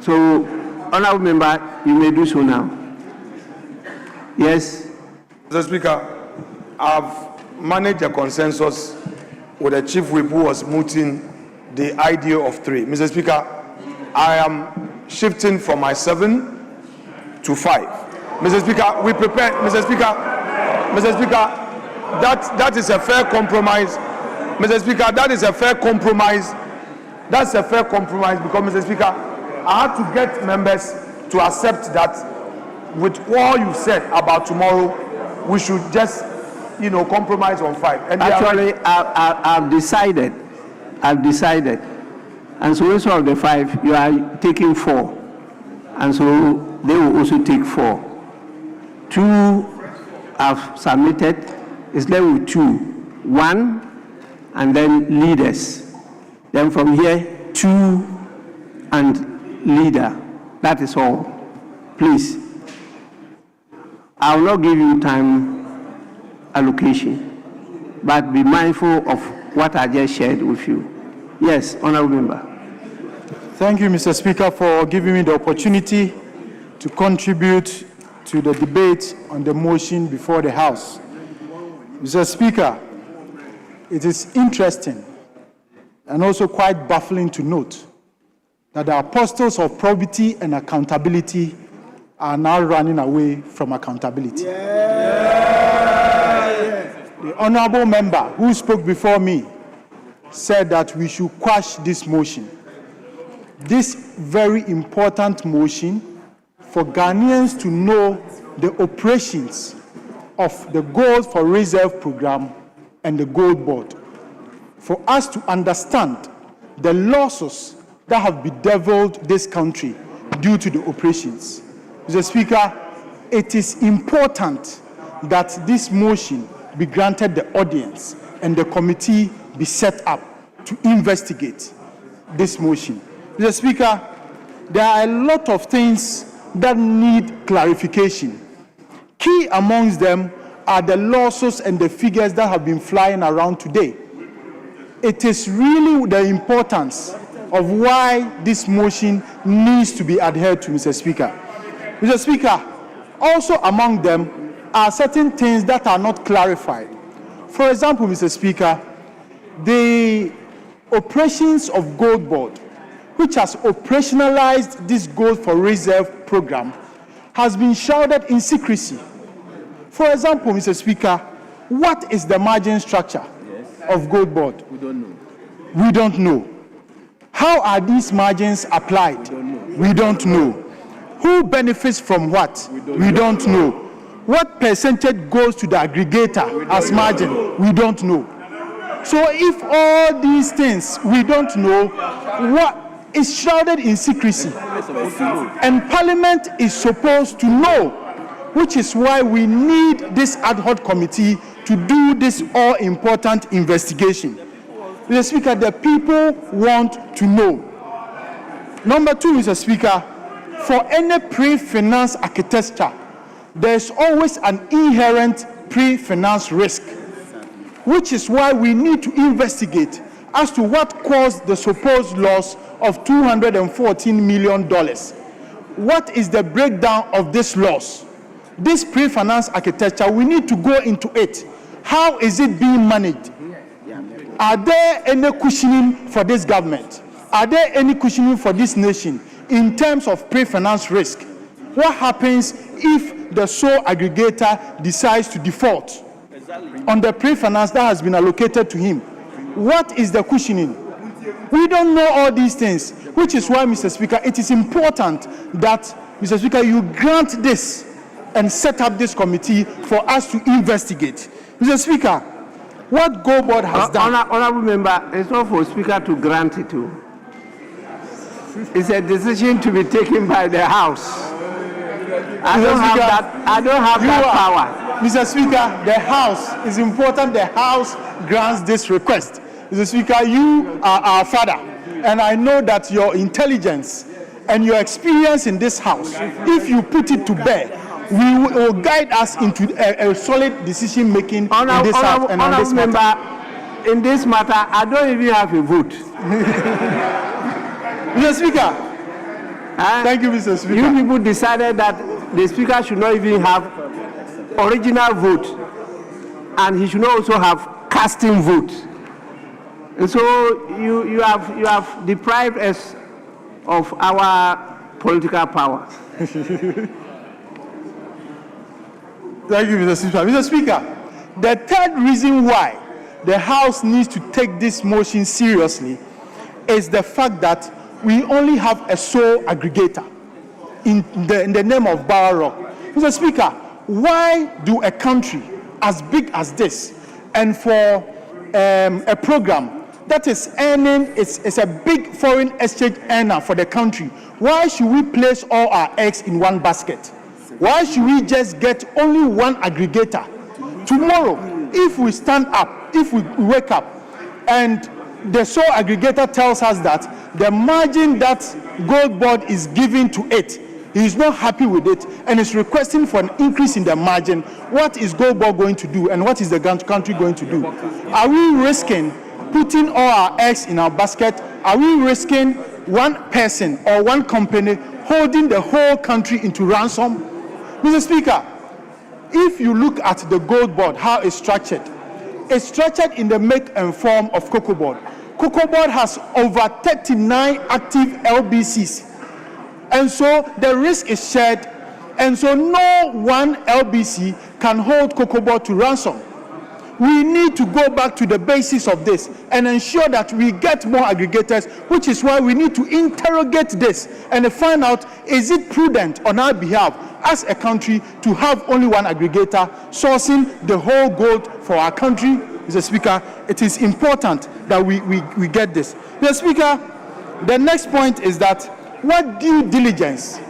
S4: So, honorable member, you may do so now. Yes?
S5: Mr. Speaker, I've managed a consensus with the Chief Whip who was mooting the idea of 3. Mr. Speaker, I am shifting from my 7 to 5. Mr. Speaker, we prepare. Mr. Speaker, that is a fair compromise. Mr. Speaker, that is a fair compromise. That's a fair compromise because, Mr. Speaker, I had to get members to accept that with all you've said about tomorrow, we should just, compromise on 5. And
S4: actually, I've decided. And so instead of the 5, you are taking 4. And so they will also take 4. 2 have submitted. It's left with 2. 1, and then leaders. Then from here, 2 and leader. That is all. Please. I will not give you time allocation, but be mindful of what I just shared with you. Yes, Honorable Member.
S8: Thank you, Mr. Speaker, for giving me the opportunity to contribute to the debate on the motion before the House. Mr. Speaker, it is interesting and also quite baffling to note that the apostles of probity and accountability are now running away from accountability. The honorable member who spoke before me said that we should quash this motion. This very important motion for Ghanaians to know the operations of the Gold for Reserve program and the Gold Board, for us to understand the losses that have bedeviled this country due to the operations. Mr. Speaker, it is important that this motion be granted the audience and the committee be set up to investigate this motion. Mr. Speaker, there are a lot of things that need clarification. Key amongst them are the losses and the figures that have been flying around today. It is really the importance of why this motion needs to be adhered to, Mr. Speaker. Mr. Speaker, also among them are certain things that are not clarified. For example, Mr. Speaker, the operations of Gold Board, which has operationalized this Gold for Reserve program, has been shrouded in secrecy. For example, Mr. Speaker, what is the margin structure of Gold Board?
S1: We don't know.
S8: We don't know. How are these margins applied? We don't know. Who benefits from what? We don't know. What percentage goes to the aggregator as margin? We don't know. So if all these things we don't know, what is shrouded in secrecy, and Parliament is supposed to know, which is why we need this ad hoc committee to do this all-important investigation. Mr. Speaker, the people want to know. Number 2, Mr. Speaker, for any pre-finance architecture, there's always an inherent pre-finance risk, which is why we need to investigate as to what caused the supposed loss of $214 million. What is the breakdown of this loss? This pre-finance architecture, we need to go into it. How is it being managed? Are there any cushioning for this government? Are there any cushioning for this nation in terms of pre-finance risk? What happens if the sole aggregator decides to default on the pre-finance that has been allocated to him? What is the cushioning? We don't know all these things, which is why, Mr. Speaker, it is important that, Mr. Speaker, you grant this and set up this committee for us to investigate. Mr. Speaker, what Gold Board has done...
S4: Honorable Member, it's not for Speaker to grant it to. It's a decision to be taken by the House. I don't have that power.
S8: Mr. Speaker, the House is important. The House grants this request. Mr. Speaker, you are our father, and I know that your intelligence and your experience in this House, if you put it to bear, will guide us into a solid decision making in this House and on this matter.
S4: Member, in this matter, I don't even have a vote.
S8: Mr. Speaker, thank you, Mr. Speaker.
S4: You people decided that the Speaker should not even have original vote, and he should not also have casting vote. And so you have deprived us of our political power.
S8: Thank you, Mr. Speaker. Mr. Speaker, the third reason why the House needs to take this motion seriously is the fact that we only have a sole aggregator in the name of Barrock. Mr. Speaker, why do a country as big as this, and for a program that is earning, it's a big foreign exchange earner for the country, why should we place all our eggs in one basket? Why should we just get only one aggregator? Tomorrow, if we stand up, if we wake up, and the sole aggregator tells us that the margin that Gold Board is giving to it, he is not happy with it and is requesting for an increase in the margin. What is Gold Board going to do, and what is the country going to do? Are we risking putting all our eggs in our basket? Are we risking one person or one company holding the whole country into ransom? Mr. Speaker, if you look at the Gold Board, how it's structured in the make and form of Cocoa Board. Cocoa Board has over 39 active LBCs. And so the risk is shared, and so no one LBC can hold Cocoa Board to ransom. We need to go back to the basis of this and ensure that we get more aggregators, which is why we need to interrogate this and find out, is it prudent on our behalf as a country to have only one aggregator sourcing the whole gold for our country? Mr. Speaker, it is important that we get this. Mr. Speaker, the next point is that what due diligence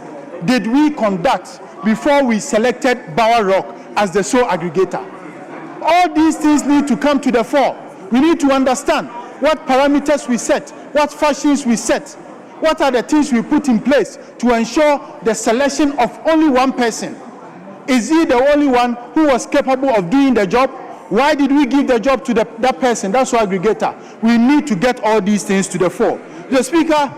S8: did we conduct before we selected Bower Rock as the sole aggregator? All these things need to come to the fore. We need to understand what parameters we set, what fashions we set, what are the things we put in place to ensure the selection of only one person. Is he the only one who was capable of doing the job? Why did we give the job to that person, that sole aggregator? We need to get all these things to the fore. The Speaker,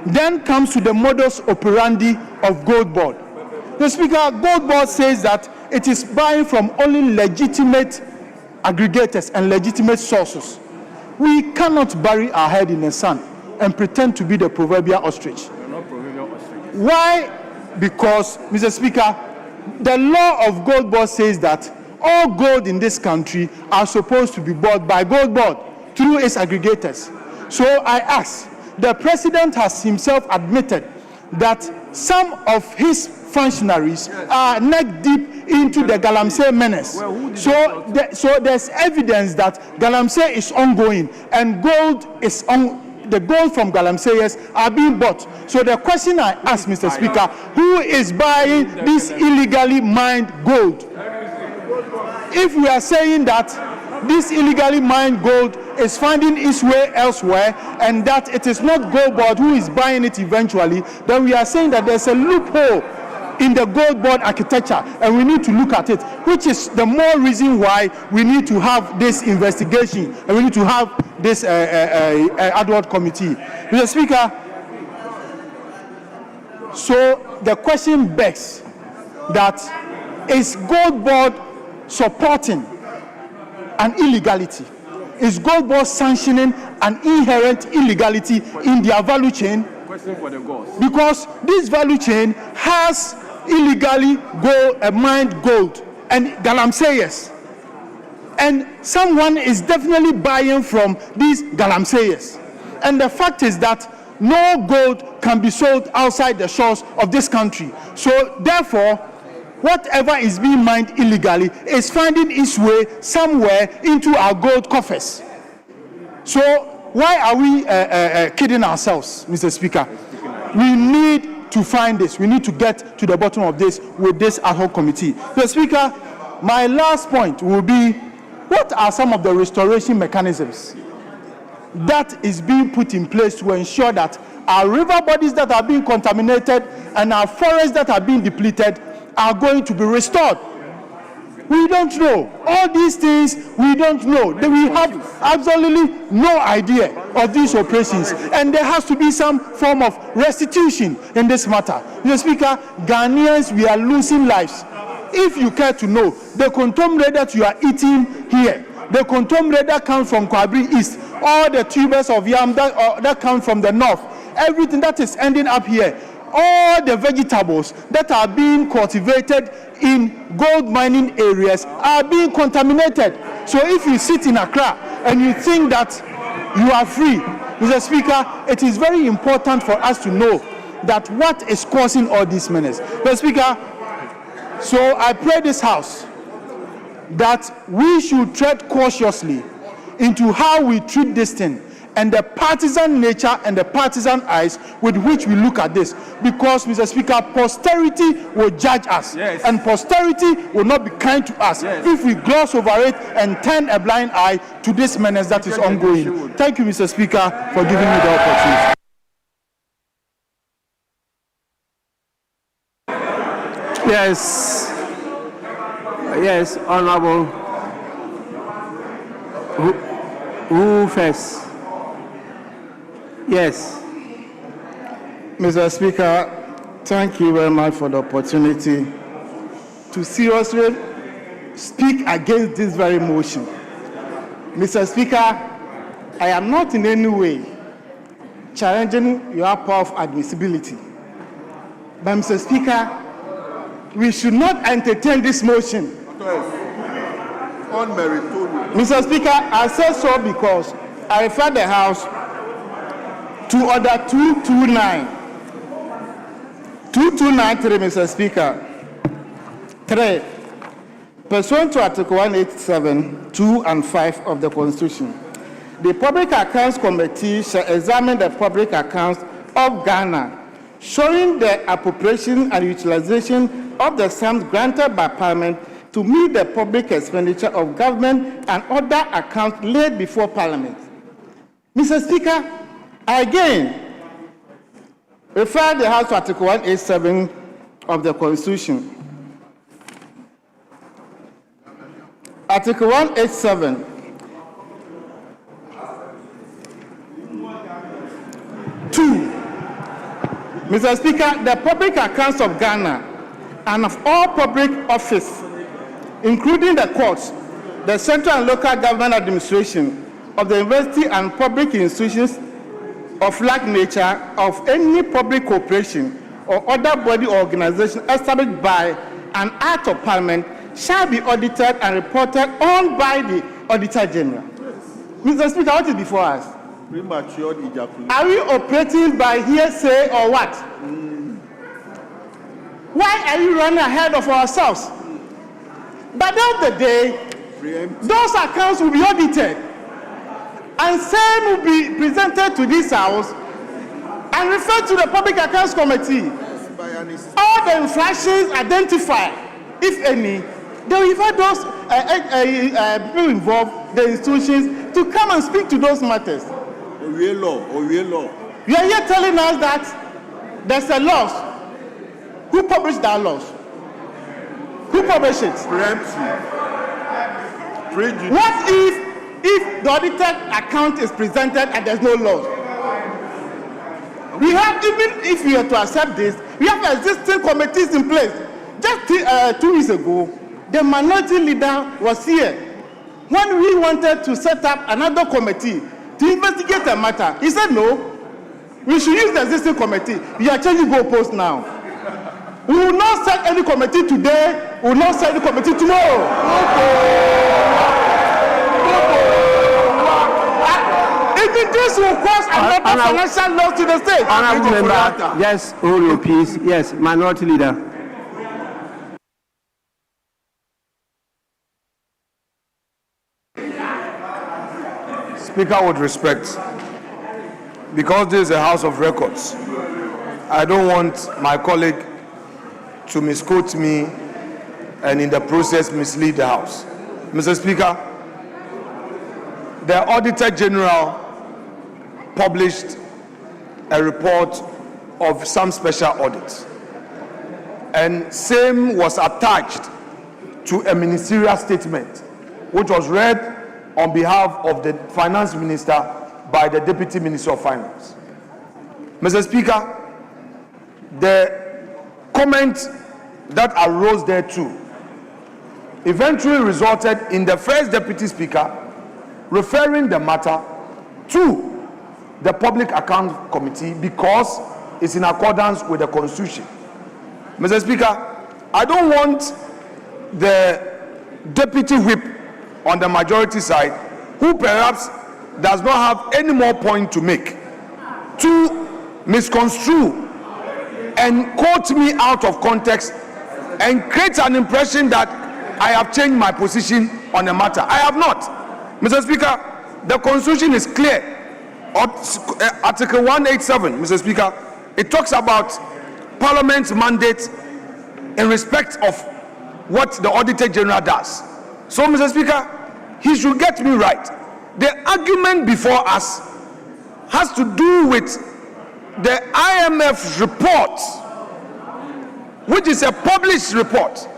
S8: then comes to the modus operandi of Gold Board. The Speaker, Gold Board says that it is buying from only legitimate aggregators and legitimate sources. We cannot bury our head in the sand and pretend to be the proverbial ostrich. Why? Because, Mr. Speaker, the law of Gold Board says that all gold in this country are supposed to be bought by Gold Board through its aggregators. So I ask, the President has himself admitted that some of his functionaries are neck deep into the Galamsey menace. So there's evidence that Galamsey is ongoing and gold is on. The gold from Galamseyers are being bought. So the question I ask, Mr. Speaker, who is buying this illegally mined gold? If we are saying that this illegally mined gold is finding its way elsewhere and that it is not Gold Board who is buying it eventually, then we are saying that there's a loophole in the Gold Board architecture and we need to look at it, which is the more reason why we need to have this investigation and we need to have this ad hoc committee. Mr. Speaker, so the question begs that is Gold Board supporting an illegality? Is Gold Board sanctioning an inherent illegality in their value chain? Because this value chain has illegally mined gold and Galamseyers. And someone is definitely buying from these Galamseyers. And the fact is that no gold can be sold outside the shores of this country. So therefore, whatever is being mined illegally is finding its way somewhere into our gold coffers. So why are we kidding ourselves, Mr. Speaker? We need to find this. We need to get to the bottom of this with this ad hoc committee. Mr. Speaker, my last point will be, what are some of the restoration mechanisms that is being put in place to ensure that our river bodies that are being contaminated and our forests that are being depleted are going to be restored? We don't know. All these things we don't know. We have absolutely no idea of these operations. And there has to be some form of restitution in this matter. Mr. Speaker, Ghanaians, we are losing lives. If you care to know, the contomere that you are eating here, the contomere that comes from Kwabri East, all the tubers of yam that come from the north, everything that is ending up here, all the vegetables that are being cultivated in gold mining areas are being contaminated. So if you sit in Accra and you think that you are free, Mr. Speaker, it is very important for us to know that what is causing all these menace. Mr. Speaker, so I pray this House that we should tread cautiously into how we treat this thing and the partisan nature and the partisan eyes with which we look at this. Because, Mr. Speaker, posterity will judge us, and posterity will not be kind to us if we gloss over it and turn a blind eye to this menace that is ongoing. Thank you, Mr. Speaker, for giving me the opportunity.
S4: Yes, Honorable. Who first? Yes.
S6: Mr. Speaker, thank you very much for the opportunity to seriously speak against this very motion. Mr. Speaker, I am not in any way challenging your power of admissibility. But, Mr. Speaker, we should not entertain this motion. Mr. Speaker, I said so because I refer the House to Order 229. 2293, Mr. Speaker. 3. Pursuant to Article 187, 2 and 5 of the Constitution, the Public Accounts Committee shall examine the public accounts of Ghana, showing the appropriation and utilization of the sums granted by Parliament to meet the public expenditure of government and other accounts laid before Parliament. Mr. Speaker, I again refer the House to Article 187 of the Constitution. Article 187. Mr. Speaker, the public accounts of Ghana and of all public office, including the courts, the central and local government administration of the university and public institutions of like nature of any public corporation or other body or organization established by an act of Parliament shall be audited and reported on by the Auditor General. Mr. Speaker, what is before us?
S3: Premature ejaculation.
S6: Are we operating by hearsay or what? Why are you running ahead of ourselves? By the end of the day, those accounts will be audited and same will be presented to this House and referred to the Public Accounts Committee. All the infractions identified, if any, they will invite those people involved, the institutions, to come and speak to those matters. You are here telling us that there's a law. Who published that law? Who published it? What if the audited account is presented and there's no law? We have, even if we are to accept this, we have existing committees in place. Just 2 weeks ago, the minority leader was here when we wanted to set up another committee to investigate the matter. He said no, we should use the existing committee. We are changing goalposts now. We will not set any committee today, we will not set any committee tomorrow. Even this will cause another financial loss to the state.
S4: Honorable member, yes, hold your peace. Yes, minority leader.
S5: Speaker, with respect, because this is a House of Records, I don't want my colleague to misquote me and in the process mislead the House. Mr. Speaker, the Auditor General published a report of some special audits, and same was attached to a ministerial statement which was read on behalf of the Finance Minister by the Deputy Minister of Finance. Mr. Speaker, the comment that arose there too eventually resulted in the first Deputy Speaker referring the matter to the Public Account Committee because it's in accordance with the Constitution. Mr. Speaker, I don't want the Deputy Whip on the majority side, who perhaps does not have any more point to make, to misconstrue and quote me out of context and create an impression that I have changed my position on the matter. I have not. Mr. Speaker, the Constitution is clear Article 187, Mr. Speaker, it talks about Parliament's mandate in respect of what the Auditor General does. So, Mr. Speaker, he should get me right. The argument before us has to do with the IMF report, which is a published report.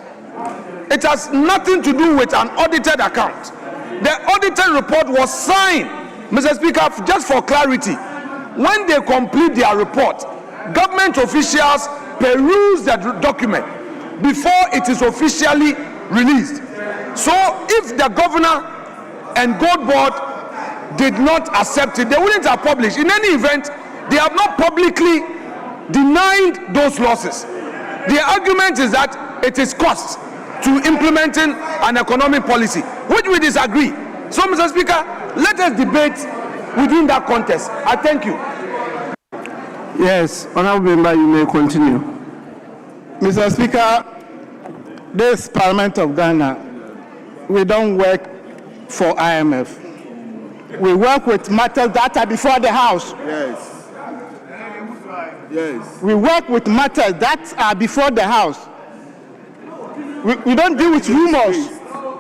S5: It has nothing to do with an audited account. The audited report was signed, Mr. Speaker, just for clarity. When they complete their report, government officials peruse the document before it is officially released. So if the governor and gold board did not accept it, they wouldn't have published. In any event, they have not publicly denied those losses. The argument is that it is cost to implementing an economic policy, which we disagree. So, Mr. Speaker, let us debate within that context. I thank you.
S4: Yes, Honorable Member, you may continue.
S6: Mr. Speaker, this Parliament of Ghana, we don't work for IMF. We work with matters that are before the House.
S2: Yes. Yes.
S6: We work with matters that are before the House. We don't deal with rumors.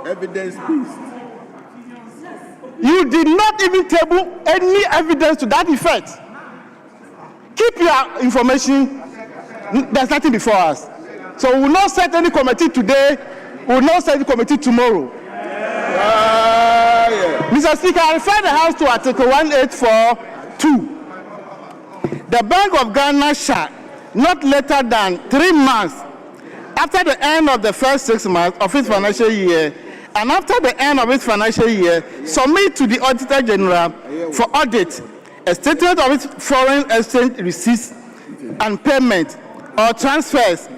S2: Evidence-based.
S6: You did not even table any evidence to that effect. Keep your information. There's nothing before us. So we will not set any committee today. We will not set any committee tomorrow. Mr. Speaker, I refer the House to Article 184(2). The Bank of Ghana shall, not later than 3 months after the end of the first 6 months of its financial year, and after the end of its financial year, submit to the Auditor General for audit a statement of its foreign exchange receipts and payment or transfers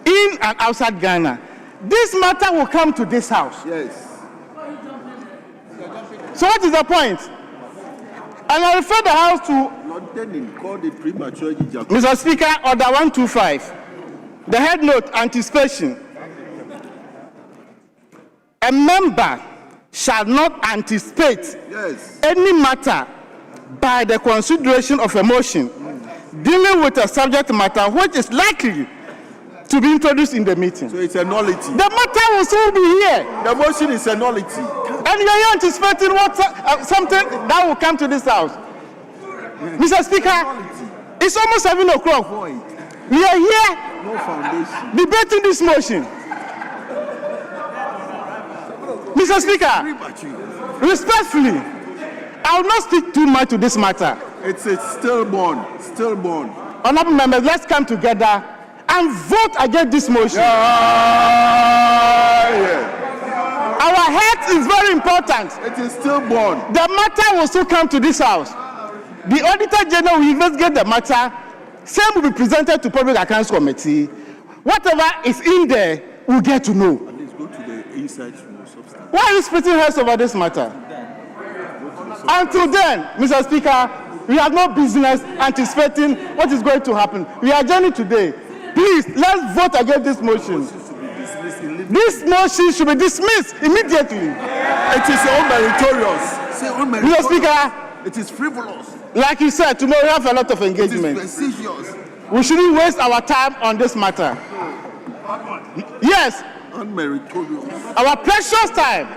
S6: in and outside Ghana. This matter will come to this House.
S2: Yes.
S6: So what is the point? And I refer the House to Mr. Speaker, Order 125. The head note, anticipation. A member shall not anticipate any matter by the consideration of a motion dealing with a subject matter which is likely to be introduced in the meeting.
S2: So it's a nullity.
S6: The matter will soon be here.
S2: The motion is a nullity.
S6: And you are anticipating what something that will come to this House. Mr. Speaker, it's almost 7 o'clock. We are here debating this motion. Mr. Speaker, respectfully, I will not speak too much to this matter.
S2: It's stillborn.
S6: Honorable members, let's come together and vote against this motion. Our health is very important.
S2: It is stillborn.
S6: The matter will still come to this House. The Auditor General will investigate the matter. Same will be presented to Public Accounts Committee. Whatever is in there, we'll get to know.
S2: At least go to the inside substance.
S6: Why are you splitting hairs over this matter? Until then, Mr. Speaker, we have no business anticipating what is going to happen. We are adjourning today. Please, let's vote against this motion. This motion should be dismissed immediately.
S2: It is unmeritorious.
S6: Mr. Speaker,
S2: it is frivolous.
S6: Like you said, tomorrow we have a lot of engagement.
S2: It is facetious.
S6: We shouldn't waste our time on this matter. Yes.
S2: Unmeritorious.
S6: Our precious time.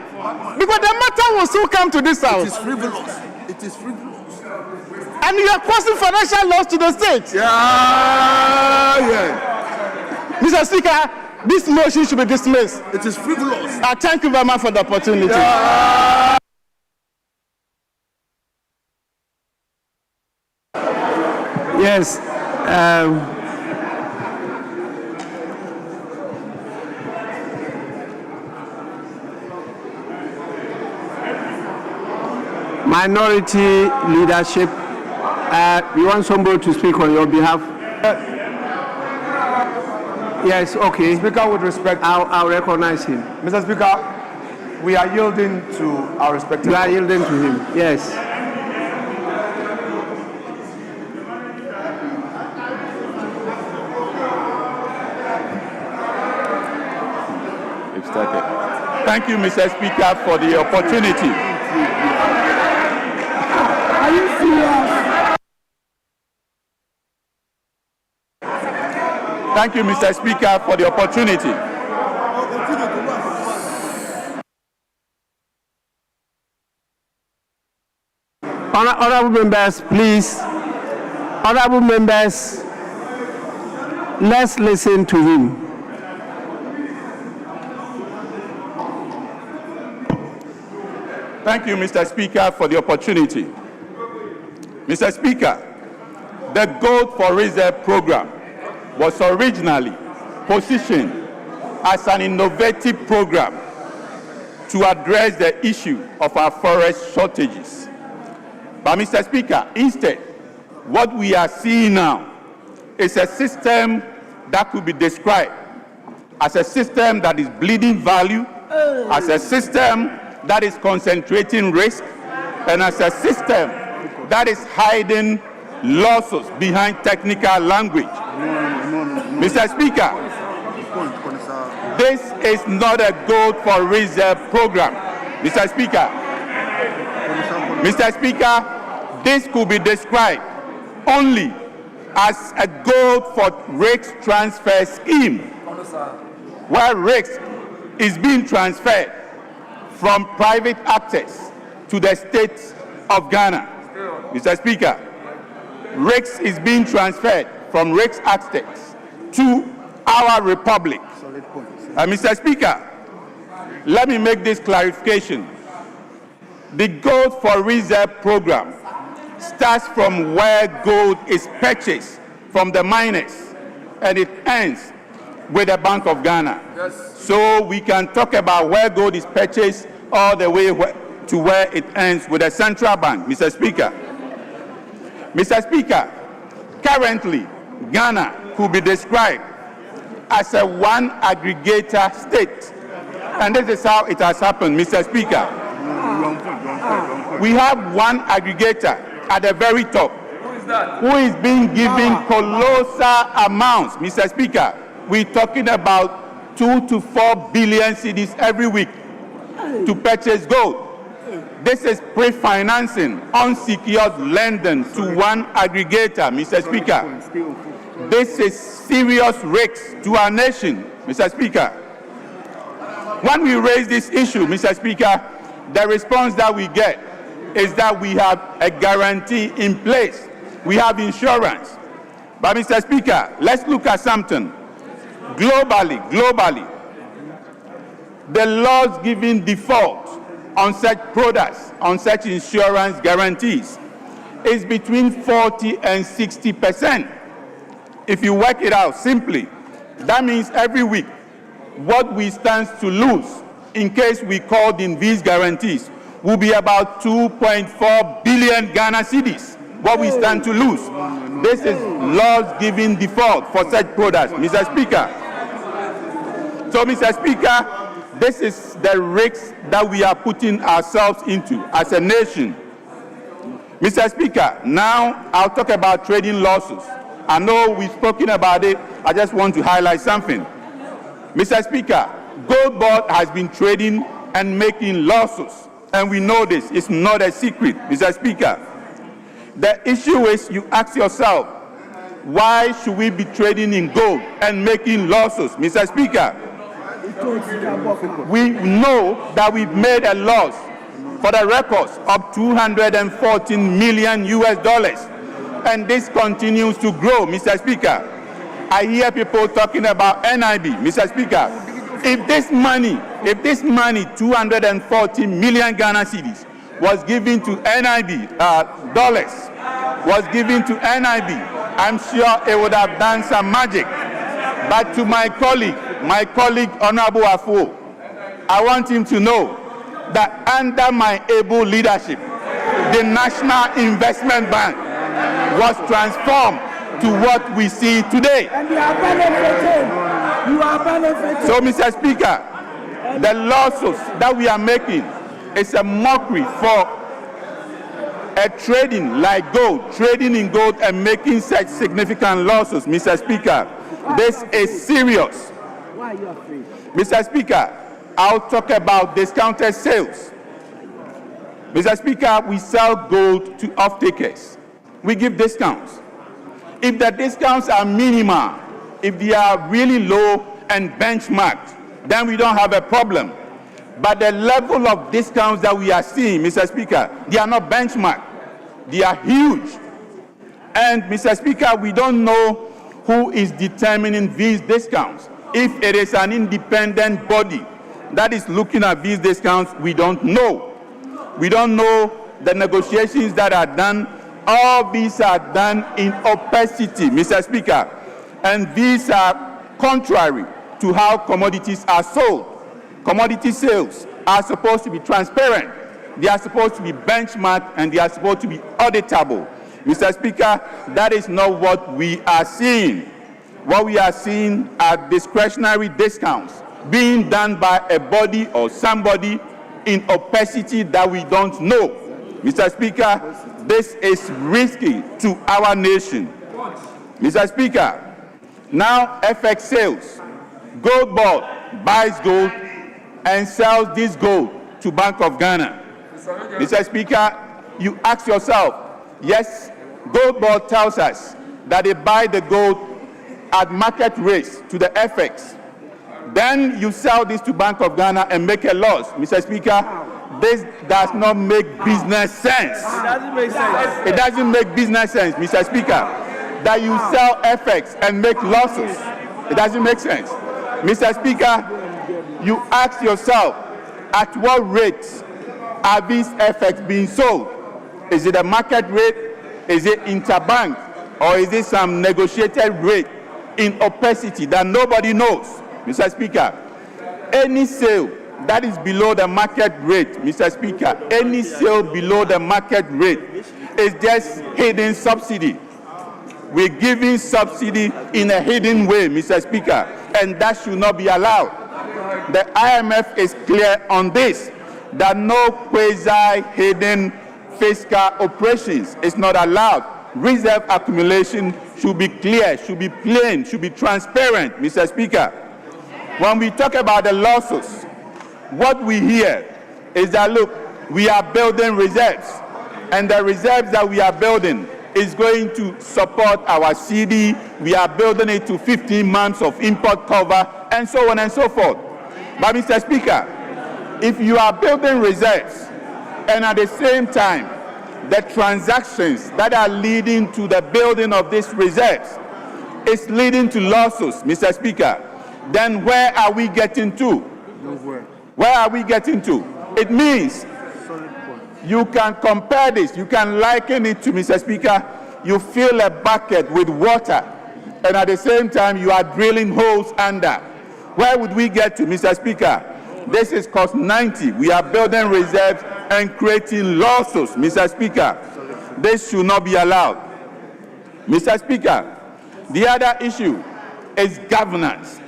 S6: Because the matter will still come to this House.
S2: It is frivolous. It is frivolous.
S6: And you are causing financial loss to the state. Mr. Speaker, this motion should be dismissed.
S2: It is frivolous.
S6: I thank you very much for the opportunity.
S4: Yes. Minority leadership, you want somebody to speak on your behalf? Yes, okay.
S5: Speaker, with respect,
S4: I'll recognize him.
S5: Mr. Speaker, we are yielding to our respective.
S4: You are yielding to him, yes.
S3: Thank you, Mr. Speaker, for the opportunity.
S10: Are you serious?
S3: Thank you, Mr. Speaker, for the opportunity.
S4: Honorable members, please. Honorable members, let's listen to him.
S3: Thank you, Mr. Speaker, for the opportunity. Mr. Speaker, the Gold for Reserve program was originally positioned as an innovative program to address the issue of our forest shortages. But, Mr. Speaker, instead, what we are seeing now is a system that could be described as a system that is bleeding value, as a system that is concentrating risk, and as a system that is hiding losses behind technical language. Mr. Speaker, this is not a Gold for Reserve program. Mr. Speaker, this could be described only as a gold for risk transfer scheme, where risk is being transferred from private actors to the state of Ghana. Mr. Speaker, risk is being transferred from risk actors to our republic. Mr. Speaker, let me make this clarification. The Gold for Reserve program starts from where gold is purchased from the miners, and it ends with the Bank of Ghana. Yes. So we can talk about where gold is purchased all the way to where it ends with the central bank, Mr. Speaker. Mr. Speaker, currently, Ghana could be described as a one aggregator state. And this is how it has happened, Mr. Speaker. We have one aggregator at the very top who is being given colossal amounts, Mr. Speaker. We're talking about 2 to 4 billion cedis every week to purchase gold. This is pre-financing, unsecured lending to one aggregator, Mr. Speaker. This is serious risk to our nation, Mr. Speaker. When we raise this issue, Mr. Speaker, the response that we get is that we have a guarantee in place. We have insurance. But, Mr. Speaker, let's look at something. Globally, the laws giving default on such products, on such insurance guarantees, is between 40 and 60%. If you work it out simply, that means every week, what we stand to lose in case we called in these guarantees will be about 2.4 billion Ghana cedis, what we stand to lose. This is laws giving default for such products, Mr. Speaker. So, Mr. Speaker, this is the risk that we are putting ourselves into as a nation. Mr. Speaker, now I'll talk about trading losses. I know we've spoken about it. I just want to highlight something. Mr. Speaker, Gold Board has been trading and making losses, and we know this. It's not a secret, Mr. Speaker. The issue is, you ask yourself, why should we be trading in gold and making losses, Mr. Speaker? We know that we've made a loss for the records of 214 million US dollars, and this continues to grow, Mr. Speaker. I hear people talking about NIB, Mr. Speaker. If this money, 240 million Ghana cedis was given to NIB, dollars was given to NIB, I'm sure it would have done some magic. But to my colleague, Honorable Afo, I want him to know that under my able leadership, the National Investment Bank was transformed to what we see today.
S10: And you are benefiting. You are benefiting.
S3: So, Mr. Speaker, the losses that we are making is a mockery for a trading like gold, trading in gold and making such significant losses, Mr. Speaker. This is serious.
S10: Why are you afraid?
S3: Mr. Speaker, I'll talk about discounted sales. Mr. Speaker, we sell gold to off-takers. We give discounts. If the discounts are minimal,
S11: if they are really low and benchmarked, then we don't have a problem. But the level of discounts that we are seeing, Mr. Speaker, they are not benchmarked. They are huge. And, Mr. Speaker, we don't know who is determining these discounts. If it is an independent body that is looking at these discounts, we don't know. We don't know the negotiations that are done. All these are done in opacity, Mr. Speaker. And these are contrary to how commodities are sold. Commodity sales are supposed to be transparent. They are supposed to be benchmarked and they are supposed to be auditable. Mr. Speaker, that is not what we are seeing. What we are seeing are discretionary discounts being done by a body or somebody in opacity that we don't know. Mr. Speaker, this is risky to our nation. Mr. Speaker, now FX sales, Gold Board buys gold and sells this gold to Bank of Ghana. Mr. Speaker, you ask yourself, yes, Gold Board tells us that they buy the gold at market rates to the FX. Then you sell this to Bank of Ghana and make a loss. Mr. Speaker, this does not make business sense.
S10: It doesn't make sense.
S11: It doesn't make business sense, Mr. Speaker, that you sell FX and make losses. It doesn't make sense. Mr. Speaker, you ask yourself, at what rate are these FX being sold? Is it a market rate? Is it interbank? Or is it some negotiated rate in opacity that nobody knows? Mr. Speaker, any sale that is below the market rate, Mr. Speaker, any sale below the market rate is just hidden subsidy. We're giving subsidy in a hidden way, Mr. Speaker, and that should not be allowed. The IMF is clear on this, that no quasi-hidden fiscal operations is not allowed. Reserve accumulation should be clear, should be plain, should be transparent, Mr. Speaker. When we talk about the losses, what we hear is that, look, we are building reserves, and the reserves that we are building is going to support our CD. We are building it to 15 months of import cover, and so on and so forth. But, Mr. Speaker, if you are building reserves, and at the same time, the transactions that are leading to the building of these reserves is leading to losses, Mr. Speaker, then where are we getting to? Where are we getting to? It means you can compare this, you can liken it to, Mr. Speaker, you fill a bucket with water, and at the same time you are drilling holes under. Where would we get to, Mr. Speaker? This is cost 90. We are building reserves and creating losses, Mr. Speaker. This should not be allowed. Mr. Speaker, the other issue is governance.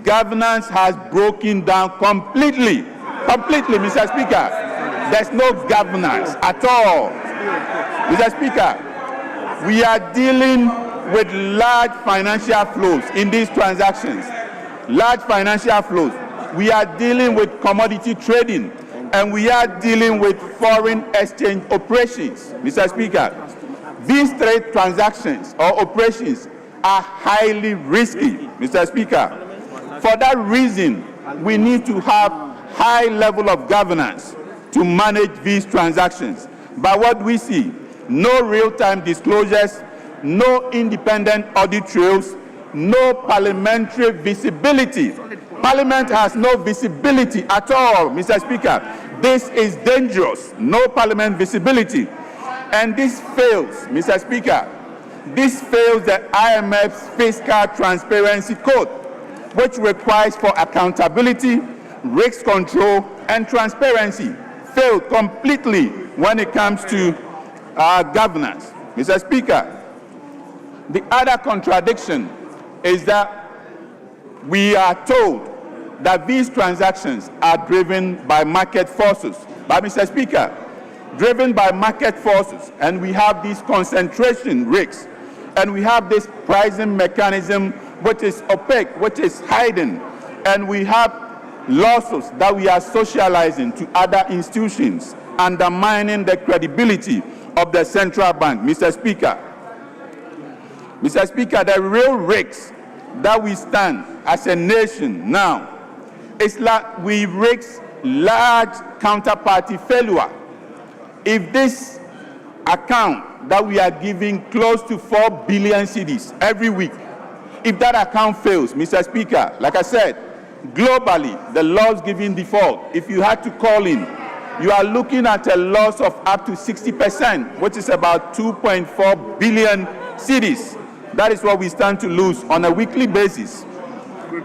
S11: Governance has broken down completely, Mr. Speaker. There's no governance at all. Mr. Speaker, we are dealing with large financial flows in these transactions. Large financial flows. We are dealing with commodity trading, and we are dealing with foreign exchange operations, Mr. Speaker. These trade transactions or operations are highly risky, Mr. Speaker. For that reason, we need to have high level of governance to manage these transactions. But what we see, no real-time disclosures, no independent audit trails, no parliamentary visibility. Parliament has no visibility at all, Mr. Speaker. This is dangerous, no parliament visibility. And this fails, Mr. Speaker. This fails the IMF's Fiscal Transparency Code, which requires for accountability, risk control, and transparency. Failed completely when it comes to governance. Mr. Speaker, the other contradiction is that we are told that these transactions are driven by market forces. But, Mr. Speaker, driven by market forces, and we have these concentration risks, and we have this pricing mechanism which is opaque, which is hidden, and we have losses that we are socializing to other institutions, undermining the credibility of the central bank. Mr. Speaker, the real risks that we stand as a nation now, it's like we risk large counterparty failure. If this account that we are giving close to 4 billion cedis every week, if that account fails, Mr. Speaker, like I said, globally, the loss giving default, if you had to call in, you are looking at a loss of up to 60%, which is about 2.4 billion cedis. That is what we stand to lose on a weekly basis.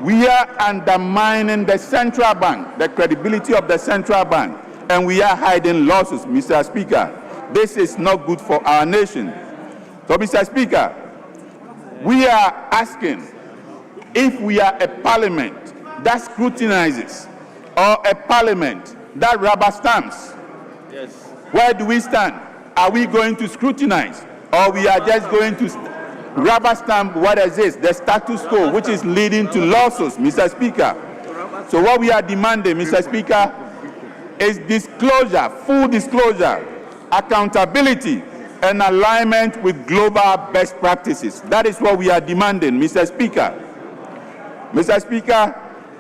S11: We are undermining the central bank, the credibility of the central bank, and we are hiding losses, Mr. Speaker. This is not good for our nation. So, Mr. Speaker, we are asking if we are a parliament that scrutinizes or a parliament that rubber stamps. Yes. Where do we stand? Are we going to scrutinize, or we are just going to rubber stamp what exists, the status quo, which is leading to lawsuits, Mr. Speaker? So what we are demanding, Mr. Speaker, is disclosure, full disclosure, accountability, and alignment with global best practices. That is what we are demanding, Mr. Speaker. Mr. Speaker,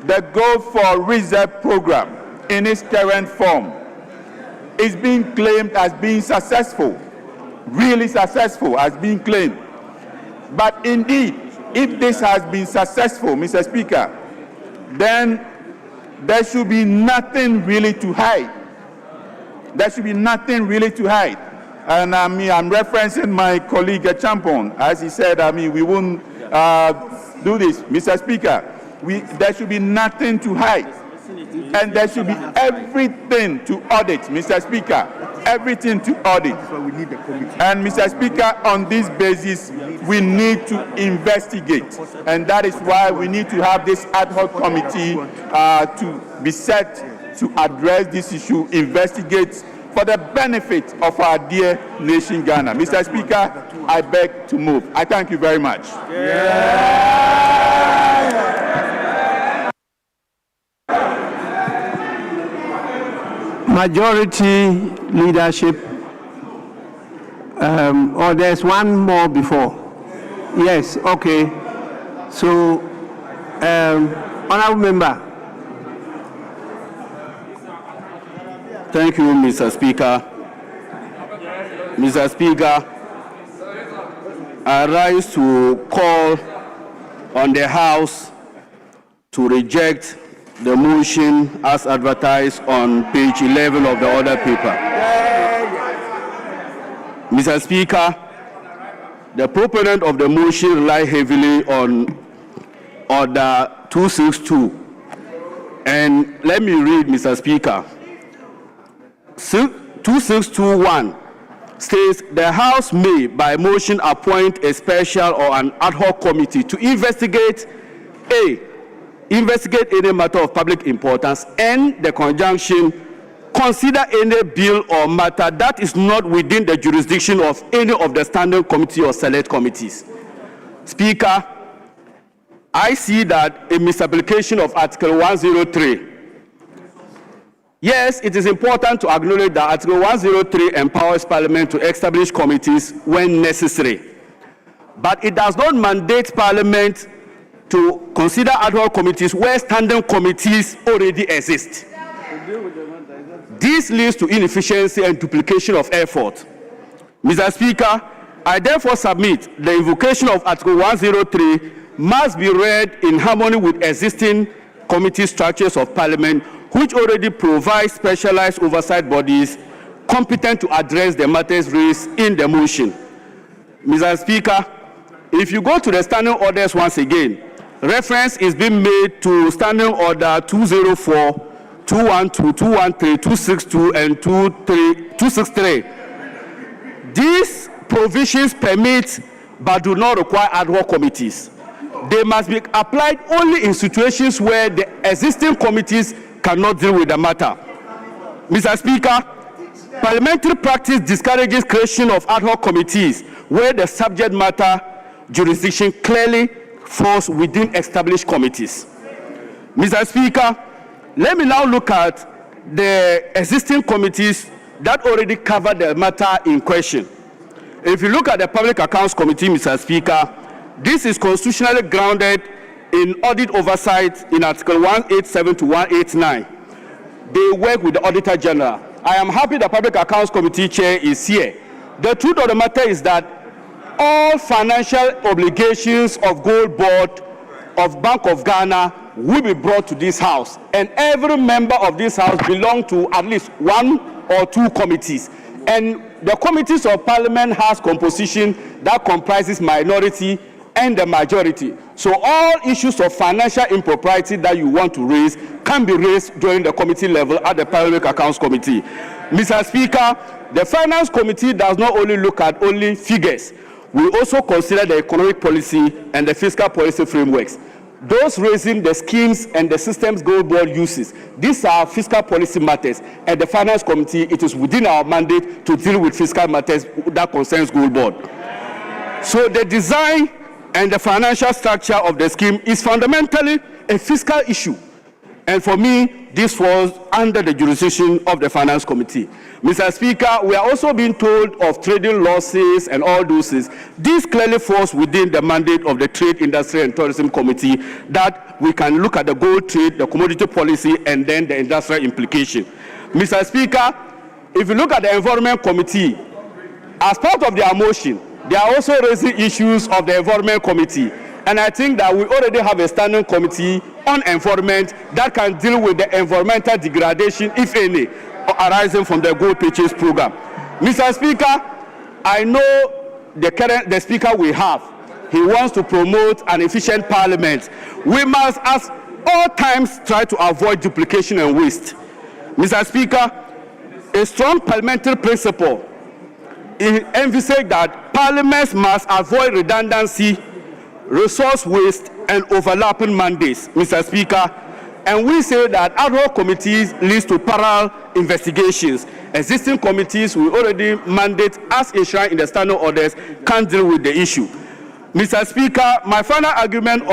S11: the Gold for Reserve program in its current form is being claimed as being successful, really successful as being claimed. But indeed, if this has been successful, Mr. Speaker, then there should be nothing really to hide. There should be nothing really to hide. And I'm referencing my colleague Champon, as he said, we won't do this. Mr. Speaker, there should be nothing to hide. And there should be everything to audit, Mr. Speaker. Everything to audit. And Mr. Speaker, on this basis, we need to investigate. And that is why we need to have this ad hoc committee to be set to address this issue, investigate for the benefit of our dear nation, Ghana. Mr. Speaker, I beg to move. I thank you very much.
S4: Majority leadership, or there's one more before. Yes, okay. So, honorable member.
S9: Thank you, Mr. Speaker. Mr. Speaker, I rise to call on the House to reject the motion as advertised on page 11 of the order paper. Mr. Speaker, the proponent of the motion rely heavily on order 262. And let me read, Mr. Speaker. 2621 states the House may by motion appoint a special or an ad hoc committee to investigate any matter of public importance, and the conjunction consider any bill or matter that is not within the jurisdiction of any of the standing committee or select committees. Speaker, I see that a misapplication of Article 103. Yes, it is important to acknowledge that Article 103 empowers Parliament to establish committees when necessary, but it does not mandate Parliament to consider ad hoc committees where standing committees already exist. This leads to inefficiency and duplication of effort. Mr. Speaker, I therefore submit the invocation of Article 103 must be read in harmony with existing committee structures of Parliament, which already provide specialized oversight bodies competent to address the matters raised in the motion. Mr. Speaker, if you go to the standing orders once again, reference is being made to Standing Order 204, 212, 213, 262, and 263. These provisions permit but do not require ad hoc committees. They must be applied only in situations where the existing committees cannot deal with the matter. Mr. Speaker, parliamentary practice discourages creation of ad hoc committees where the subject matter jurisdiction clearly falls within established committees. Mr. Speaker, let me now look at the existing committees that already cover the matter in question. If you look at the Public Accounts Committee, Mr. Speaker,
S12: This is constitutionally grounded in audit oversight in Article 187 to 189. They work with the Auditor General. I am happy the Public Accounts Committee Chair is here. The truth of the matter is that all financial obligations of Gold Board of Bank of Ghana will be brought to this House, and every member of this House belongs to at least one or two committees. And the committees of Parliament has composition that comprises minority and the majority. So all issues of financial impropriety that you want to raise can be raised during the committee level at the Public Accounts Committee. Mr. Speaker, the Finance Committee does not only look at only figures. We also consider the economic policy and the fiscal policy frameworks. Those raising the schemes and the systems Gold Board uses. These are fiscal policy matters. At the Finance Committee, it is within our mandate to deal with fiscal matters that concerns Gold Board. So the design and the financial structure of the scheme is fundamentally a fiscal issue. And for me, this falls under the jurisdiction of the Finance Committee. Mr. Speaker, we are also being told of trading losses and all those things. This clearly falls within the mandate of the Trade, Industry and Tourism Committee, that we can look at the gold trade, the commodity policy, and then the industrial implication. Mr. Speaker, if you look at the Environment Committee, as part of their motion, they are also raising issues of the Environment Committee. And I think that we already have a standing committee on environment that can deal with the environmental degradation, if any, arising from the gold purchase program. Mr. Speaker, I know the speaker we have, he wants to promote an efficient parliament. We must at all times try to avoid duplication and waste. Mr. Speaker, a strong parliamentary principle envisages that parliaments must avoid redundancy, resource waste, and overlapping mandates, Mr. Speaker. And we say that ad hoc committees leads to parallel investigations. Existing committees we already mandate as enshrined in the standing orders can deal with the issue. Mr. Speaker, my final argument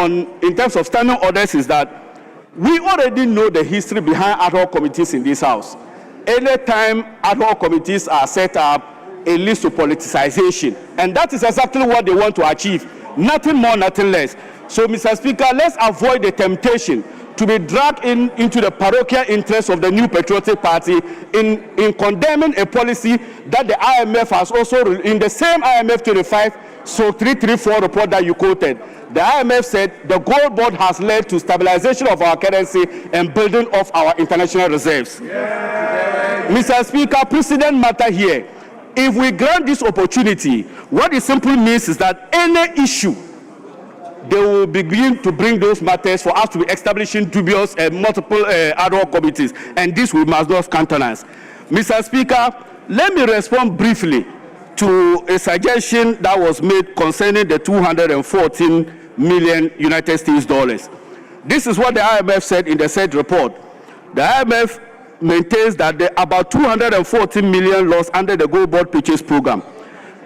S12: in terms of standing orders is that we already know the history behind ad hoc committees in this House. Anytime ad hoc committees are set up, it leads to politicization. And that is exactly what they want to achieve. Nothing more, nothing less. So, Mr. Speaker, let's avoid the temptation to be dragged into the parochial interests of the New Patriotic Party in condemning a policy that the IMF has also, in the same IMF 25/334 report that you quoted, the IMF said the Gold Board has led to stabilization of our currency and building of our international reserves. Mr. Speaker, precedent matter here. If we grant this opportunity, what it simply means is that any issue, they will begin to bring those matters for us to be establishing dubious and multiple ad hoc committees, and this we must not countenance. Mr. Speaker, let me respond briefly to a suggestion that was made concerning the 214 million United States dollars. This is what the IMF said in the said report. The IMF maintains that there are about 214 million lost under the Gold Board purchase program.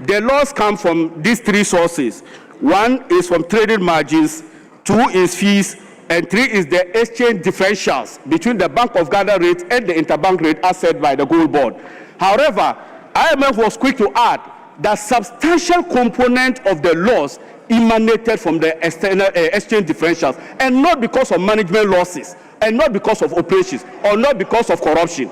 S12: The loss come from these three sources. One is from trading margins, two is fees, and three is the exchange differentials between the Bank of Ghana rate and the interbank rate as set by the Gold Board. However, IMF was quick to add that substantial component of the loss emanated from the external exchange differentials, and not because of management losses, and not because of operations, or not because of corruption.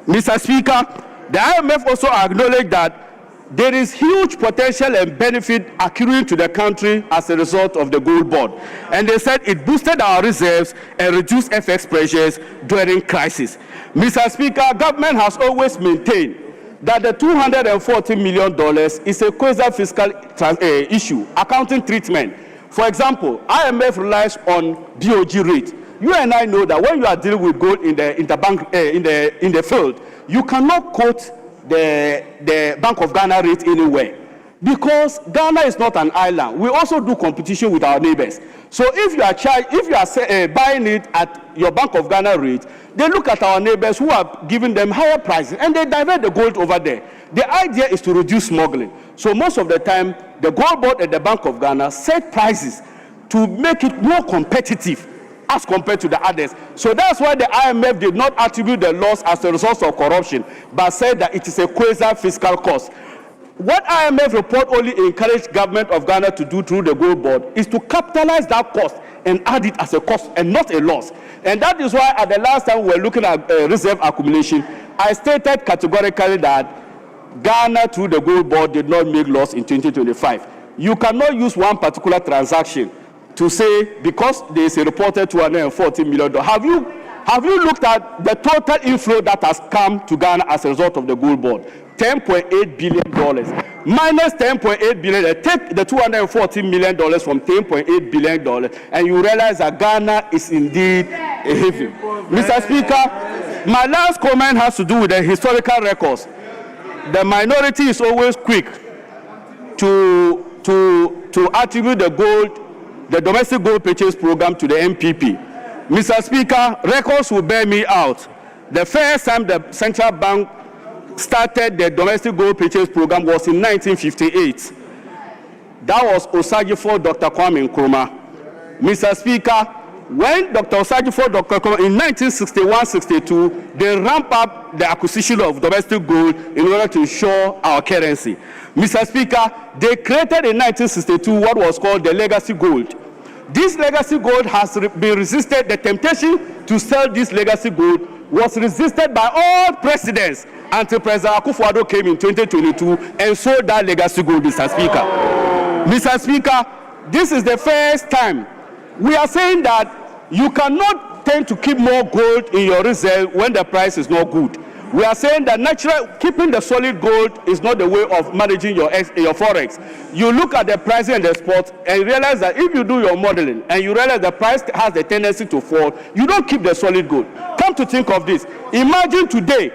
S12: Mr. Speaker, the IMF also acknowledged that there is huge potential and benefit accruing to the country as a result of the Gold Board. And they said it boosted our reserves and reduced FX pressures during crisis. Mr. Speaker, government has always maintained that the $240 million is a quasi-fiscal issue, accounting treatment. For example, IMF relies on BOG rate. You and I know that when you are dealing with gold in the interbank in the field, you cannot quote the Bank of Ghana rate anywhere, because Ghana is not an island. We also do competition with our neighbors. So if you are buying it at your Bank of Ghana rate, they look at our neighbors who are giving them higher prices and they divert the gold over there. The idea is to reduce smuggling. So most of the time, the Gold Board at the Bank of Ghana set prices to make it more competitive as compared to the others. So that's why the IMF did not attribute the loss as a result of corruption, but said that it is a quasi-fiscal cost. what IMF report only encouraged government of Ghana to do through the gold board is to capitalize that cost and add it as a cost and not a loss. And that is why at the last time we were looking at reserve accumulation, I stated categorically that Ghana through the gold board did not make loss in 2025. You cannot use one particular transaction to say because there is a reported $240 million. Have you looked at the total inflow that has come to Ghana as a result of the gold board? $10.8 billion. Minus $10.8 billion, take the $240 million from $10.8 billion, and you realize that Ghana is indeed a haven. Mr. Speaker, my last comment has to do with the historical records. The minority is always quick to attribute the domestic gold purchase program to the MPP. Mr. Speaker, records will bear me out. The first time the central bank started the domestic gold purchase program was in 1958. That was Osagyefo Dr. Kwame Nkrumah. Mr. Speaker, when Dr. Osagyefo Dr. Nkrumah in 1961-62, they ramped up the acquisition of domestic gold in order to ensure our currency. Mr. Speaker, they created in 1962 what was called the legacy gold. This legacy gold has been resisted. The temptation to sell this legacy gold was resisted by all presidents until President Akufo-Addo came in 2022 and sold that legacy gold, Mr. Speaker. Mr. Speaker, this is the first time we are saying that you cannot tend to keep more gold in your reserve when the price is not good. We are saying that keeping the solid gold is not the way of managing your forex. You look at the price and the spot and realize that if you do your modeling and you realize the price has a tendency to fall, you don't keep the solid gold. Come to think of this. Imagine today,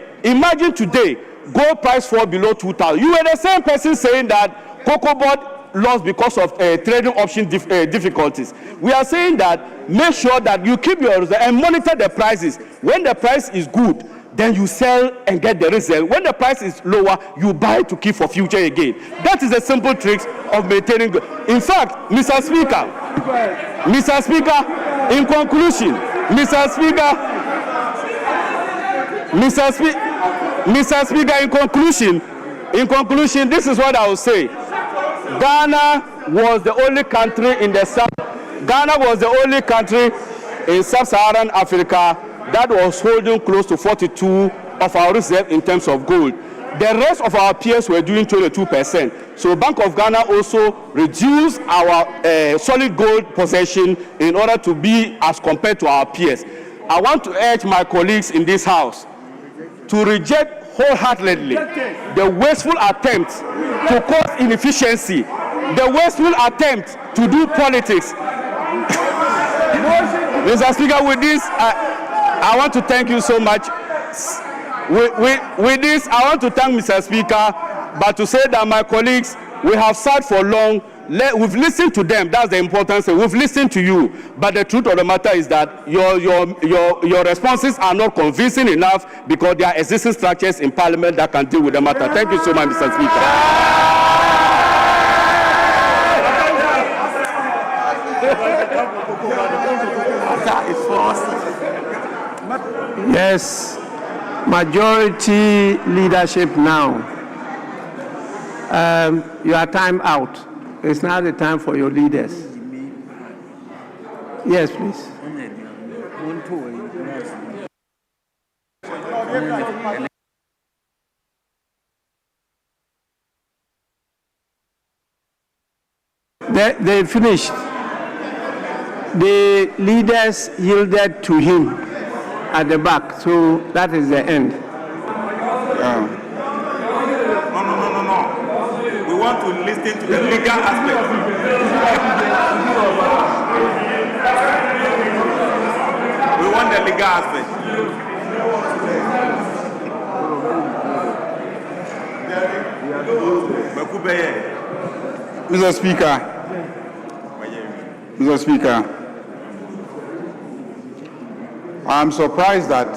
S12: gold price fall below 2,000. You were the same person saying that cocoa board lost because of trading option difficulties. We are saying that make sure that you keep your reserve and monitor the prices. When the price is good, then you sell and get the reserve. When the price is lower, you buy to keep for future again. That is the simple tricks of maintaining gold. In fact, Mr. Speaker, in conclusion, in conclusion, this is what I will say. Ghana was the only country in sub-Saharan Africa that was holding close to 42 of our reserve in terms of gold. The rest of our peers were doing 22%. So Bank of Ghana also reduced our solid gold possession in order to be as compared to our peers. I want to urge my colleagues in this House to reject wholeheartedly the wasteful attempt to cause inefficiency, the wasteful attempt to do politics. Mr. Speaker, with this, I want to thank you so much. With this, I want to thank Mr. Speaker, but to say that my colleagues, we have sat for long. We've listened to them. That's the important thing. We've listened to you. But the truth of the matter is that your responses are not convincing enough because there are existing structures in Parliament that can deal with the matter. Thank you so much, Mr. Speaker.
S4: Yes, majority leadership now. You are time out. It's now the time for your leaders. Yes, please. They finished. The leaders yielded to him at the back, so that is the end.
S11: No. We want to listen to the legal aspect. We want the legal aspect.
S2: Mr. Speaker, I'm surprised that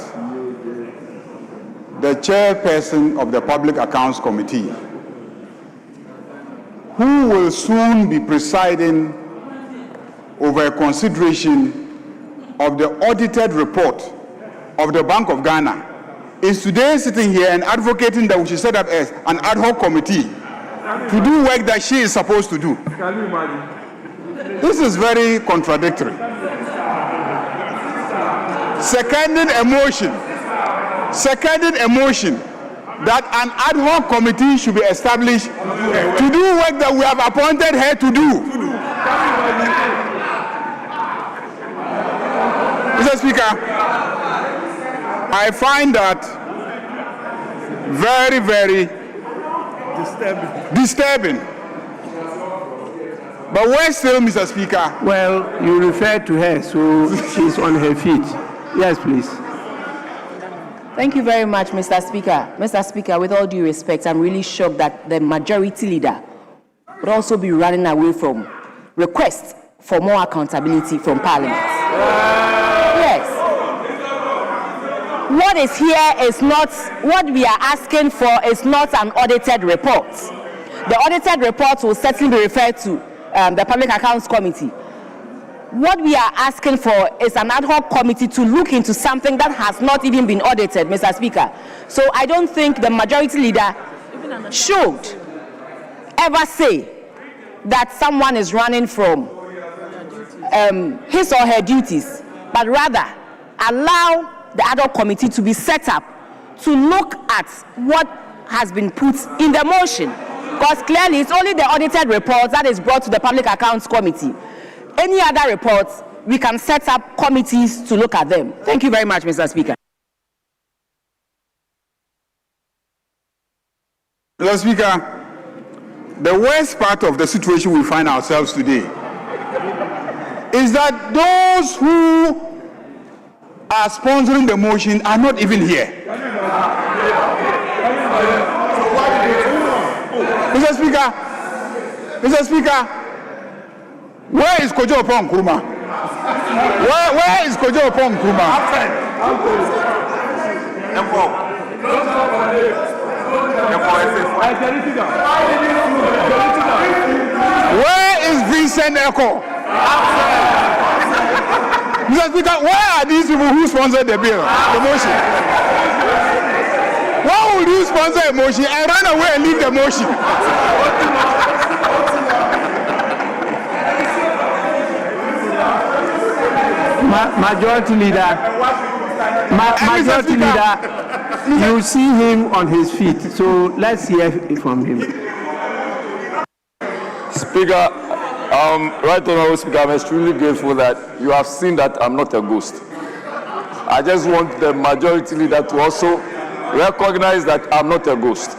S2: the chairperson of the Public Accounts Committee, who will soon be presiding over a consideration of the audited report of the Bank of Ghana, is today sitting here and advocating that we should set up an ad hoc committee to do work that she is supposed to do.
S1: Can you imagine?
S2: This is very contradictory. Seconding a motion that an ad hoc committee should be established to do work that we have appointed her to do. Mr. Speaker, I find that very, very disturbing. But where still, Mr. Speaker?
S4: Well, you referred to her, so she's on her feet. Yes, please.
S7: Thank you very much, Mr. Speaker. Mr. Speaker, with all due respect, I'm really shocked that the majority leader would also be running away from requests for more accountability from Parliament. Yes. What is here is not, what we are asking for is not an audited report. The audited report will certainly be referred to the Public Accounts Committee. What we are asking for is an ad hoc committee to look into something that has not even been audited, Mr. Speaker. So I don't think the majority leader should ever say that someone is running from his or her duties, but rather allow the ad hoc committee to be set up to look at what has been put in the motion. Because clearly it's only the audited report that is brought to the Public Accounts Committee. Any other reports, we can set up committees to look at them. Thank you very much, Mr. Speaker.
S2: Mr. Speaker, the worst part of the situation we find ourselves today is that those who are sponsoring the motion are not even here. Mr. Speaker, where is Kojo Opon Nkrumah? Where is Kojo Opon Nkrumah? Where is Vincent Echo? Mr. Speaker, where are these people who sponsored the bill, the motion? Why would you sponsor a motion and run away and leave the motion?
S4: Majority leader, you see him on his feet, so let's hear from him.
S1: Speaker, right honorable Speaker, I'm extremely grateful that you have seen that I'm not a ghost. I just want the majority leader to also recognize that I'm not a ghost.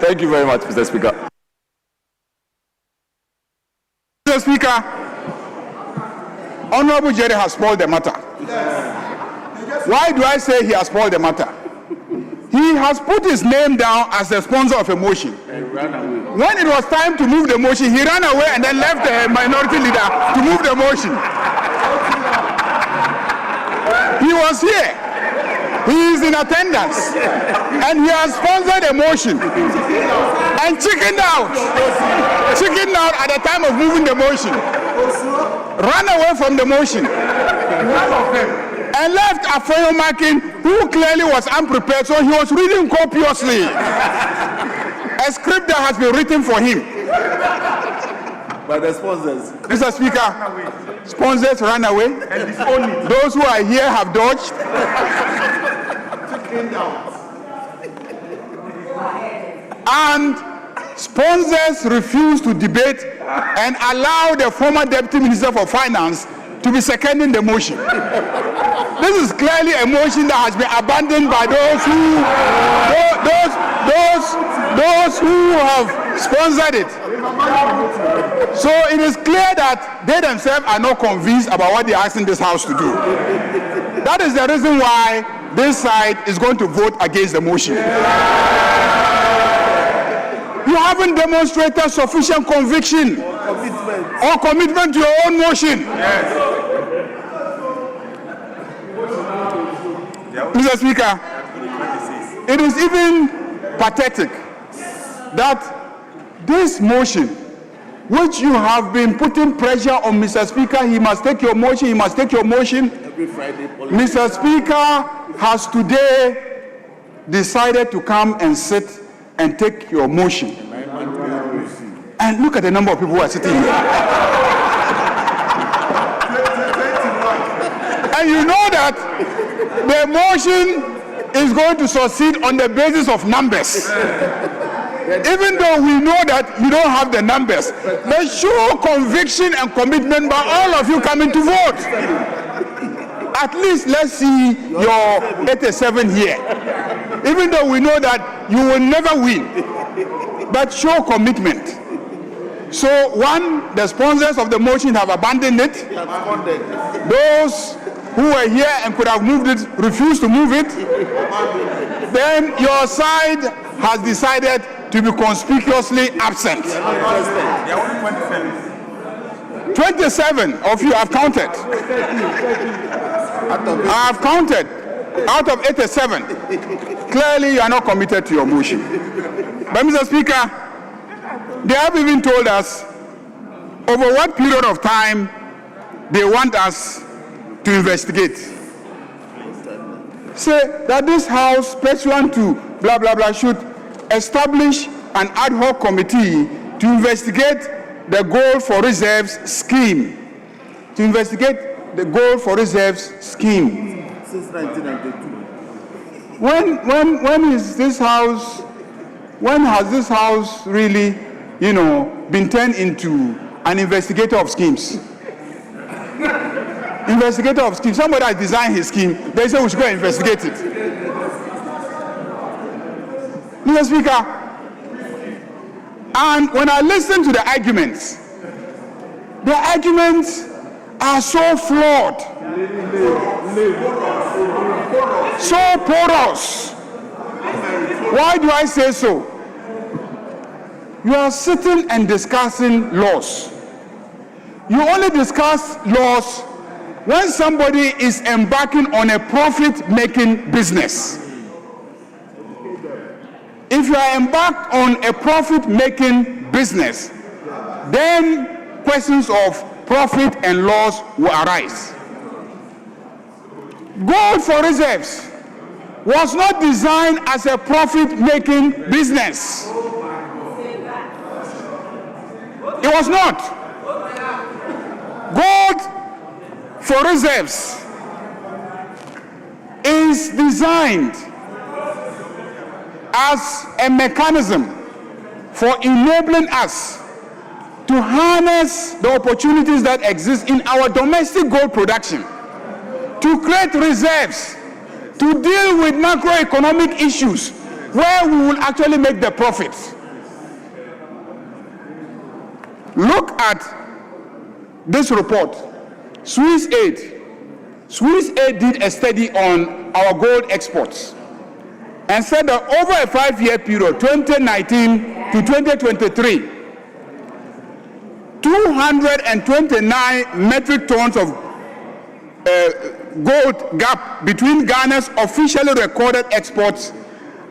S1: Thank you very much, Mr. Speaker.
S2: Mr. Speaker, Honorable Jerry has spoiled the matter. Why do I say he has spoiled the matter? He has put his name down as the sponsor of a motion. When it was time to move the motion, he ran away and then left the minority leader to move the motion. He was here. He is in attendance. And he has sponsored a motion. And chickened out at the time of moving the motion. Ran away from the motion. And left Afoyo Makin, who clearly was unprepared, so he was reading copiously. A script that has been written for him.
S3: By the sponsors.
S2: Mr. Speaker, sponsors ran away.
S3: And only
S2: those who are here have dodged. And sponsors refuse to debate and allow the former Deputy Minister for Finance to be seconding the motion. This is clearly a motion that has been abandoned by those who have sponsored it. So it is clear that they themselves are not convinced about what they are asking this House to do. That is the reason why this side is going to vote against the motion. You haven't demonstrated sufficient conviction or commitment to your own motion. Yes. Mr. Speaker, it is even pathetic that this motion, which you have been putting pressure on Mr. Speaker, he must take your motion, he must take your motion. Mr. Speaker has today decided to come and sit and take your motion. And look at the number of people who are sitting here. And you know that the motion is going to succeed on the basis of numbers. Even though we know that you don't have the numbers, but show conviction and commitment by all of you coming to vote. At least let's see your 87 here. Even though we know that you will never win, but show commitment. So one, the sponsors of the motion have abandoned it. Those who were here and could have moved it refused to move it. Then your side has decided to be conspicuously absent. 27 of you have counted. I have counted out of 87. Clearly, you are not committed to your motion. But, Mr. Speaker, they have even told us over what period of time they want us to investigate. Say that this House, pursuant to blah, blah, blah, should establish an ad hoc committee to investigate the gold for reserves scheme. To investigate the gold for reserves scheme.
S3: Since 1992.
S2: When is this House, when has this House really, been turned into an investigator of schemes? Investigator of schemes. Somebody has designed his scheme. They say we should go and investigate it. Mr. Speaker, and when I listen to the arguments are so flawed, so porous. Why do I say so? You are sitting and discussing laws. You only discuss laws when somebody is embarking on a profit-making business. If you are embarked on a profit-making business, then questions of profit and loss will arise. Gold for reserves was not designed as a profit-making business. It was not. Gold for reserves is designed as a mechanism for enabling us to harness the opportunities that exist in our domestic gold production, to create reserves, to deal with macroeconomic issues where we will actually make the profits. Look at this report, Swiss Aid. Swiss Aid did a study on our gold exports and said that over a 5-year period, 2019 to 2023, 229 metric tons of gold gap between Ghana's officially recorded exports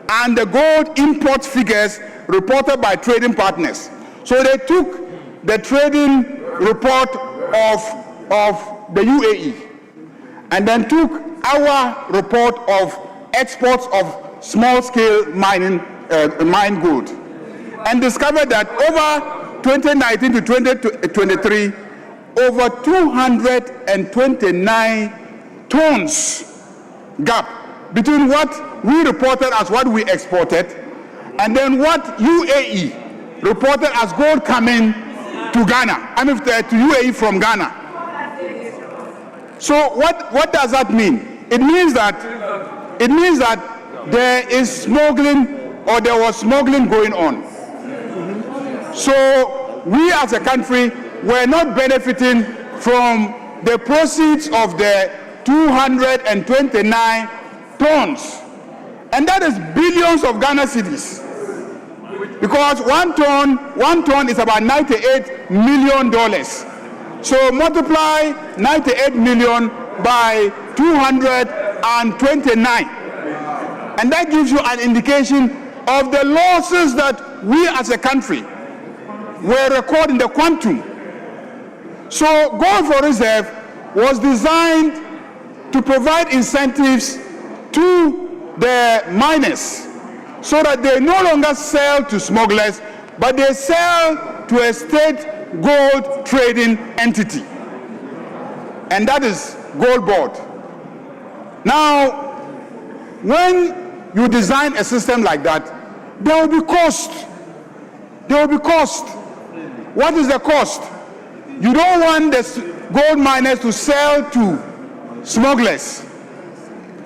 S2: and the gold import figures reported by trading partners. So they took the trading report of the UAE and then took our report of exports of small-scale mined gold and discovered that over 2019 to 2023, over 229 tons gap between what we reported as what we exported and then what UAE reported as gold coming to Ghana, to UAE from Ghana. So what does that mean? It means that there is smuggling, or there was smuggling going on. So we as a country were not benefiting from the proceeds of the 229 tons. And that is billions of Ghana cedis. Because one ton is about $98 million. So multiply 98 million by 229. And that gives you an indication of the losses that we as a country were recording, the quantum. So gold for reserve was designed to provide incentives to the miners so that they no longer sell to smugglers, but they sell
S11: to a state gold trading entity, and that is Gold Board. Now, when you design a system like that, there will be cost. There will be cost. What is the cost? You don't want the gold miners to sell to smugglers.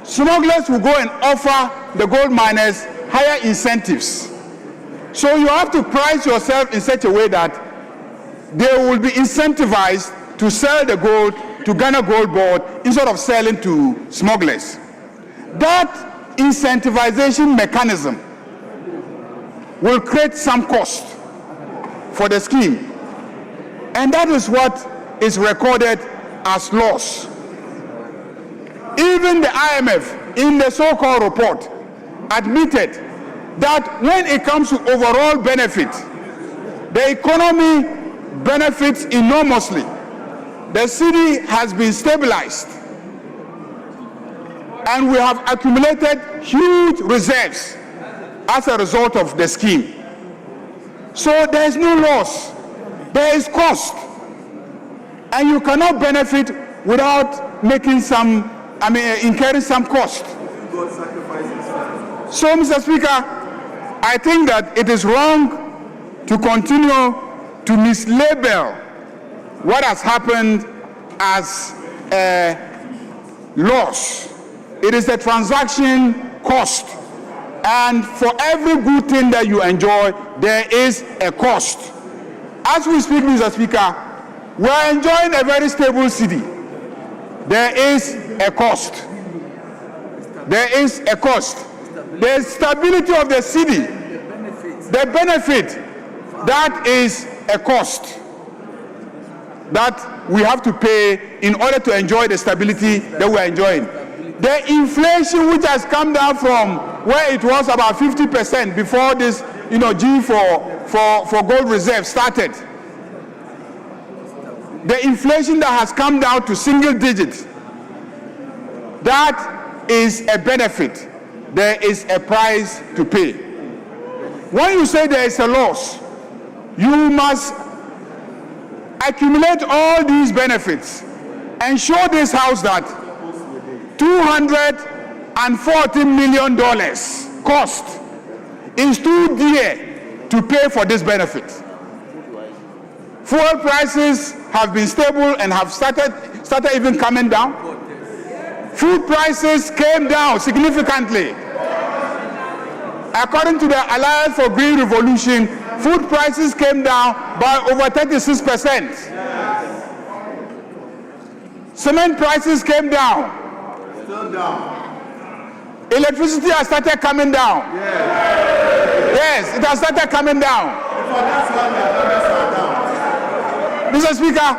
S11: Smugglers will go and offer the gold miners higher incentives. So you have to price yourself in such a way that they will be incentivized to sell the gold to Ghana Gold Board instead of selling to smugglers. That incentivization mechanism will create some cost for the scheme. And that is what is recorded as loss. Even the IMF, in the so-called report, admitted that when it comes to overall benefit, the economy benefits enormously. The city has been stabilized, and we have accumulated huge reserves as a result of the scheme. So there is no loss, there is cost, and you cannot benefit without making some, incurring some cost. So, Mr. Speaker, I think that it is wrong to continue to mislabel what has happened as a loss. It is a transaction cost. And for every good thing that you enjoy, there is a cost. As we speak, Mr. Speaker, we are enjoying a very stable city. There is a cost. There is a cost. The stability of the city, the benefit, that is a cost that we have to pay in order to enjoy the stability that we are enjoying. The inflation, which has come down from where it was about 50% before this, G for gold reserve started. The inflation that has come down to single digits, that is a benefit. There is a price to pay. When you say there is a loss, you must accumulate all these benefits and show this House that $240 million cost is too dear to pay for this benefit. Fuel prices have been stable and have started even coming down. Food prices came down significantly. According to the Alliance for Green Revolution, food prices came down by over 36%. Cement prices came down. Still down. Electricity has started coming down. Yes, it has started coming down. Mr. Speaker,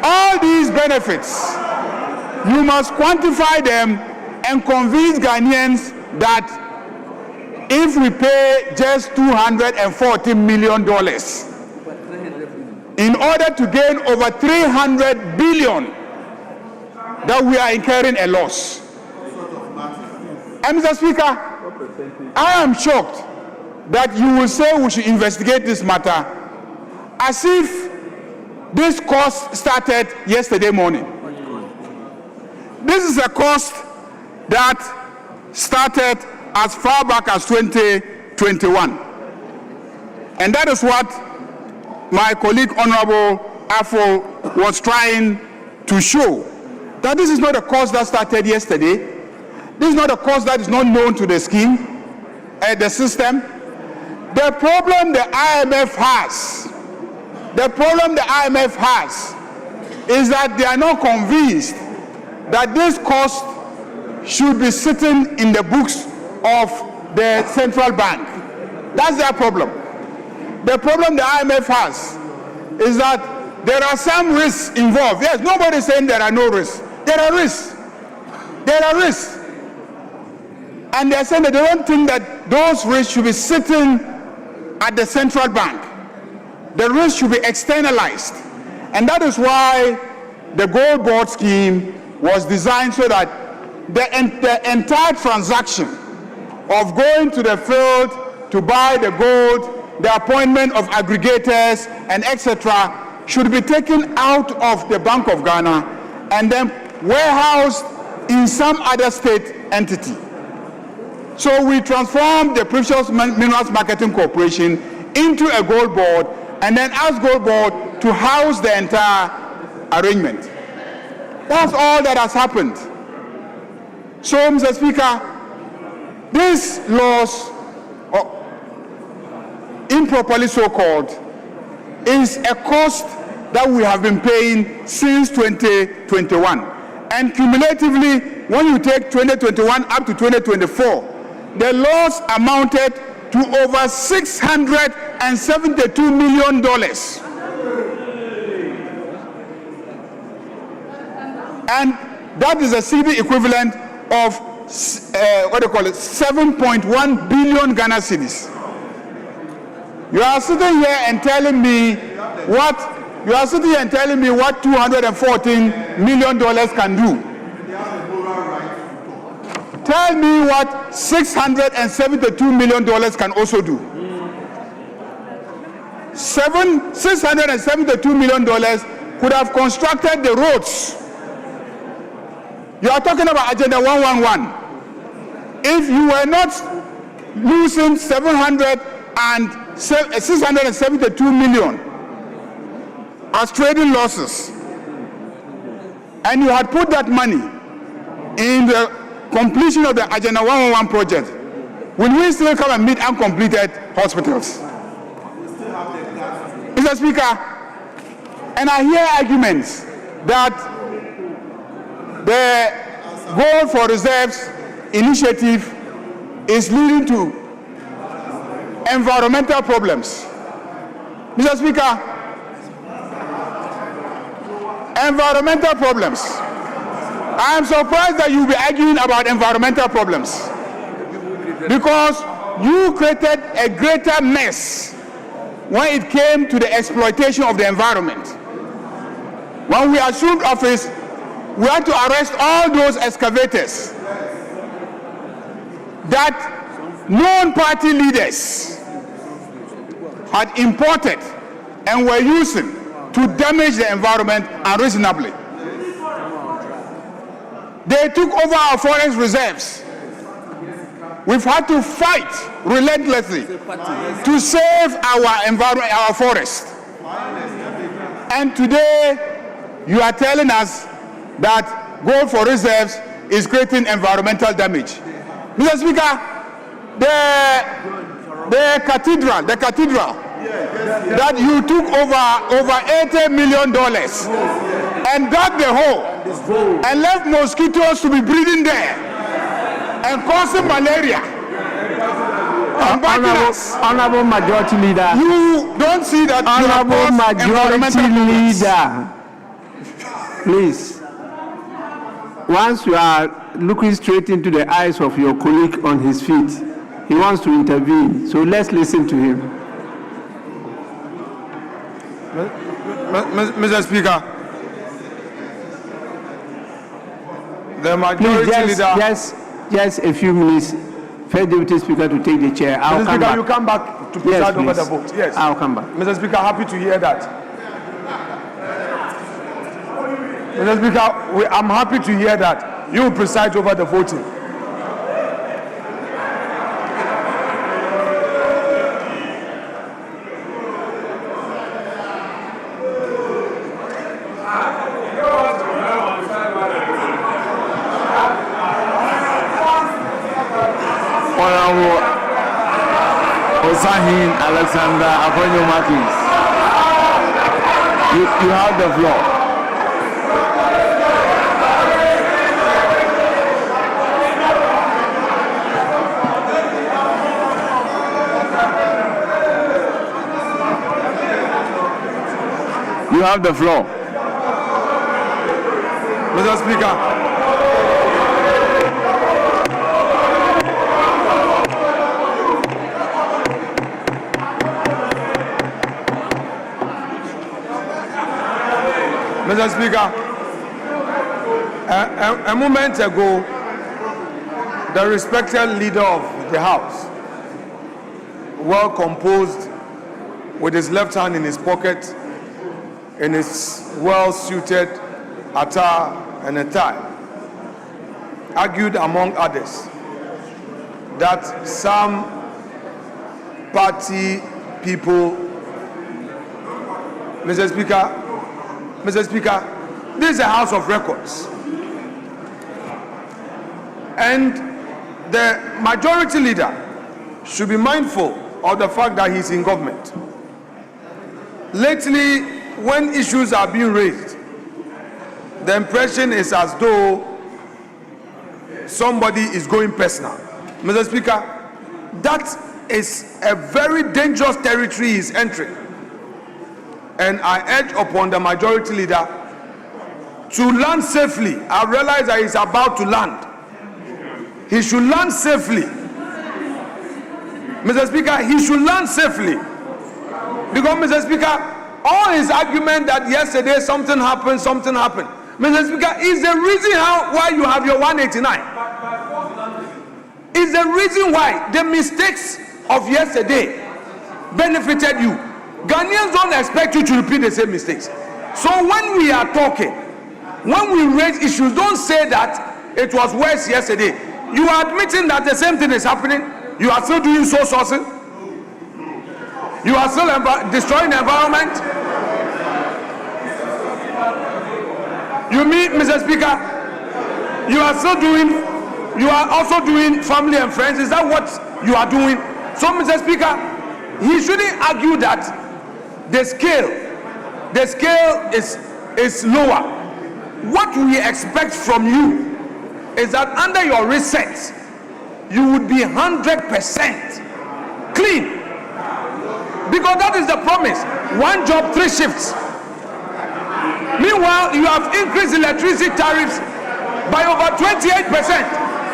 S11: all these benefits, you must quantify them and convince Ghanaians that if we pay just $240 million in order to gain over $300 billion, that we are incurring a loss. And Mr. Speaker, I am shocked that you will say we should investigate this matter as if this cost started yesterday morning. This is a cost that started as far back as 2021. And that is what my colleague, Honorable Afo, was trying to show. That this is not a cost that started yesterday. This is not a cost that is not known to the scheme, the system. The problem the IMF has, is that they are not convinced that this cost should be sitting in the books of the central bank. That's their problem. The problem the IMF has is that there are some risks involved. Yes, nobody is saying there are no risks. There are risks. There are risks. And they're saying that they don't think that those risks should be sitting at the central bank. The risk should be externalized. And that is why the gold board scheme was designed so that the entire transaction of going to the field to buy the gold
S2: the appointment of aggregators and etc. should be taken out of the Bank of Ghana and then warehoused in some other state entity. So we transformed the Precious Minerals Marketing Corporation into a gold board and then asked gold board to house the entire arrangement. That's all that has happened. So, Mr. Speaker, these laws, improperly so-called, is a cost that we have been paying since 2021. And cumulatively, when you take 2021 up to 2024, the loss amounted to over $672 million. And that is a CD equivalent of 7.1 billion Ghana cedis. You are sitting here and telling me what $214 million can do. Tell me what $672 million can also do. $672 million could have constructed the roads. You are talking about Agenda 111. If you were not losing 672 million as trading losses, and you had put that money in the completion of the Agenda 111 project, will we still come and meet uncompleted hospitals? Mr. Speaker, and I hear arguments that the Gold for Reserves initiative is leading to environmental problems. Mr. Speaker, environmental problems. I am surprised that you'll be arguing about environmental problems because you created a greater mess when it came to the exploitation of the environment. When we assumed office, we had to arrest all those excavators that known party leaders had imported and were using to damage the environment unreasonably. They took over our forest reserves. We've had to fight relentlessly to save our environment, our forest. And today, you are telling us that Gold for Reserves is creating environmental damage. Mr. Speaker, the cathedral that you took over $80 million and dug the hole and left mosquitoes to be breeding there and causing malaria.
S4: Honorable Majority Leader.
S2: You don't see that.
S4: Honorable Majority Leader. Please. Once you are looking straight into the eyes of your colleague on his feet, he wants to intervene. So let's listen to him.
S5: Mr. Speaker, the Majority Leader.
S4: Just a few minutes. First Deputy Speaker to take the chair.
S5: Mr. Speaker, you come back to preside over the vote. Yes.
S4: I'll come back.
S5: Mr. Speaker, happy to hear that. Mr. Speaker, I'm happy to hear that you will preside over the voting.
S1: Honorable Osahin Alexander Aponyo Martins, you have the floor. You have the floor.
S5: Mr. Speaker. Mr. Speaker, a moment ago, the respected leader of the House well composed with his left hand in his pocket, in his well-suited attire and a tie, argued among others that some party people, Mr. Speaker, this is a house of records. And the majority leader should be mindful of the fact that he's in government. Lately, when issues are being raised, the impression is as though somebody is going personal. Mr. Speaker, that is a very dangerous territory he's entering. And I urge upon the majority leader to land safely. I realize that he's about to land. He should land safely. Mr. Speaker, he should land safely. Because, Mr. Speaker, all his argument that yesterday something happened, Mr. Speaker, is the reason why you have your 189. Is the reason why the mistakes of yesterday benefited you. Ghanaians don't expect you to repeat the same mistakes. So when we are talking, when we raise issues, don't say that it was worse yesterday. You are admitting that the same thing is happening. You are still doing soul sourcing. You are still destroying the environment. You mean, Mr. Speaker, you are also doing family and friends. Is that what you are doing? So, Mr. Speaker, he shouldn't argue that the scale is lower. What we expect from you is that under your reset, you would be 100% clean. Because that is the promise. One job, 3 shifts. Meanwhile, you have increased electricity tariffs by over 28%.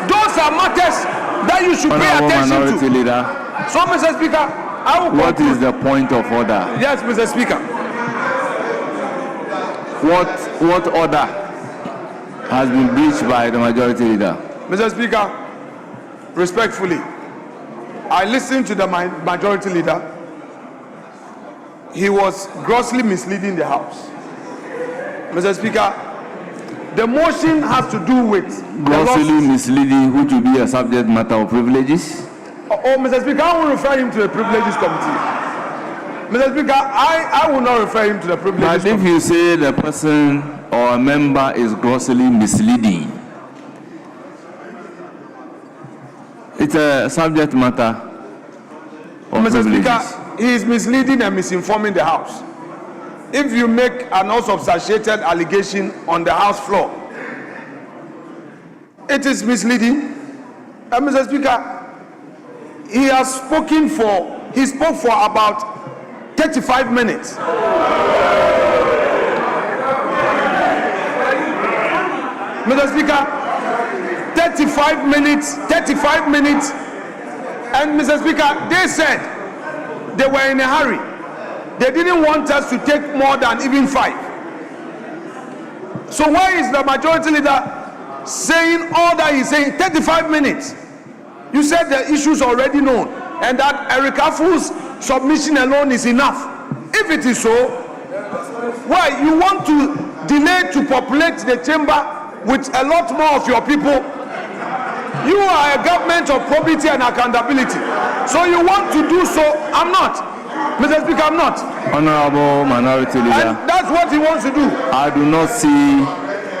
S5: Those are matters that you should pay attention to.
S1: Leader,
S5: so, Mr. Speaker, I will
S1: what
S5: conclude.
S1: is the point of order?
S5: Yes, Mr. Speaker.
S1: What order has been breached by the majority leader?
S5: Mr. Speaker, respectfully, I listened to the majority leader. He was grossly misleading the House. Mr. Speaker, the motion has to do with
S1: grossly misleading, which will be a subject matter of privileges.
S5: Oh, Mr. Speaker, I will refer him to the privileges committee. Mr. Speaker, I will not refer him to the privileges committee.
S1: But if you say the person or a member is grossly misleading, it's a subject matter of
S5: Mr.
S1: privileges.
S5: Speaker, he is misleading and misinforming the House. If you make an unsubstantiated allegation on the House floor, it is misleading. And Mr. Speaker, he spoke for about 35 minutes. Mr. Speaker, 35 minutes. And Mr. Speaker, they said they were in a hurry. They didn't want us to take more than even 5. So why is the majority leader saying all that he's saying? 35 minutes. You said the issues are already known and that Eric Afu's submission alone is enough. If it is so, why you want to delay to populate the chamber with a lot more of your people? You are a government of probity and accountability. So you want to do so. I'm not. Mr. Speaker, I'm not.
S1: Honorable Minority Leader.
S5: And that's what he wants to do.
S1: I do not see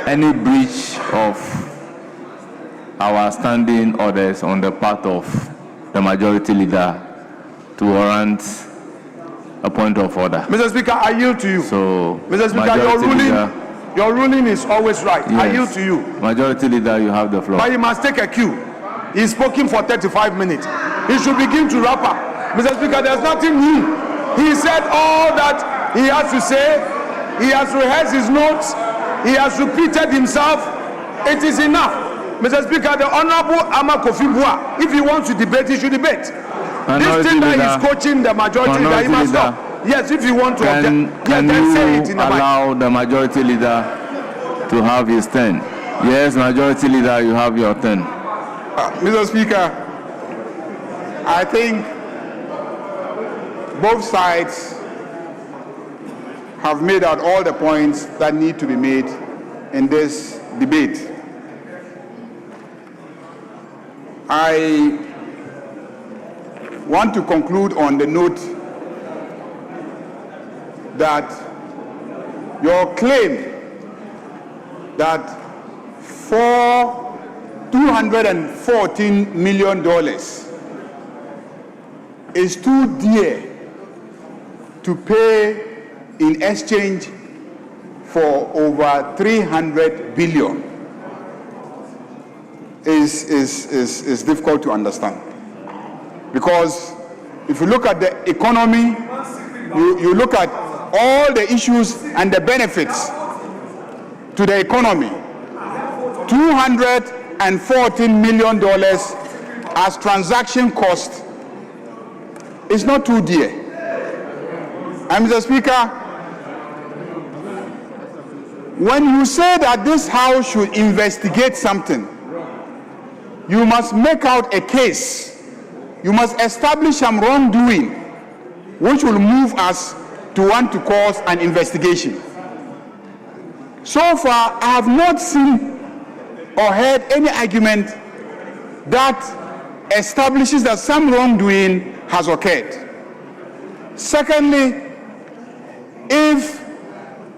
S1: any breach of our standing orders on the part of the Majority Leader to warrant a point of order.
S5: Mr. Speaker, I yield to you.
S1: So,
S5: Mr. Speaker, your ruling is always right. Yes. I yield to you.
S1: Majority Leader, you have the floor.
S5: But he must take a cue. He's spoken for 35 minutes. He should begin to wrap up. Mr. Speaker, there's nothing new. He said all that he has to say. He has rehearsed his notes. He has repeated himself. It is enough. Mr. Speaker, the Honorable Ama Kofi Bua, if he wants to debate, he should debate. This thing that he's coaching the majority leader, he must stop. Yes, if you want to object,
S1: can
S5: then
S1: you
S5: say it in the
S1: allow the Majority Leader to have his turn? Yes, Majority Leader, you have your turn.
S2: Mr. Speaker, I think both sides have made out all the points that need to be made in this debate. I want to conclude on the note that your claim that for $214 million is too dear to pay in exchange for over 300 billion is difficult to understand. Because if you look at the economy, you look at all the issues and the benefits to the economy, $214 million as transaction cost is not too dear. And Mr. Speaker, when you say that this House should investigate something, you must make out a case. You must establish some wrongdoing which will move us to want to cause an investigation. So far, I have not seen or heard any argument that establishes that some wrongdoing has occurred. Secondly, if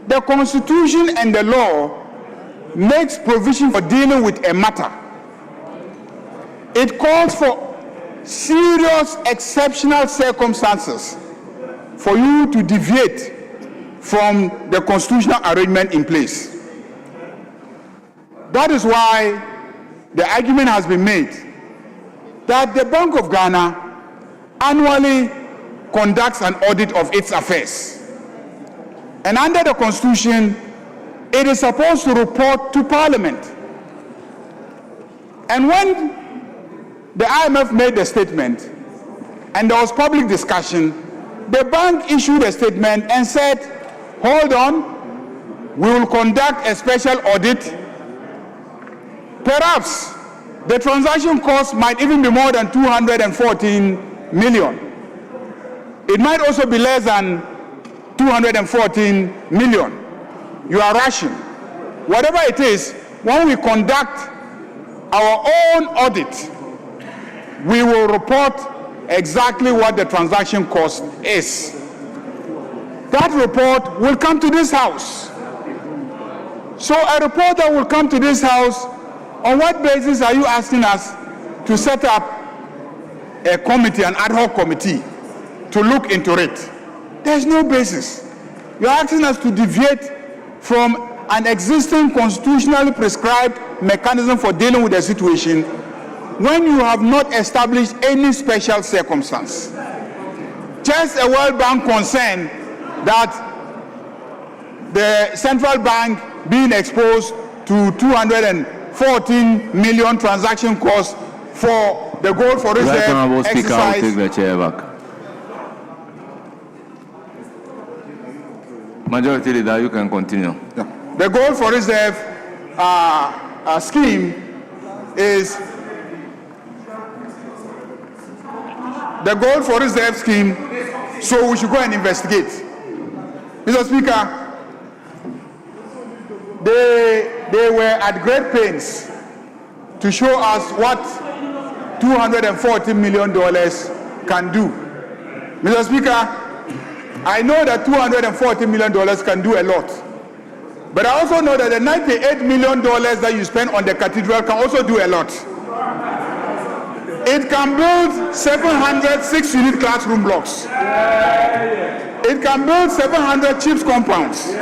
S2: the Constitution and the law makes provision for dealing with a matter, it calls for serious exceptional circumstances for you to deviate from the constitutional arrangement in place. That is why the argument has been made that the Bank of Ghana annually conducts an audit of its affairs. And under the Constitution, it is supposed to report to Parliament. And when the IMF made the statement and there was public discussion, the bank issued a statement and said, hold on, we will conduct a special audit. Perhaps the transaction cost might even be more than 214 million. It might also be less than 214 million. You are rushing. Whatever it is, when we conduct our own audit, we will report exactly what the transaction cost is. That report will come to this House. So a report that will come to this House, on what basis are you asking us to set up a committee, an ad hoc committee, to look into it? There's no basis. You're asking us to deviate from an existing constitutionally prescribed mechanism for dealing with the situation when you have not established any special circumstance. Just a World Bank concern that the central bank being exposed to 214 million transaction costs for the gold for reserve
S1: Right, Speaker, I will
S2: exercise.
S1: take the chair back. Majority Leader, you can continue.
S2: Yeah. The gold for reserve scheme is the gold for reserve scheme, so we should go and investigate. Mr. Speaker, they were at great pains to show us what $240 million can do. Mr. Speaker, I know that $240 million can do a lot. But I also know that the $98 million that you spend on the cathedral can also do a lot. It can build 700 6-unit classroom blocks. It can build 700 CHIPS compounds.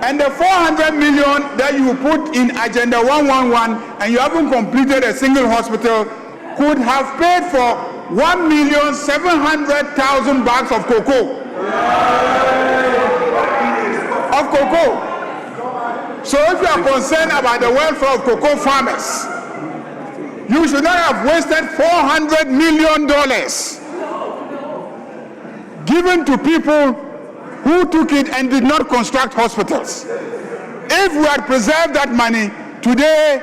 S2: And the 400 million that you put in Agenda 111 and you haven't completed a single hospital could have paid for 1,700,000 bags of cocoa. So if you are concerned about the welfare of cocoa farmers, you should not have wasted $400 million given to people who took it and did not construct hospitals. If we had preserved that money, today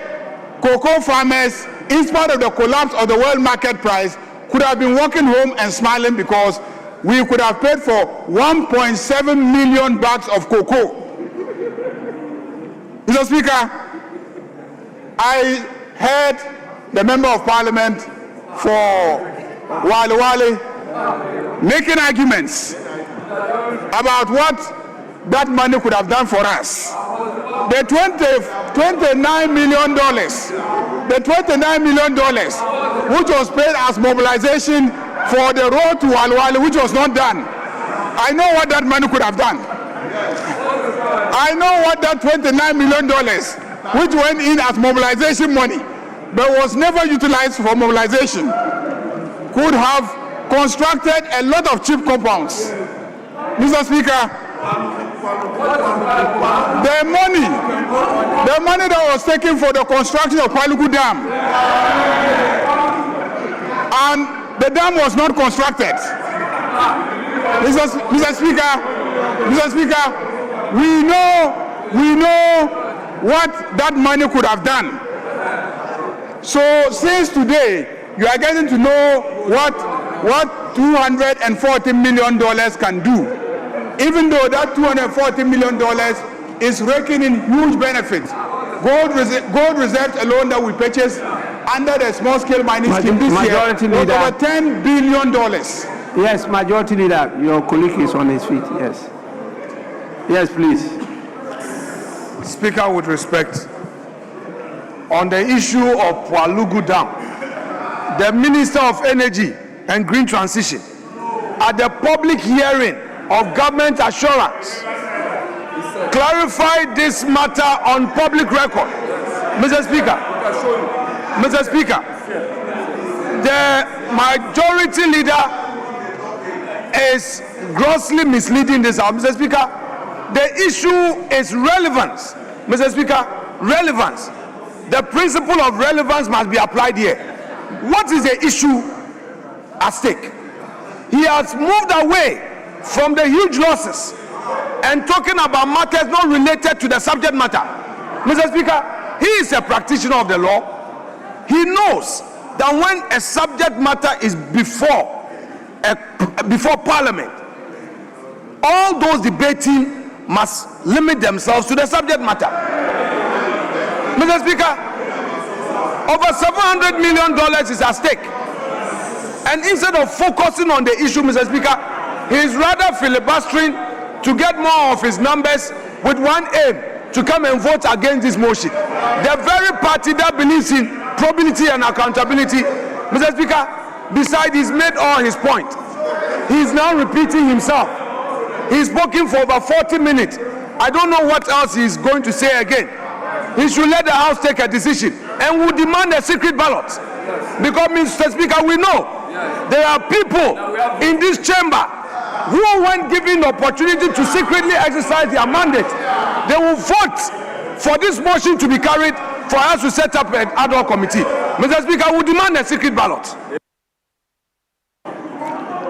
S2: cocoa farmers, in spite of the collapse of the world market price, could have been walking home and smiling because we could have paid for 1.7 million bags of cocoa. Mr. Speaker, I heard the Member of Parliament for Wale making arguments about what that money could have done for us. The $29 million, which was paid as mobilization for the road to Wale, which was not done. I know what that money could have done. I know what that $29 million, which went in as mobilization money, but was never utilized for mobilization, could have constructed a lot of cheap compounds. Mr. Speaker, the money that was taken for the construction of Palugu Dam, and the dam was not constructed. Mr. Speaker, we know what that money could have done. So since today, you are getting to know what $240 million can do, even though that $240 million is raking in huge benefits. Gold reserves alone that we purchased under the small-scale mining scheme this year was over $10 billion.
S4: Yes, Majority Leader, your colleague is on his feet, yes. Yes, please.
S5: Speaker, with respect, on the issue of Palugu Dam, the Minister of Energy and Green Transition, at the public hearing of government assurance, clarified this matter on public record. Mr. Speaker, the majority leader is grossly misleading this house. Mr. Speaker, the issue is relevance. Mr. Speaker, relevance. The principle of relevance must be applied here. What is the issue at stake? He has moved away from the huge losses and talking about matters not related to the subject matter. Mr. Speaker, he is a practitioner of the law. He knows that when a subject matter is before Parliament, all those debating must limit themselves to the subject matter. Mr. Speaker, over $700 million is at stake. And instead of focusing on the issue, Mr. Speaker, he is rather filibustering to get more of his numbers with one aim, to come and vote against this motion. The very party that believes in probability and accountability, Mr. Speaker, besides he's made all his point, he is now repeating himself. He's spoken for over 40 minutes. I don't know what else he's going to say again. He should let the House take a decision, and we demand a secret ballot. Because, Mr. Speaker, we know there are people in this chamber who, when given the opportunity to secretly exercise their mandate, they will vote for this motion to be carried for us to set up an ad hoc committee. Mr. Speaker, we demand a secret ballot.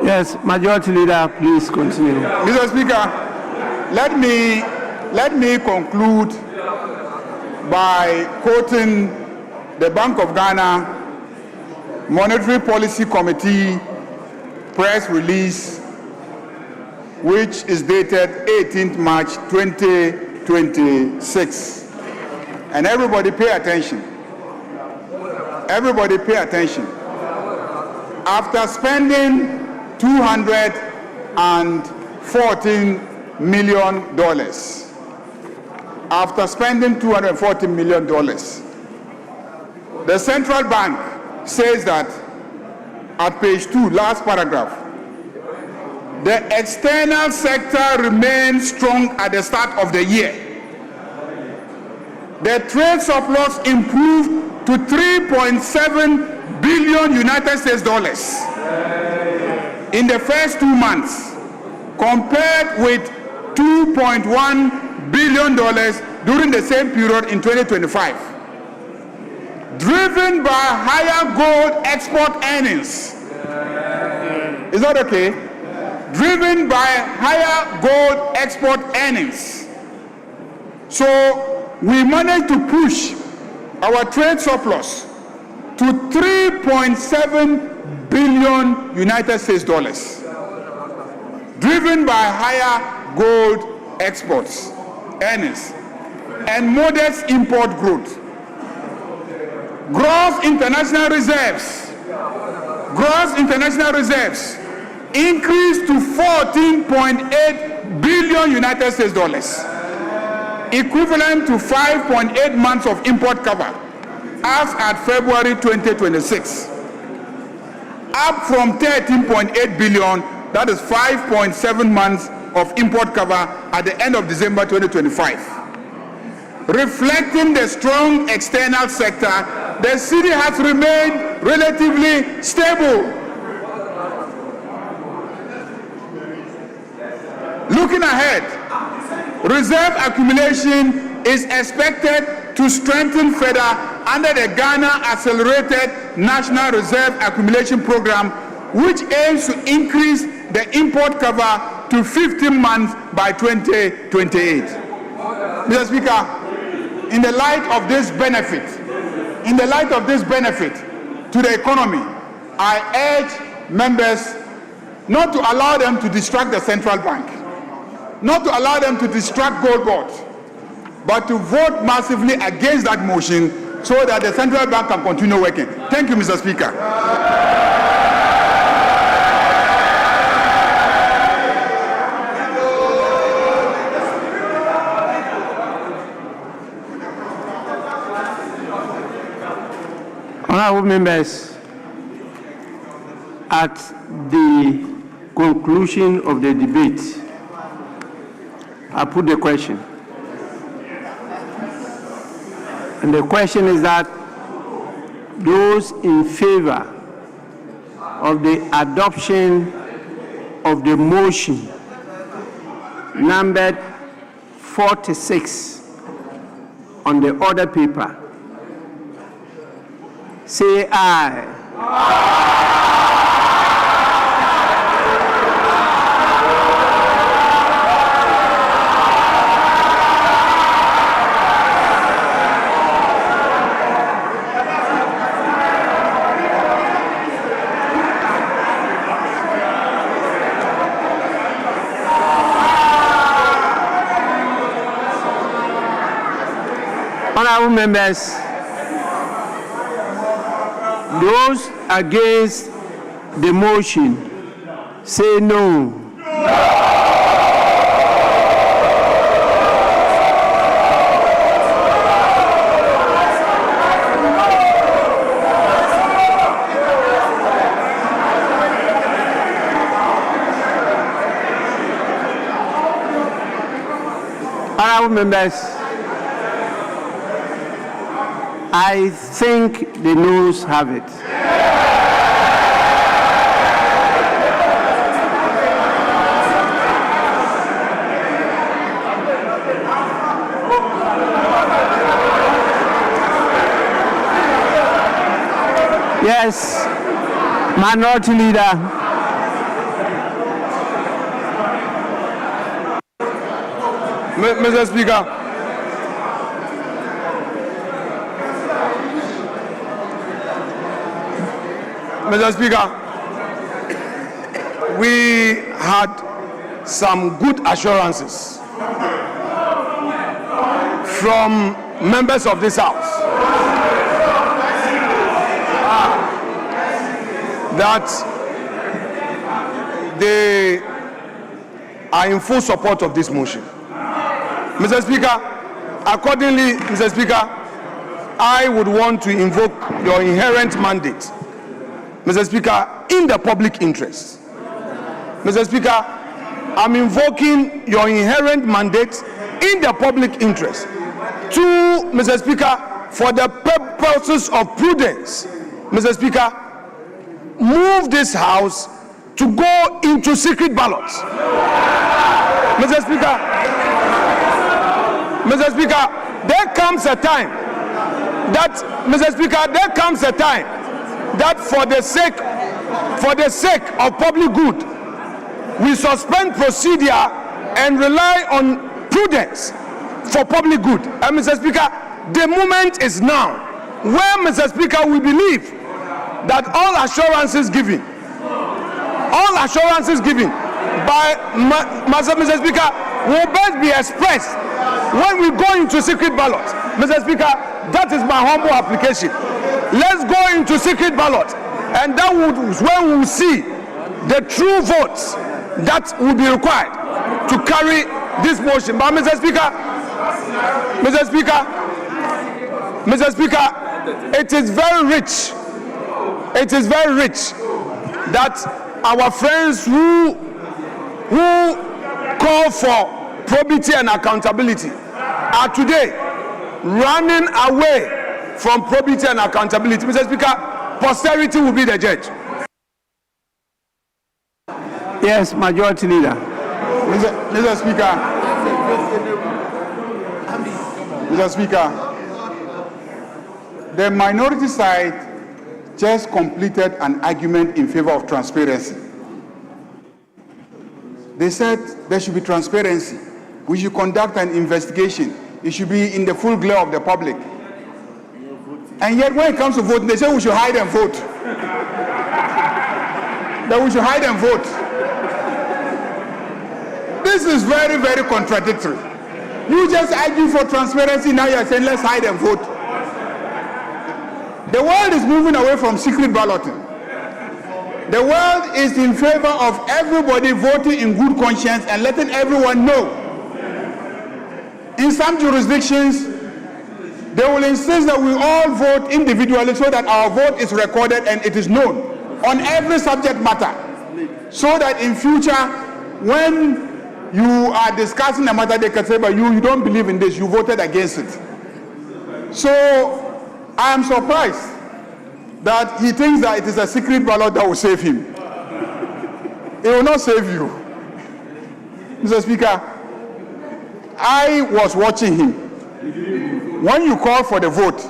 S4: Yes, Majority Leader, please continue.
S2: Mr. Speaker, let me conclude by quoting the Bank of Ghana Monetary Policy Committee press release, which is dated 18th March 2026. And everybody pay attention. Everybody pay attention. After spending $214 million, after spending $240 million, the central bank says that at page 2, last paragraph, the external sector remains strong at the start of the year. The trade surplus improved to $3.7 billion United States dollars in the first 2 months, compared with $2.1 billion during the same period in 2025, driven by higher gold export earnings. Is that okay? Driven by higher gold export earnings. So we managed to push our trade surplus to $3.7 billion United States dollars. driven by higher gold exports, earnings, and modest import growth. Gross international reserves increased to 14.8 billion United States dollars, equivalent to 5.8 months of import cover as at February 2026, up from 13.8 billion, that is 5.7 months of import cover at the end of December 2025. Reflecting the strong external sector, the city has remained relatively stable. Looking ahead, reserve accumulation is expected to strengthen further under the Ghana Accelerated National Reserve Accumulation Program, which aims to increase the import cover to 15 months by 2028. Mr. Speaker, in the light of this benefit to the economy, I urge members not to allow them to distract the central bank, not to allow them to distract gold board, but to vote massively against that motion so that the central bank can continue working. Thank you, Mr. Speaker.
S4: Honorable members, at the conclusion of the debate, I put the question. And the question is that those in favor of the adoption of the motion numbered 46 on the order paper, say aye. Honorable members, those against the motion, say no. Honorable members, I think the noes have it. Yes, Minority Leader.
S5: Mr. Speaker, we had some good assurances from members of this House that they are in full support of this motion. Mr. Speaker, accordingly, Mr. Speaker, I would want to invoke your inherent mandate, Mr. Speaker, in the public interest. Mr. Speaker, I'm invoking your inherent mandate in the public interest to, Mr. Speaker, for the purposes of prudence, Mr. Speaker, move this House to go into secret ballots. Mr. Speaker, there comes a time that for the sake of public good, we suspend procedure and rely on prudence for public good. And Mr. Speaker, the moment is now where, Mr. Speaker, we believe that all assurances given by Mr. Speaker will best be expressed when we go into secret ballot. Mr. Speaker, that is my humble application. Let's go into secret ballot, and that is when we will see the true votes that will be required to carry this motion. But Mr. Speaker, it is very rich. It is very rich that our friends who call for probity and accountability are today running away from probity and accountability. Mr. Speaker, posterity will be the judge.
S4: Yes, Majority Leader.
S2: Mr. Speaker, the minority side just completed an argument in favor of transparency. They said there should be transparency. We should conduct an investigation. It should be in the full glare of the public. And yet when it comes to voting, they say we should hide and vote. That we should hide and vote. This is very, very contradictory. You just argue for transparency, now you're saying let's hide and vote. The world is moving away from secret balloting. The world is in favor of everybody voting in good conscience and letting everyone know. In some jurisdictions, they will insist that we all vote individually so that our vote is recorded and it is known on every subject matter. So that in future, when you are discussing a matter, they can say, but you don't believe in this, you voted against it. So I am surprised that he thinks that it is a secret ballot that will save him. It will not save you. Mr. Speaker, I was watching him. When you called for the vote,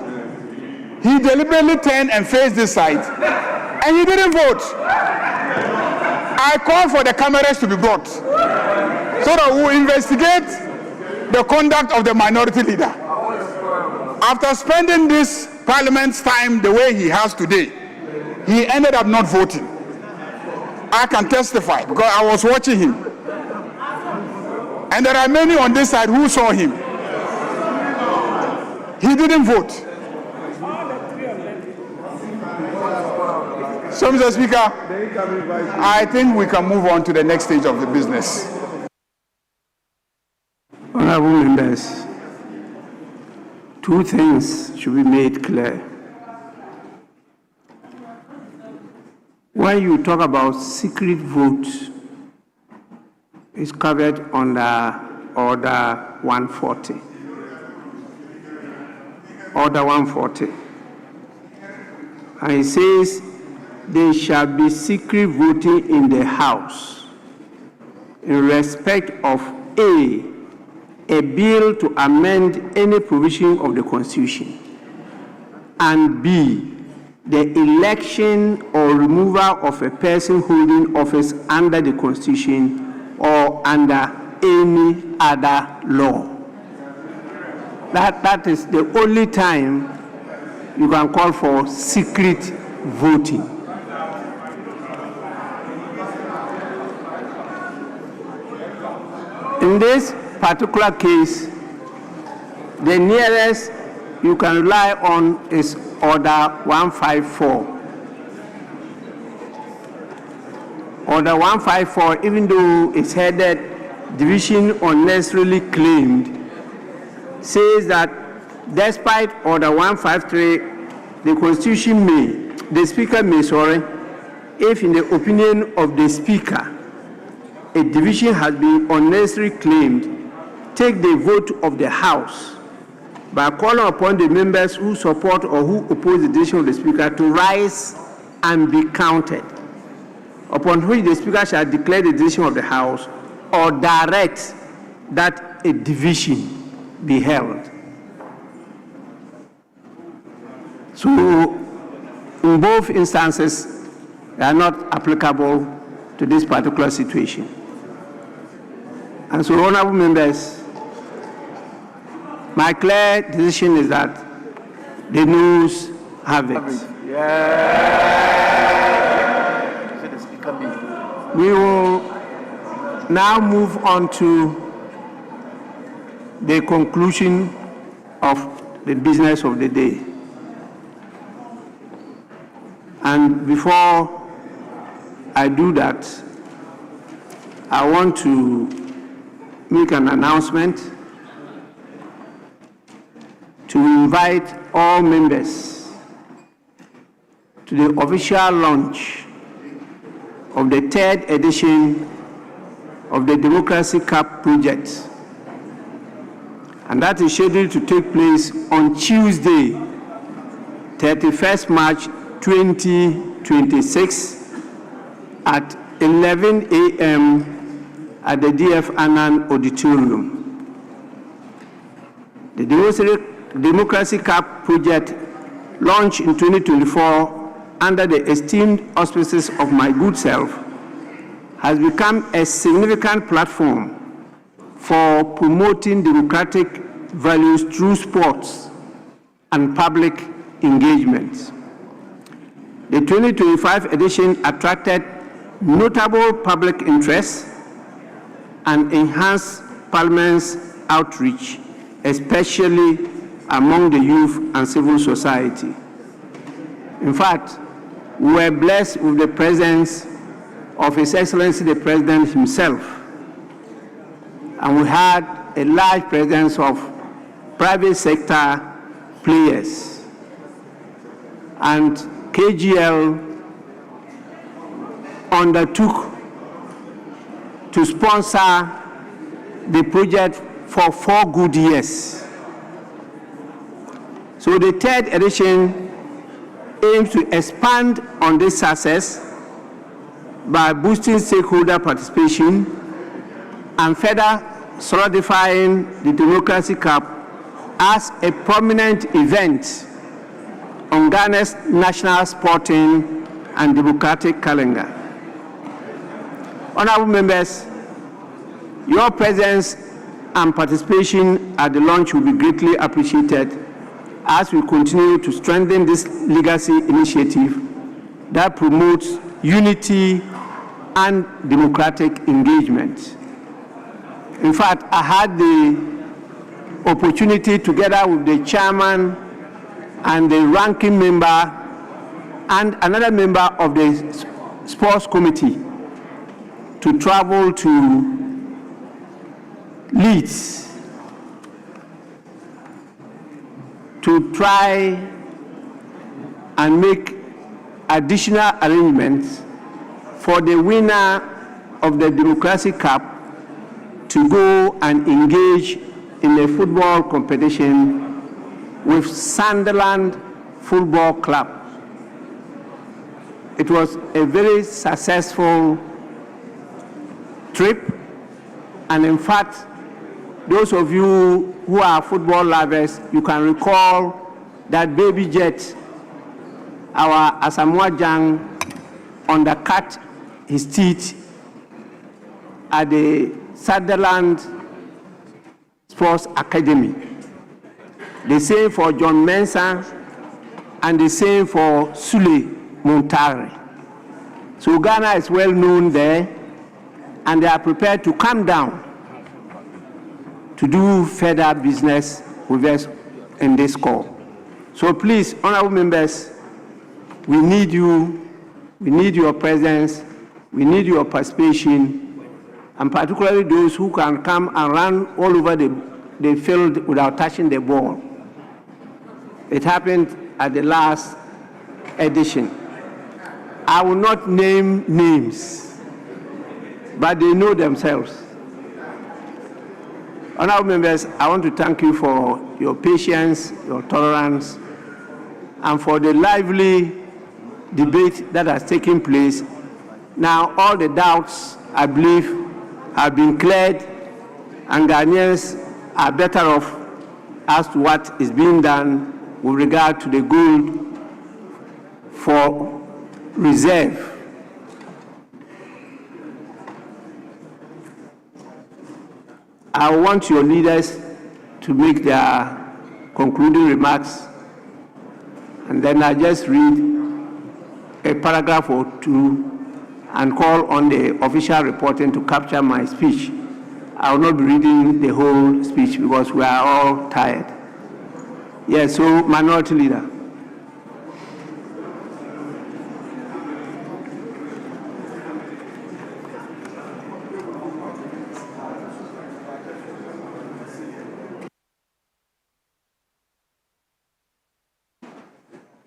S2: he deliberately turned and faced this side, and he didn't vote. I called for the cameras to be brought so that we will investigate the conduct of the minority leader. After spending this Parliament's time the way he has today, he ended up not voting. I can testify because I was watching him. And there are many on this side who saw him. He didn't vote. So, Mr. Speaker, I think we can move on to the next stage of the business.
S4: Honorable members, two things should be made clear. When you talk about secret votes, it's covered under Order 140. Order 140. And it says, there shall be secret voting in the House in respect of A bill to amend any provision of the Constitution, and B, the election or removal of a person holding office under the Constitution or under any other law. That is the only time you can call for secret voting. In this particular case, the nearest you can rely on is Order 154. Order 154, even though it's headed division unnecessarily claimed, says that despite Order 153, the Constitution the Speaker may, if in the opinion of the Speaker, a division has been unnecessarily claimed, take the vote of the House by calling upon the members who support or who oppose the decision of the Speaker to rise and be counted, upon which the Speaker shall declare the decision of the House or direct that a division be held. So, in both instances, they are not applicable to this particular situation. And so, honorable members, my clear decision is that the noes have it. We will now move on to the conclusion of the business of the day. And before I do that, I want to make an announcement to invite all members to the official launch of the 3rd edition of the Democracy Cup project. And that is scheduled to take place on Tuesday, 31st March 2026 at 11 a.m. at the DF Annan Auditorium. The Democracy Cup project, launched in 2024 under the esteemed auspices of my good self, has become a significant platform for promoting democratic values through sports and public engagement. The 2025 edition attracted notable public interest and enhanced Parliament's outreach, especially among the youth and civil society. In fact, we were blessed with the presence of His Excellency the President himself, and we had a large presence of private sector players. And KGL undertook to sponsor the project for 4 good years. So the 3rd edition aims to expand on this success by boosting stakeholder participation and further solidifying the Democracy Cup as a prominent event on Ghana's national sporting and democratic calendar. Honorable members, your presence and participation at the launch will be greatly appreciated as we continue to strengthen this legacy initiative that promotes unity and democratic engagement. In fact, I had the opportunity, together with the chairman and the ranking member and another member of the sports committee, to travel to Leeds to try and make additional arrangements for the winner of the Democracy Cup to go and engage in a football competition with Sunderland Football Club. It was a very successful trip, and in fact, those of you who are football lovers, you can recall that Baby Jet, our Asamoah Gyan, undercut his teeth at the Sunderland Sports Academy. The same for John Mensah, and the same for Sule Muntari. So Ghana is well known there, and they are prepared to come down to do further business with us in this call. So please, honorable members, we need you, we need your presence, we need your participation, and particularly those who can come and run all over the field without touching the ball. It happened at the last edition. I will not name names, but they know themselves. Honorable members, I want to thank you for your patience, your tolerance, and for the lively debate that has taken place. Now, all the doubts, I believe, have been cleared, and Ghanaians are better off as to what is being done with regard to the gold for reserve. I want your leaders to make their concluding remarks, and then I just read a paragraph or two and call on the official reporting to capture my speech. I will not be reading the whole speech because we are all tired. Yes, so Minority Leader.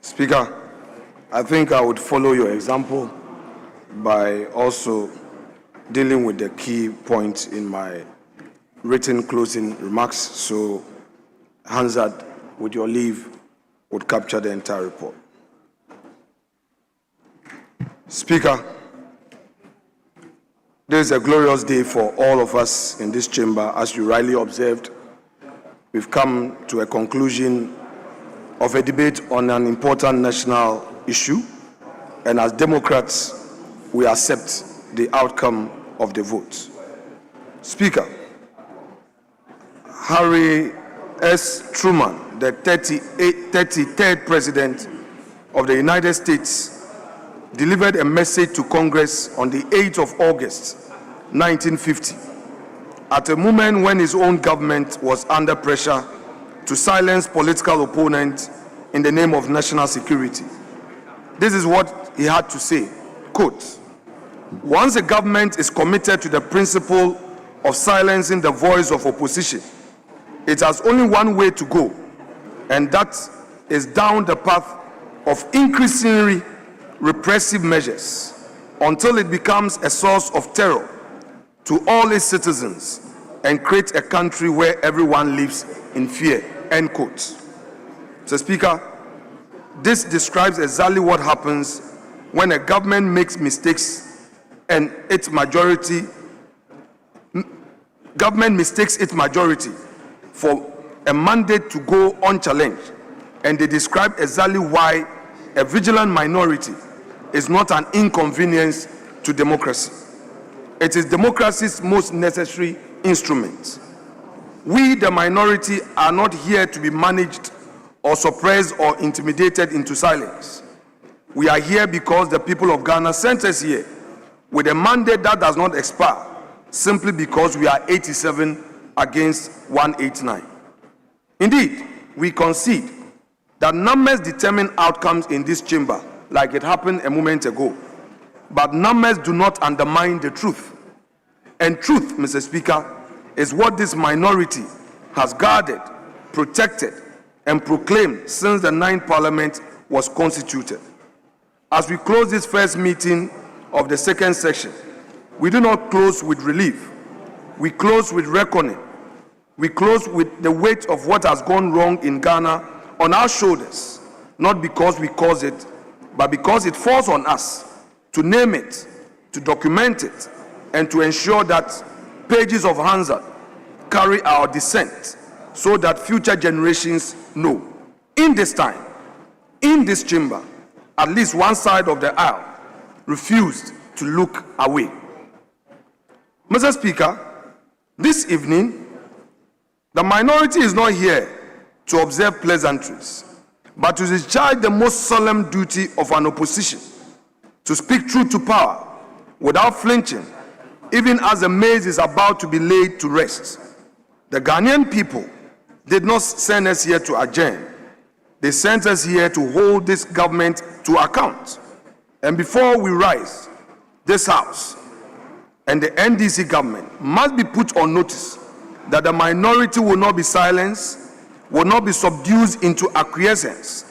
S5: Speaker, I think I would follow your example by also dealing with the key points in my written closing remarks. So, Hansard, with your leave, would capture the entire report. Speaker, this is a glorious day for all of us in this chamber. As you rightly observed, we've come to a conclusion of a debate on an important national issue, and as Democrats, we accept the outcome of the vote. Speaker, Harry S. Truman, the 33rd President of the United States, delivered a message to Congress on the 8th of August, 1950, at a moment when his own government was under pressure to silence political opponents in the name of national security. This is what he had to say, quote, "Once a government is committed to the principle of silencing the voice of opposition, it has only one way to go, and that is down the path of increasingly repressive measures until it becomes a source of terror to all its citizens and create a country where everyone lives in fear," end quote. Mr. Speaker, this describes exactly what happens when a government makes mistakes and its majority for a mandate to go unchallenged, and they describe exactly why a vigilant minority is not an inconvenience to democracy. It is democracy's most necessary instrument. We, the minority, are not here to be managed or suppressed or intimidated into silence. We are here because the people of Ghana sent us here with a mandate that does not expire, simply because we are 87 against 189. Indeed, we concede that numbers determine outcomes in this chamber, like it happened a moment ago. But numbers do not undermine the truth. And truth, Mr. Speaker, is what this minority has guarded, protected, and proclaimed since the 9th Parliament was constituted. As we close this first meeting of the second session, we do not close with relief. We close with reckoning. We close with the weight of what has gone wrong in Ghana on our shoulders, not because we cause it, but because it falls on us to name it, to document it, and to ensure that pages of Hansard carry our dissent so that future generations know. In this time, in this chamber, at least one side of the aisle refused to look away. Mr. Speaker, this evening, the minority is not here to observe pleasantries, but to discharge the most solemn duty of an opposition, to speak truth to power without flinching, even as the maize is about to be laid to rest. The Ghanaian people did not send us here to adjourn. They sent us here to hold this government to account. And before we rise, this House and the NDC government must be put on notice that the minority will not be silenced, will not be subdued into acquiescence,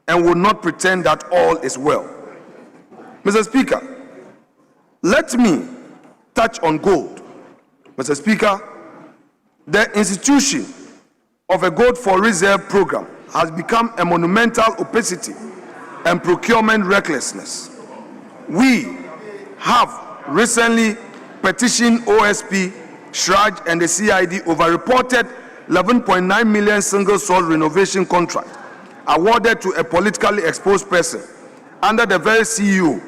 S5: and will not pretend that all is well. Mr. Speaker, let me touch on gold. Mr. Speaker, the institution of a gold for reserve program has become a monumental opacity and procurement recklessness. We have recently petitioned OSP, SHRAJ, and the CID over reported 11.9 million single source renovation contract awarded to a politically exposed person under the very CEO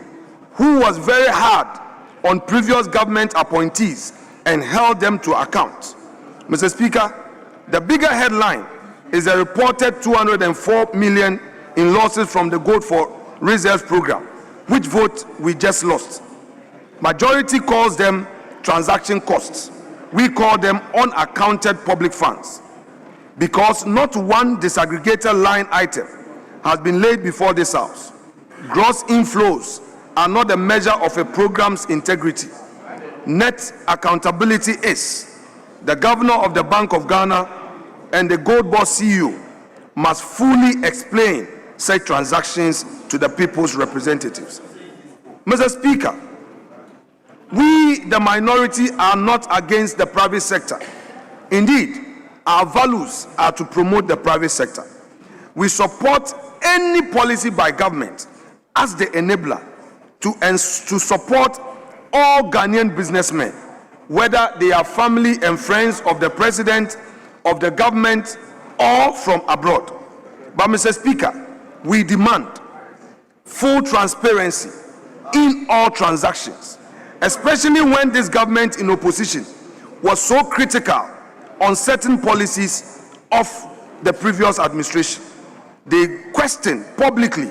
S5: who was very hard on previous government appointees and held them to account. Mr. Speaker, the bigger headline is the reported 204 million in losses from the Gold for Reserves program, which vote we just lost. Majority calls them transaction costs. We call them unaccounted public funds, because not one disaggregated line item has been laid before this House. Gross inflows are not a measure of a program's integrity. Net accountability is the Governor of the Bank of Ghana and the Gold Boss CEO must fully explain such transactions to the people's representatives. Mr. Speaker, we, the minority, are not against the private sector. Indeed, our values are to promote the private sector. We support any policy by government as the enabler to support all Ghanaian businessmen, whether they are family and friends of the president, of the government, or from abroad. But, Mr. Speaker, we demand full transparency in all transactions, especially when this government in opposition was so critical on certain policies of the previous administration. They questioned publicly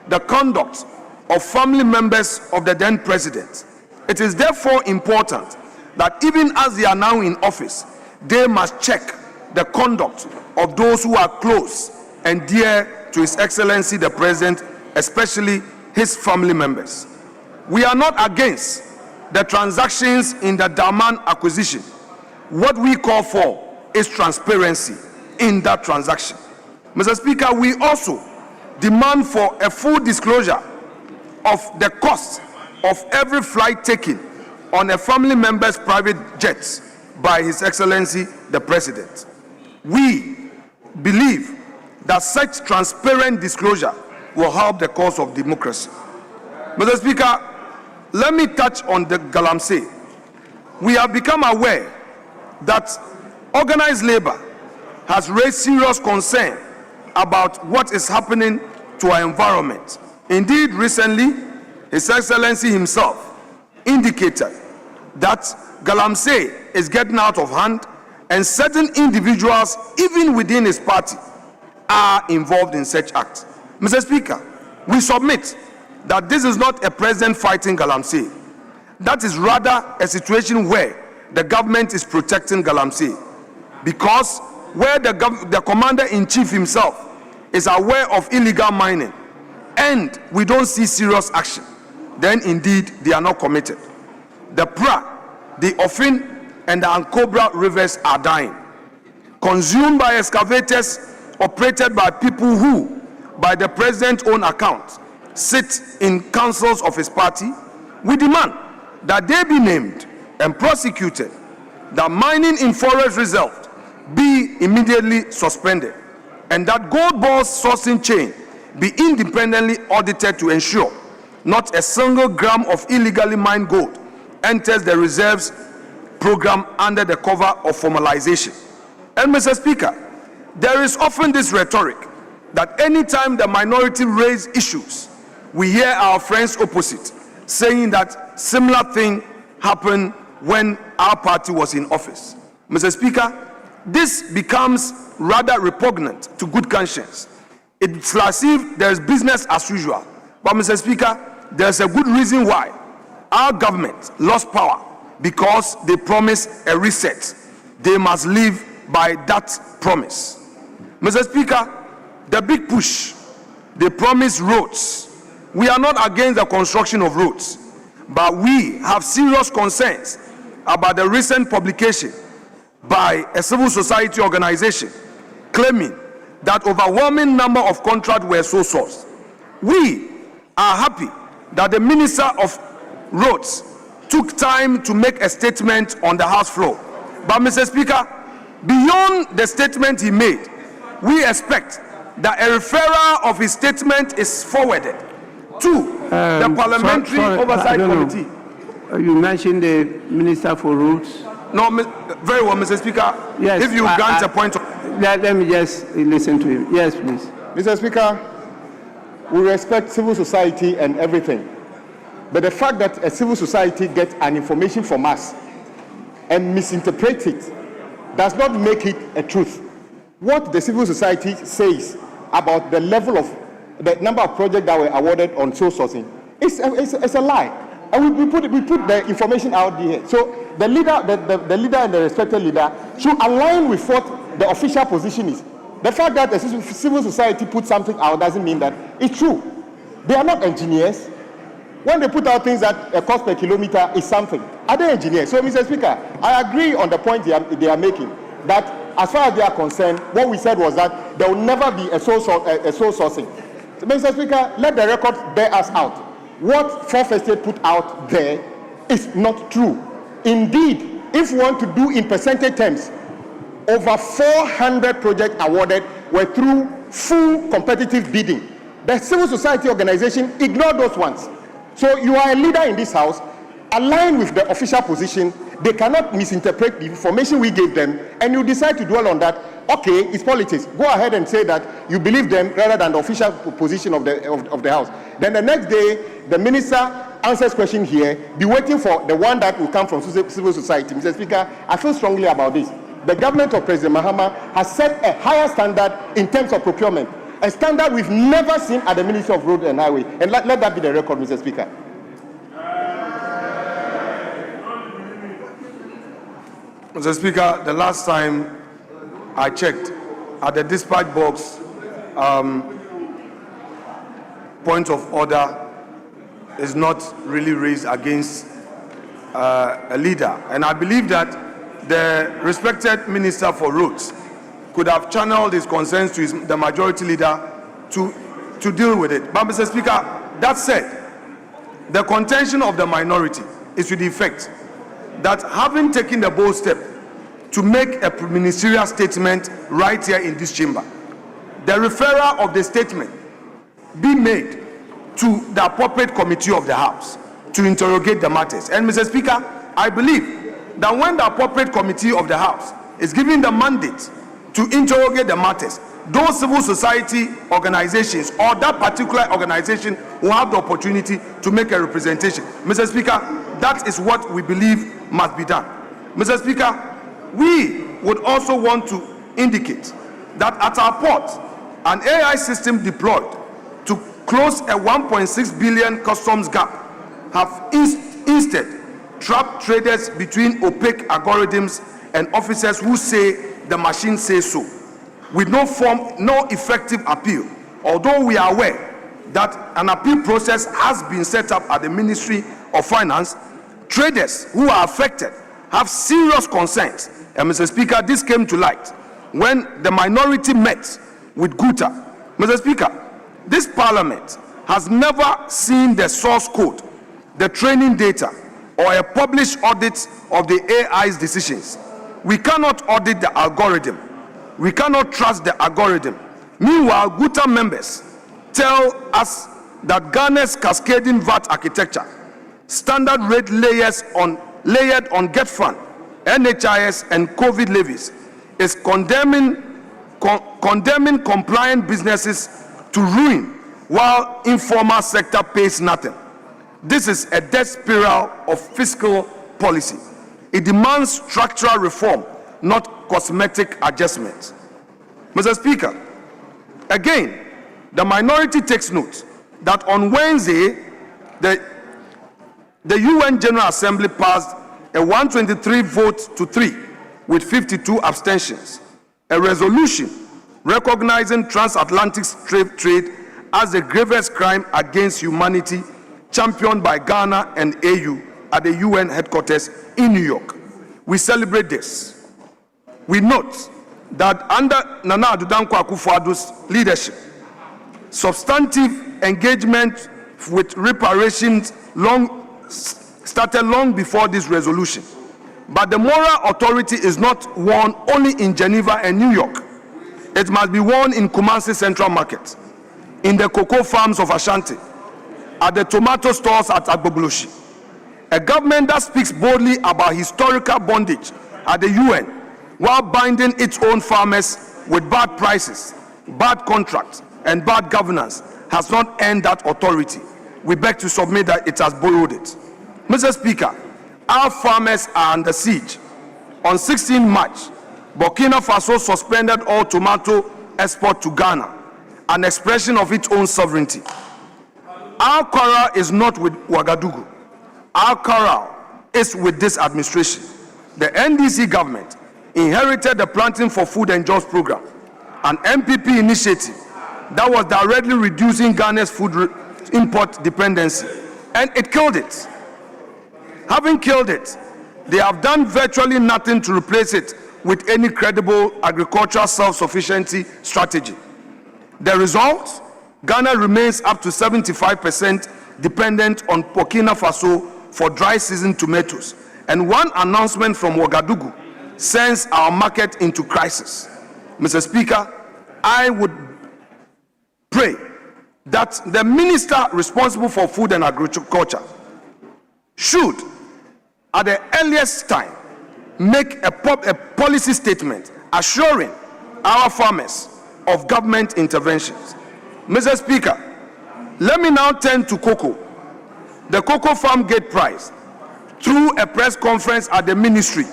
S5: the conduct of family members of the then president. It is therefore important that even as they are now in office, they must check the conduct of those who are close and dear to His Excellency the President, especially his family members. We are not against the transactions in the Daman acquisition. What we call for is transparency in that transaction. Mr. Speaker, we also demand for a full disclosure of the cost of every flight taken on a family member's private jets by His Excellency the President. We believe that such transparent disclosure will help the cause of democracy. Mr. Speaker, let me touch on the Galamsey. We have become aware that organized labor has raised serious concern about what is happening to our environment. Indeed, recently, His Excellency himself indicated that Galamsey is getting out of hand, and certain individuals, even within his party, are involved in such acts. Mr. Speaker, we submit that this is not a president fighting Galamsey. That is rather a situation where the government is protecting Galamsey, because where the commander-in-chief himself is aware of illegal mining and we don't see serious action, then indeed they are not committed. The Pra, the Ofin, and the Ankobra rivers are dying, consumed by excavators operated by people who, by the president's own account, sit in councils of his party. We demand that they be named and prosecuted, that mining in forest reserve be immediately suspended, and that gold balls sourcing chain be independently audited to ensure not a single gram of illegally mined gold enters the reserves program under the cover of formalization. And Mr. Speaker, there is often this rhetoric that anytime the minority raise issues, we hear our friends opposite saying that similar thing happened when our party was in office. Mr. Speaker, this becomes rather repugnant to good conscience. It's as if there is business as usual. But Mr. Speaker, there's a good reason why our government lost power, because they promised a reset. They must live by that promise. Mr. Speaker, the big push, they promised roads. We are not against the construction of roads, but we have serious concerns about the recent publication by a civil society organization claiming that overwhelming number of contracts were so sourced. We are happy that the Minister of Roads took time to make a statement on the House floor. But Mr. Speaker, beyond the statement he made, we expect that a referral of his statement is forwarded to the Parliamentary Oversight Committee.
S4: You mentioned the Minister for Roads.
S5: No, very well, Mr. Speaker.
S4: Yes,
S5: if you grant a point of...
S4: Let me just listen to him. Yes, please.
S11: Mr. Speaker, we respect civil society and everything. But the fact that a civil society gets an information from us and misinterprets it does not make it a truth. What the civil society says about the level of the number of projects that were awarded on sole sourcing is a lie.
S13: And we put the information out there. So the leader, the leader and the respected leader should align with what the official position is. The fact that the civil society put something out doesn't mean that it's true. They are not engineers. When they put out things that a cost per kilometer is something, are they engineers? So, Mr. Speaker, I agree on the point they are making, that as far as they are concerned, what we said was that there will never be a sole sourcing. So, Mr. Speaker, let the record bear us out. What Fourth Estate put out there is not true. Indeed, if we want to do in percentage terms, over 400 projects awarded were through full competitive bidding. The civil society organization ignored those ones. So you are a leader in this house, align with the official position. They cannot misinterpret the information we gave them, and you decide to dwell on that. Okay, it's politics. Go ahead and say that you believe them rather than the official position of the house. Then the next day, the minister answers question here, be waiting for the one that will come from civil society. Mr. Speaker, I feel strongly about this. The government of President Mahama has set a higher standard in terms of procurement, a standard we've never seen at the Ministry of Road and Highway. And let that be the record, Mr. Speaker.
S5: Mr. Speaker, the last time I checked at the dispatch box, point of order is not really raised against a leader. And I believe that the respected Minister for Roads could have channeled his concerns to the majority leader to deal with it. But, Mr. Speaker, that said, the contention of the minority is to the effect that having taken the bold step to make a ministerial statement right here in this chamber, the referral of the statement be made to the appropriate committee of the House to interrogate the matters. And, Mr. Speaker, I believe that when the appropriate committee of the House is given the mandate to interrogate the matters, those civil society organizations or that particular organization will have the opportunity to make a representation. Mr. Speaker, that is what we believe must be done. Mr. Speaker, we would also want to indicate that at our port, an AI system deployed to close a 1.6 billion customs gap have instead trapped traders between opaque algorithms and officers who say the machine says so, with no effective appeal. Although we are aware that an appeal process has been set up at the Ministry of Finance, traders who are affected have serious concerns. And, Mr. Speaker, this came to light when the minority met with Guta. Mr. Speaker, this parliament has never seen the source code, the training data, or a published audit of the AI's decisions. We cannot audit the algorithm. We cannot trust the algorithm. Meanwhile, Guta members tell us that Ghana's cascading VAT architecture, standard rate layered on GetFund, NHIS, and COVID levies, is condemning compliant businesses to ruin while informal sector pays nothing. This is a death spiral of fiscal policy. It demands structural reform, not cosmetic adjustments. Mr. Speaker, again, the minority takes note that on Wednesday, the UN General Assembly passed a 123 vote to 3 with 52 abstentions, a resolution recognizing transatlantic trade as a grievous crime against humanity, championed by Ghana and AU at the UN headquarters in New York. We celebrate this. We note that under Nana Addo Dankwa Akufo-Addo's leadership, substantive engagement with reparations started long before this resolution. But the moral authority is not won only in Geneva and New York. It must be won in Kumasi Central Market, in the cocoa farms of Ashanti, at the tomato stores at Agbogloshi. A government that speaks boldly about historical bondage at the UN while binding its own farmers with bad prices, bad contracts, and bad governance has not earned that authority. We beg to submit that it has borrowed it. Mr. Speaker, our farmers are under siege. On 16 March, Burkina Faso suspended all tomato export to Ghana, an expression of its own sovereignty. Our quarrel is not with Ouagadougou. our quarrel is with this administration. The NDC government inherited the Planting for Food and Jobs program, an MPP initiative that was directly reducing Ghana's food import dependency, and it killed it. Having killed it, they have done virtually nothing to replace it with any credible agricultural self-sufficiency strategy. The result? Ghana remains up to 75% dependent on Burkina Faso for dry season tomatoes, and one announcement from Ouagadougou sends our market into crisis. Mr. Speaker, I would pray that the minister responsible for food and agriculture should, at the earliest time, make a policy statement assuring our farmers of government interventions. Mr. Speaker, let me now turn to cocoa. The cocoa farm gate price, through a press conference at the ministry,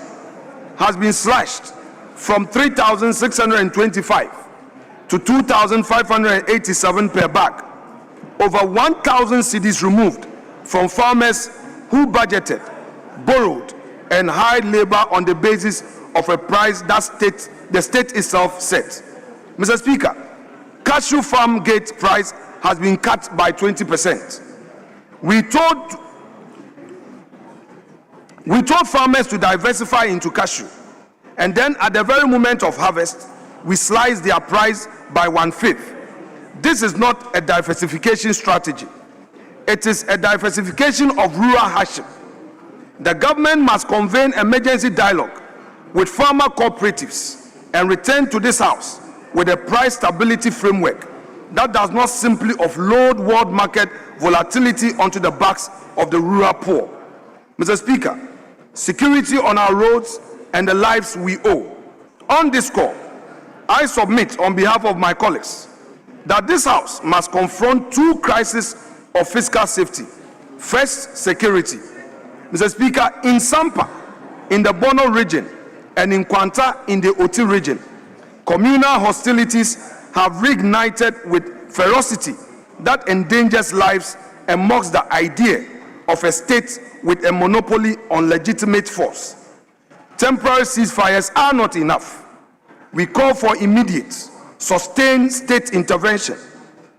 S5: has been slashed from 3,625 to 2,587 per bag. Over 1,000 cedis removed from farmers who budgeted, borrowed, and hired labor on the basis of a price that the state itself set. Mr. Speaker, cashew farm gate price has been cut by 20%. We told farmers to diversify into cashew, and then at the very moment of harvest, we sliced their price by 1/5. This is not a diversification strategy. It is a diversification of rural hardship. The government must convene emergency dialogue with farmer cooperatives and return to this House with a price stability framework that does not simply offload world market volatility onto the backs of the rural poor. Mr. Speaker, security on our roads and the lives we owe. On this score, I submit on behalf of my colleagues that this House must confront two crises of fiscal safety. First, security. Mr. Speaker, in Sampa, in the Bono region, and in Kwanta, in the Oti region, communal hostilities have reignited with ferocity that endangers lives and mocks the idea of a state with a monopoly on legitimate force. Temporary ceasefires are not enough. We call for immediate, sustained state intervention.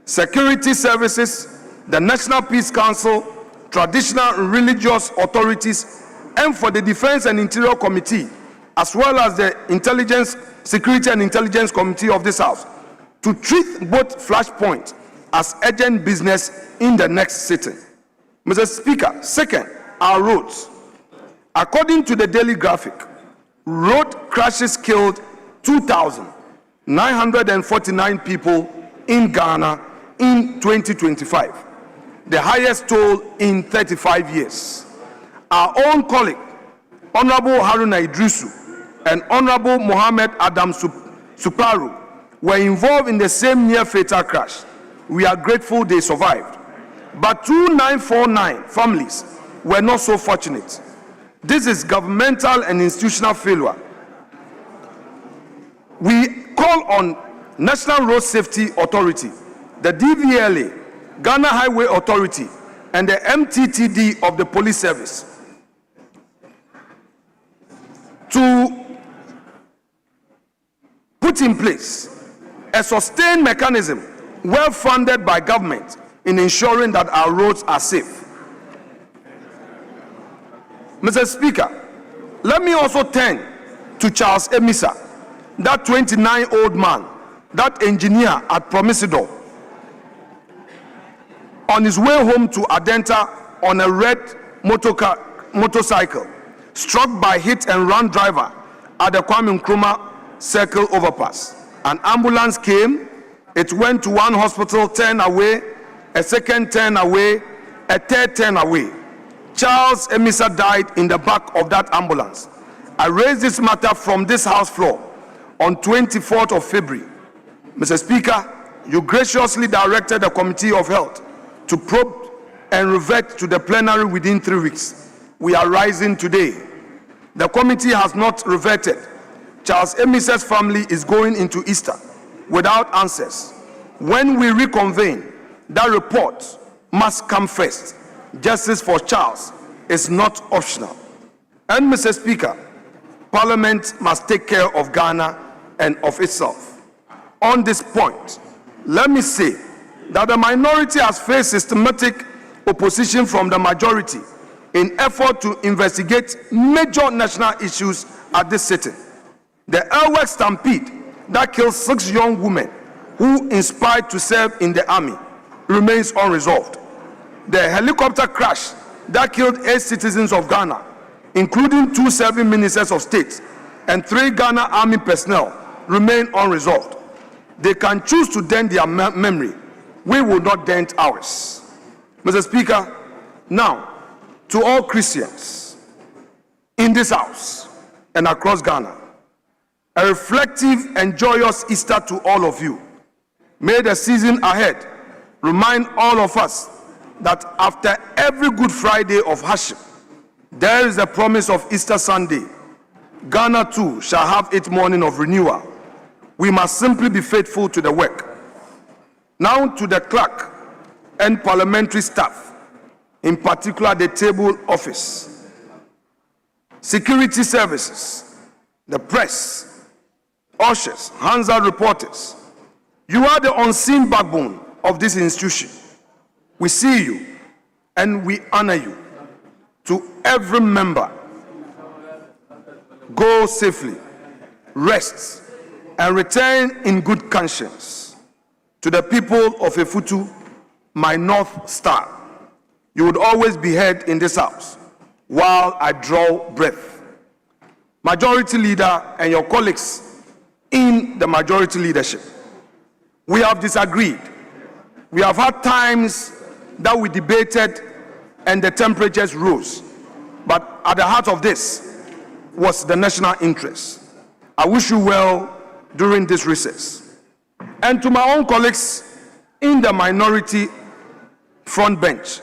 S5: Security services, the National Peace Council, traditional and religious authorities, and for the Defense and Interior Committee, as well as the Security and Intelligence Committee of this House, to treat both flashpoints as urgent business in the next sitting. Mr. Speaker, second, our roads. According to the Daily Graphic, road crashes killed 2,949 people in Ghana in 2025, the highest toll in 35 years. Our own colleague, Honorable Haruna Idrisu and Honorable Mohammed Adam Suparu, were involved in the same near-fatal crash. We are grateful they survived. But 2949 families were not so fortunate. This is governmental and institutional failure. We call on National Road Safety Authority, the DVLA, Ghana Highway Authority, and the MTTD of the Police Service to put in place a sustained mechanism well funded by government in ensuring that our roads are safe. Mr. Speaker, let me also turn to Charles Emisa, that 29-year-old man, that engineer at Proceedable, on his way home to Adenta on a red motorcycle, struck by hit-and-run driver at the Kwame Nkrumah Circle overpass. An ambulance came, it went to one hospital, turned away, a second turned away, a third turned away. Charles Emisa died in the back of that ambulance. I raised this matter from this House floor on 24th of February. Mr. Speaker, you graciously directed the Committee of Health to probe and revert to the plenary within 3 weeks. We are rising today. The committee has not reverted. Charles Emisa's family is going into Easter without answers. When we reconvene, that report must come first. Justice for Charles is not optional. And Mr. Speaker, Parliament must take care of Ghana and of itself. On this point, let me say that the minority has faced systematic opposition from the majority in effort to investigate major national issues at this sitting. The Elwek stampede that killed 6 young women who inspired to serve in the army remains unresolved. The helicopter crash that killed 8 citizens of Ghana, including 2 serving ministers of state and 3 Ghana army personnel, remain unresolved. They can choose to dent their memory. We will not dent ours. Mr. Speaker, now, to all Christians in this house and across Ghana, a reflective and joyous Easter to all of you. May the season ahead remind all of us that after every Good Friday of hardship, there is a promise of Easter Sunday. Ghana too shall have its morning of renewal. We must simply be faithful to the work. Now to the clerk and parliamentary staff, in particular the table office, security services, the press, ushers, Hansard reporters. You are the unseen backbone of this institution. We see you and we honor you. To every member, go safely, rest, and return in good conscience. To the people of Efutu, my North Star, you would always be heard in this house while I draw breath. Majority Leader and your colleagues in the majority leadership, we have disagreed. We have had times that we debated and the temperatures rose. But at the heart of this was the national interest. I wish you well during this recess. And to my own colleagues in the minority front bench,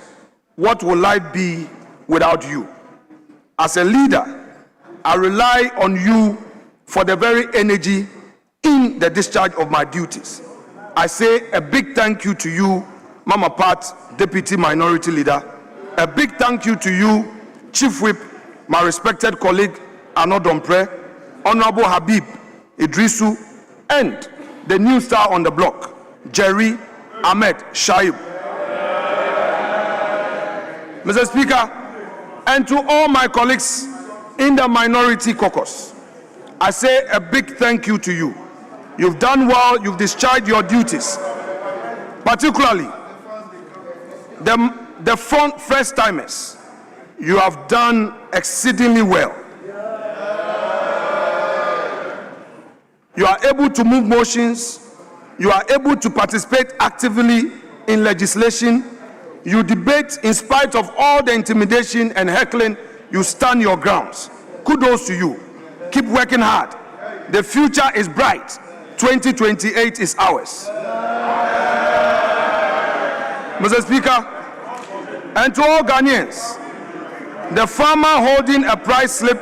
S5: what will life be without you? As a leader, I rely on you for the very energy in the discharge of my duties. I say a big thank you to you, Mama Pat, Deputy Minority Leader. A big thank you to you, Chief Whip, my respected colleague, Arno Dompre, Honorable Habib Idrisu, and the new star on the block, Jerry Ahmed Shaib. Mr. Speaker, and to all my colleagues in the minority caucus, I say a big thank you to you. You've done well, you've discharged your duties, particularly the front first-timers. You have done exceedingly well. You are able to move motions. You are able to participate actively in legislation. You debate in spite of all the intimidation and heckling. You stand your grounds. Kudos to you. Keep working hard. The future is bright. 2028 is ours. Mr. Speaker, and to all Ghanaians, the farmer holding a price slip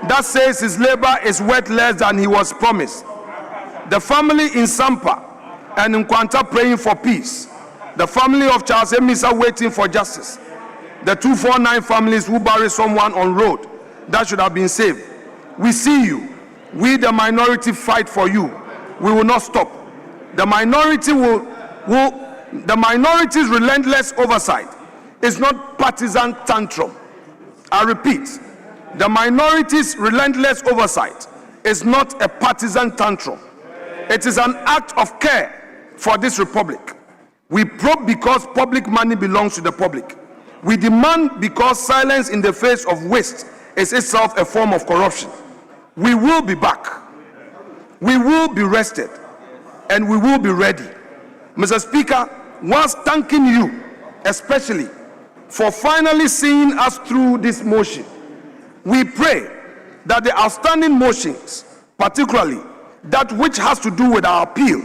S5: that says his labor is worth less than he was promised, the family in Sampa and in Kwanta praying for peace, the family of Charles Emisa waiting for justice, the 249 families who bury someone on road that should have been saved. We see you. We, the minority, fight for you. We will not stop. The minority's relentless oversight is not partisan tantrum. I repeat, the minority's relentless oversight is not a partisan tantrum. It is an act of care for this republic. We probe because public money belongs to the public. We demand because silence in the face of waste is itself a form of corruption. We will be back. We will be rested. And we will be ready. Mr. Speaker, whilst thanking you, especially for finally seeing us through this motion, we pray that the outstanding motions, particularly that which has to do with our appeal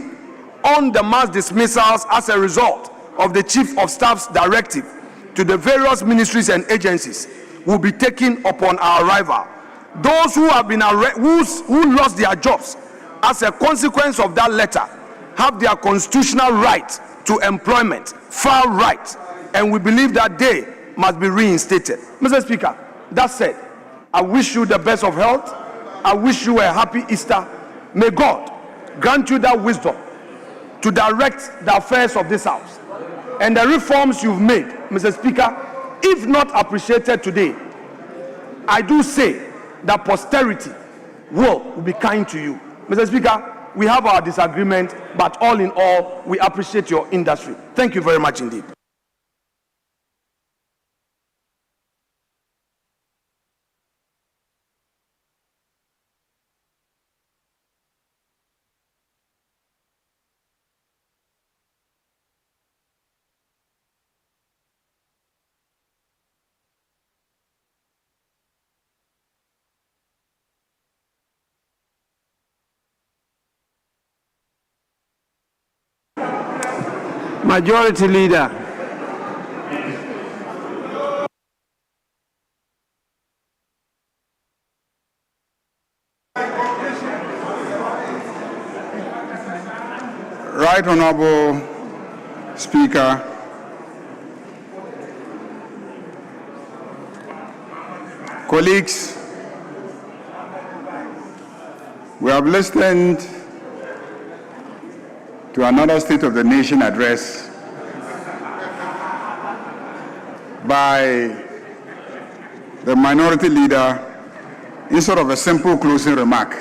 S5: on the mass dismissals as a result of the Chief of Staff's directive to the various ministries and agencies, will be taken upon our arrival. Those who have been who lost their jobs as a consequence of that letter have their constitutional right to employment, far right, and we believe that they must be reinstated. Mr. Speaker, that said, I wish you the best of health. I wish you a happy Easter. May God grant you that wisdom to direct the affairs of this house. And the reforms you've made, Mr. Speaker, if not appreciated today, I do say that posterity will be kind to you. Mr. Speaker, we have our disagreement, but all in all, we appreciate your industry. Thank you very much indeed.
S4: Majority Leader.
S2: Right Honorable Speaker, colleagues, we have listened to another State of the Nation address by the Minority Leader instead of a simple closing remark.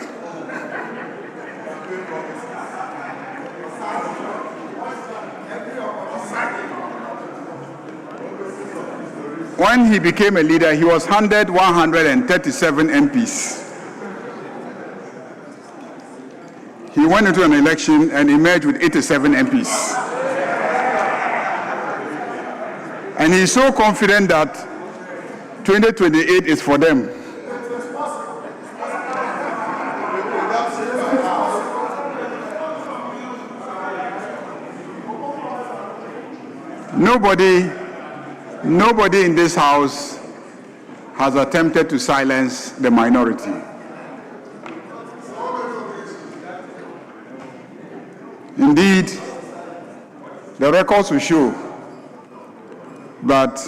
S2: When he became a leader, he was handed 137 MPs. He went into an election and emerged with 87 MPs. And he's so confident that 2028 is for them. Nobody in this house has attempted to silence the minority. Indeed, the records will show that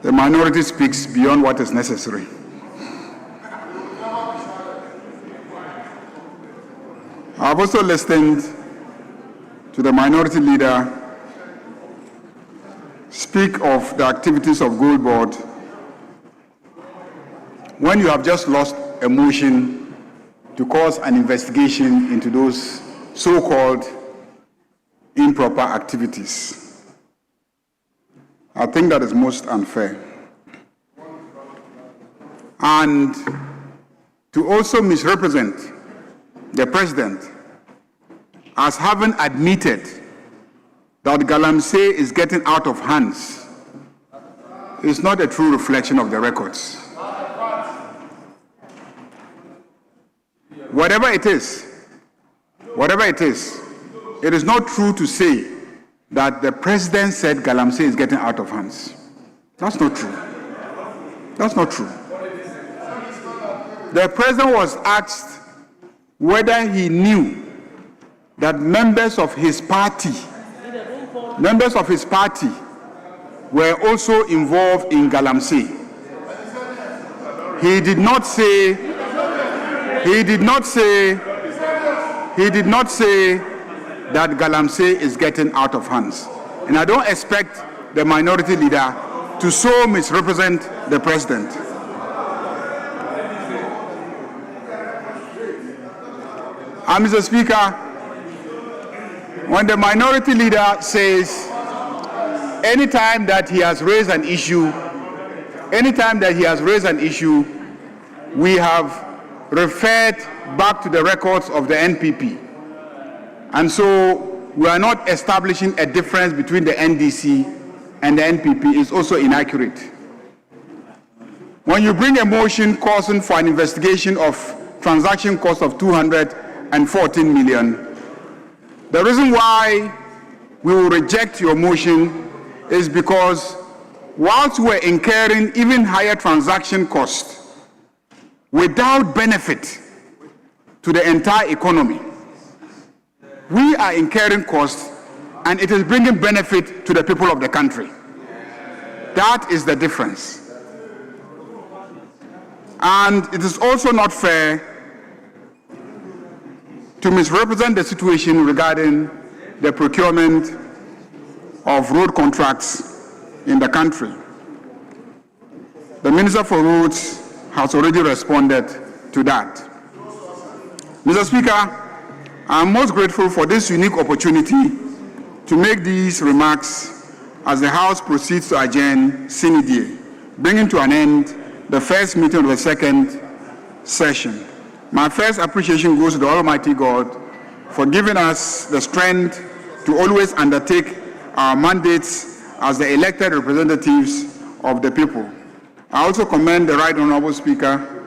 S2: the minority speaks beyond what is necessary. I've also listened to the Minority Leader speak of the activities of Gold Board when you have just lost a motion to cause an investigation into those so-called improper activities. I think that is most unfair. And to also misrepresent the President as having admitted that Galamsey is getting out of hands is not a true reflection of the records. Whatever it is, it is not true to say that the President said Galamsey is getting out of hands. That's not true. That's not true. The President was asked whether he knew that members of his party were also involved in Galamsey. He did not say that Galamsey is getting out of hands. And I don't expect the Minority Leader to so misrepresent the President. And Mr. Speaker, when the Minority Leader says anytime that he has raised an issue, we have referred back to the records of the NPP. And so we are not establishing a difference between the NDC and the NPP is also inaccurate. When you bring a motion calling for an investigation of transaction cost of 214 million, the reason why we will reject your motion is because whilst we're incurring even higher transaction costs without benefit to the entire economy, we are incurring costs and it is bringing benefit to the people of the country. That is the difference. And it is also not fair to misrepresent the situation regarding the procurement of road contracts in the country. The Minister for Roads has already responded to that. Mr. Speaker, I am most grateful for this unique opportunity to make these remarks as the House proceeds to adjourn sine die, bringing to an end the first meeting of the second session. My first appreciation goes to the Almighty God for giving us the strength to always undertake our mandates as the elected representatives of the people. I also commend the Right Honorable Speaker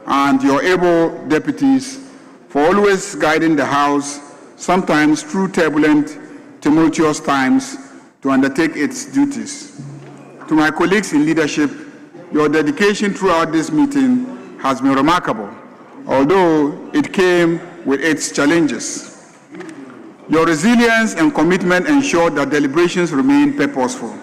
S2: and your able deputies for always guiding the House, sometimes through turbulent, tumultuous times, to undertake its duties. To my colleagues in leadership, your dedication throughout this meeting has been remarkable, although it came with its challenges. Your resilience and commitment ensured that deliberations remained purposeful.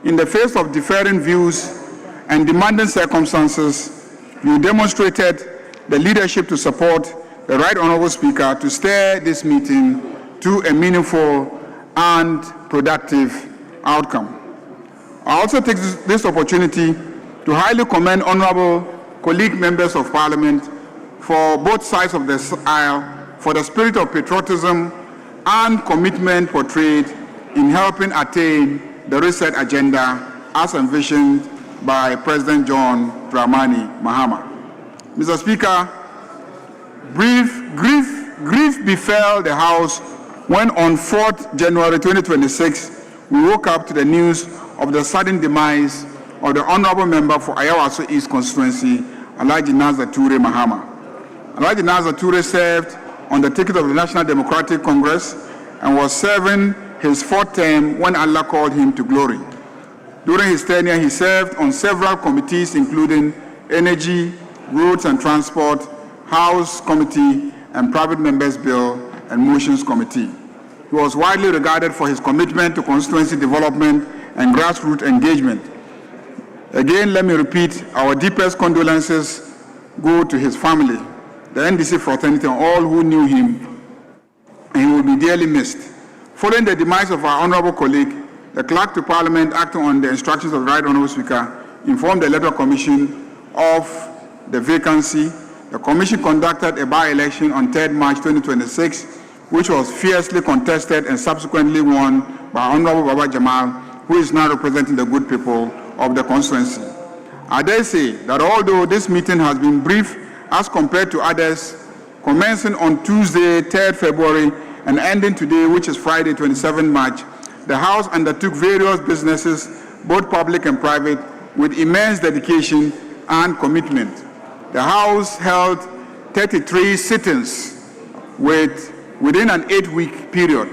S2: In the face of differing views and demanding circumstances, you demonstrated the leadership to support the Right Honorable Speaker to steer this meeting to a meaningful and productive outcome. I also take this opportunity to highly commend honorable colleague members of Parliament for both sides of the aisle for the spirit of patriotism and commitment portrayed in helping attain the reset agenda as envisioned by President John Dramani Mahama. Mr. Speaker, grief befell the House when on 4th January 2026, we woke up to the news of the sudden demise of the Honorable Member for Ayawaso East Constituency, Alhaji Nazar Ture Mahama. Alhaji Nazar Ture served on the ticket of the National Democratic Congress and was serving his 4th term when Allah called him to glory. During his tenure, he served on several committees, including Energy, Roads and Transport, House Committee, and Private Members' Bill and Motions Committee. He was widely regarded for his commitment to constituency development and grassroots engagement. Again, let me repeat, our deepest condolences go to his family, the NDC fraternity, and all who knew him, and he will be dearly missed. Following the demise of our honorable colleague, the Clerk to Parliament, acting on the instructions of the Right Honorable Speaker, informed the Electoral Commission of the vacancy. The Commission conducted a by-election on 3rd March 2026, which was fiercely contested and subsequently won by Honorable Baba Jamal, who is now representing the good people of the constituency. I dare say that although this meeting has been brief as compared to others, commencing on Tuesday, 3rd February, and ending today, which is Friday, 27 March, the House undertook various businesses, both public and private, with immense dedication and commitment. The House held 33 sittings within an 8-week period.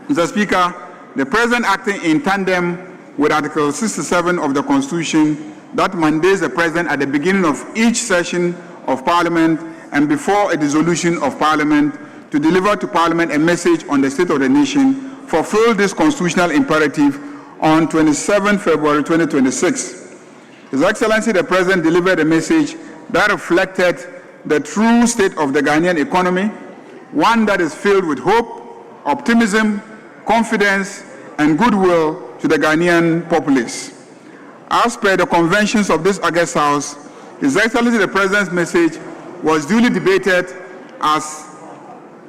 S2: Mr. Speaker, the President, acting in tandem with Article 67 of the Constitution that mandates the President at the beginning of each session of Parliament and before a dissolution of Parliament to deliver to Parliament a message on the state of the nation, fulfilled this constitutional imperative on 27 February 2026. His Excellency the President delivered a message that reflected the true state of the Ghanaian economy, one that is filled with hope, optimism, confidence, and goodwill to the Ghanaian populace. As per the conventions of this August House, His Excellency the President's message was duly debated as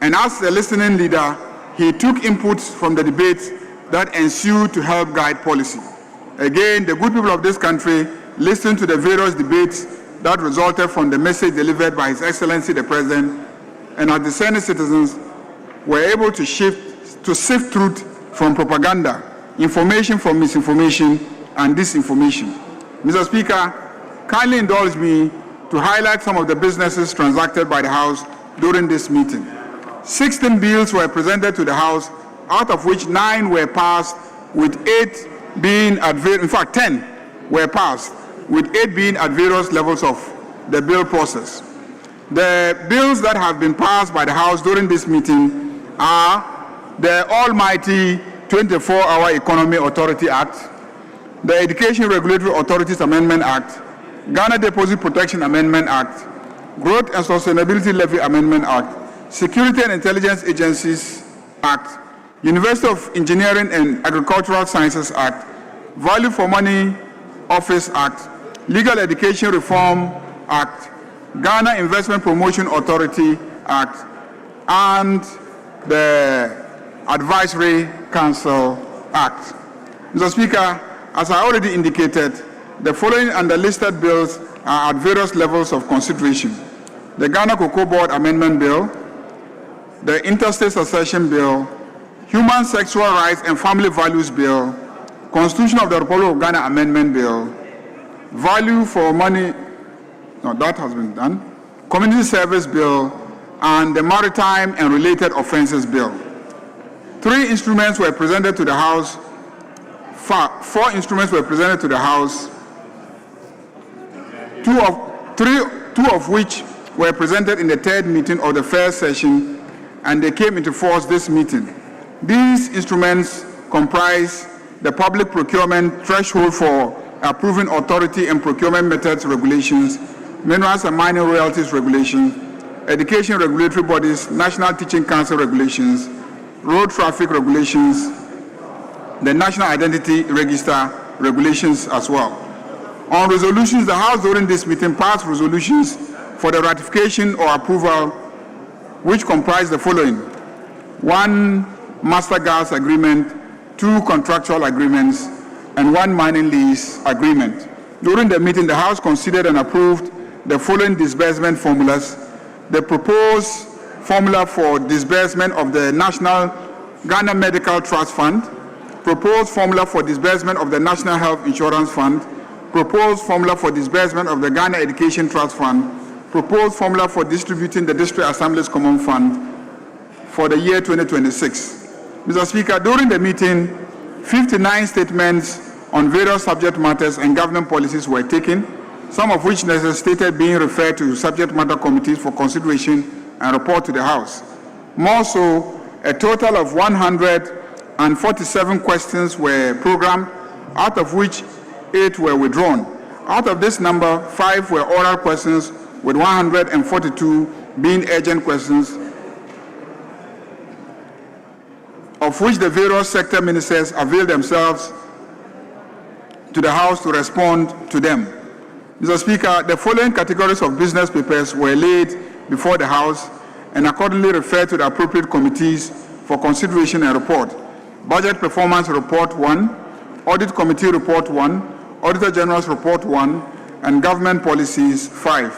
S2: a listening leader, he took inputs from the debates that ensued to help guide policy. Again, the good people of this country listened to the various debates that resulted from the message delivered by His Excellency the President, and as discerning citizens were able to sift truth from propaganda, information from misinformation, and disinformation. Mr. Speaker, kindly indulge me to highlight some of the businesses transacted by the House during this meeting. 16 bills were presented to the House, out of which 9 were passed, with 8 being at in fact 10 were passed, with 8 being at various levels of the bill process. The bills that have been passed by the House during this meeting are the almighty 24-Hour Economy Authority Act, the Education Regulatory Authorities Amendment Act, Ghana Deposit Protection Amendment Act, Growth and Sustainability Levy Amendment Act, Security and Intelligence Agencies Act, University of Engineering and Agricultural Sciences Act, Value for Money Office Act, Legal Education Reform Act, Ghana Investment Promotion Authority Act, and the Advisory Council Act. Mr. Speaker, as I already indicated, the following underlisted bills are at various levels of consideration: the Ghana Cocoa Board Amendment Bill, the Interstate Succession Bill, Human Sexual Rights and Family Values Bill, Constitution of the Republic of Ghana Amendment Bill, Value for Money, no, that has been done, Community Service Bill, and the Maritime and Related Offences Bill. 3 instruments were presented to the House. 4 instruments were presented to the House, two of which were presented in the 3rd meeting of the first session, and they came into force this meeting. These instruments comprise the Public Procurement Threshold for Approving Authority and Procurement Methods Regulations, Minerals and Mining Royalties Regulations, Education Regulatory Bodies, National Teaching Council Regulations, Road Traffic Regulations, the National Identity Register Regulations as well. On resolutions, the House during this meeting passed resolutions for the ratification or approval, which comprise the following: 1 Master Gas Agreement, 2 contractual agreements, and 1 mining lease agreement. During the meeting, the House considered and approved the following disbursement formulas: the proposed formula for disbursement of the National Ghana Medical Trust Fund, proposed formula for disbursement of the National Health Insurance Fund, proposed formula for disbursement of the Ghana Education Trust Fund, proposed formula for distributing the District Assembly's Common Fund for the year 2026. Mr. Speaker, during the meeting, 59 statements on various subject matters and government policies were taken, some of which necessitated being referred to subject matter committees for consideration and report to the House. More so, a total of 147 questions were programmed, out of which 8 were withdrawn. Out of this number, 5 were oral questions, with 142 being urgent questions, of which the various sector ministers availed themselves to the House to respond to them. Mr. Speaker, the following categories of business papers were laid before the House and accordingly referred to the appropriate committees for consideration and report: Budget Performance Report 1, Audit Committee Report 1, Auditor General's Report 1, and Government Policies 5.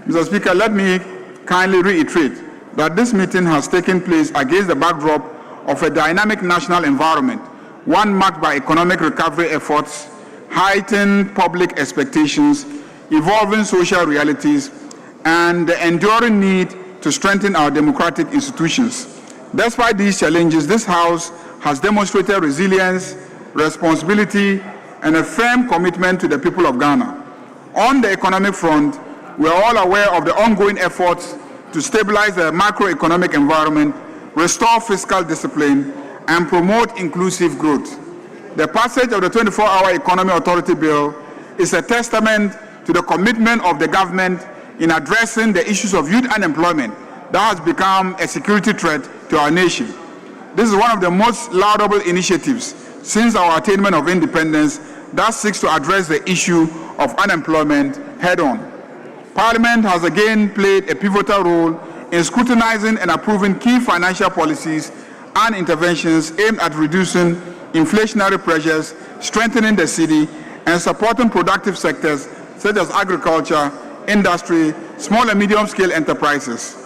S2: Mr. Speaker, let me kindly reiterate that this meeting has taken place against the backdrop of a dynamic national environment, one marked by economic recovery efforts, heightened public expectations, evolving social realities, and the enduring need to strengthen our democratic institutions. Despite these challenges, this House has demonstrated resilience, responsibility, and a firm commitment to the people of Ghana. On the economic front, we are all aware of the ongoing efforts to stabilize the macroeconomic environment, restore fiscal discipline, and promote inclusive growth. The passage of the 24-Hour Economy Authority Bill is a testament to the commitment of the government in addressing the issues of youth unemployment that has become a security threat to our nation. This is one of the most laudable initiatives since our attainment of independence that seeks to address the issue of unemployment head-on. Parliament has again played a pivotal role in scrutinizing and approving key financial policies and interventions aimed at reducing inflationary pressures, strengthening the cedi, and supporting productive sectors such as agriculture, industry, small and medium-scale enterprises.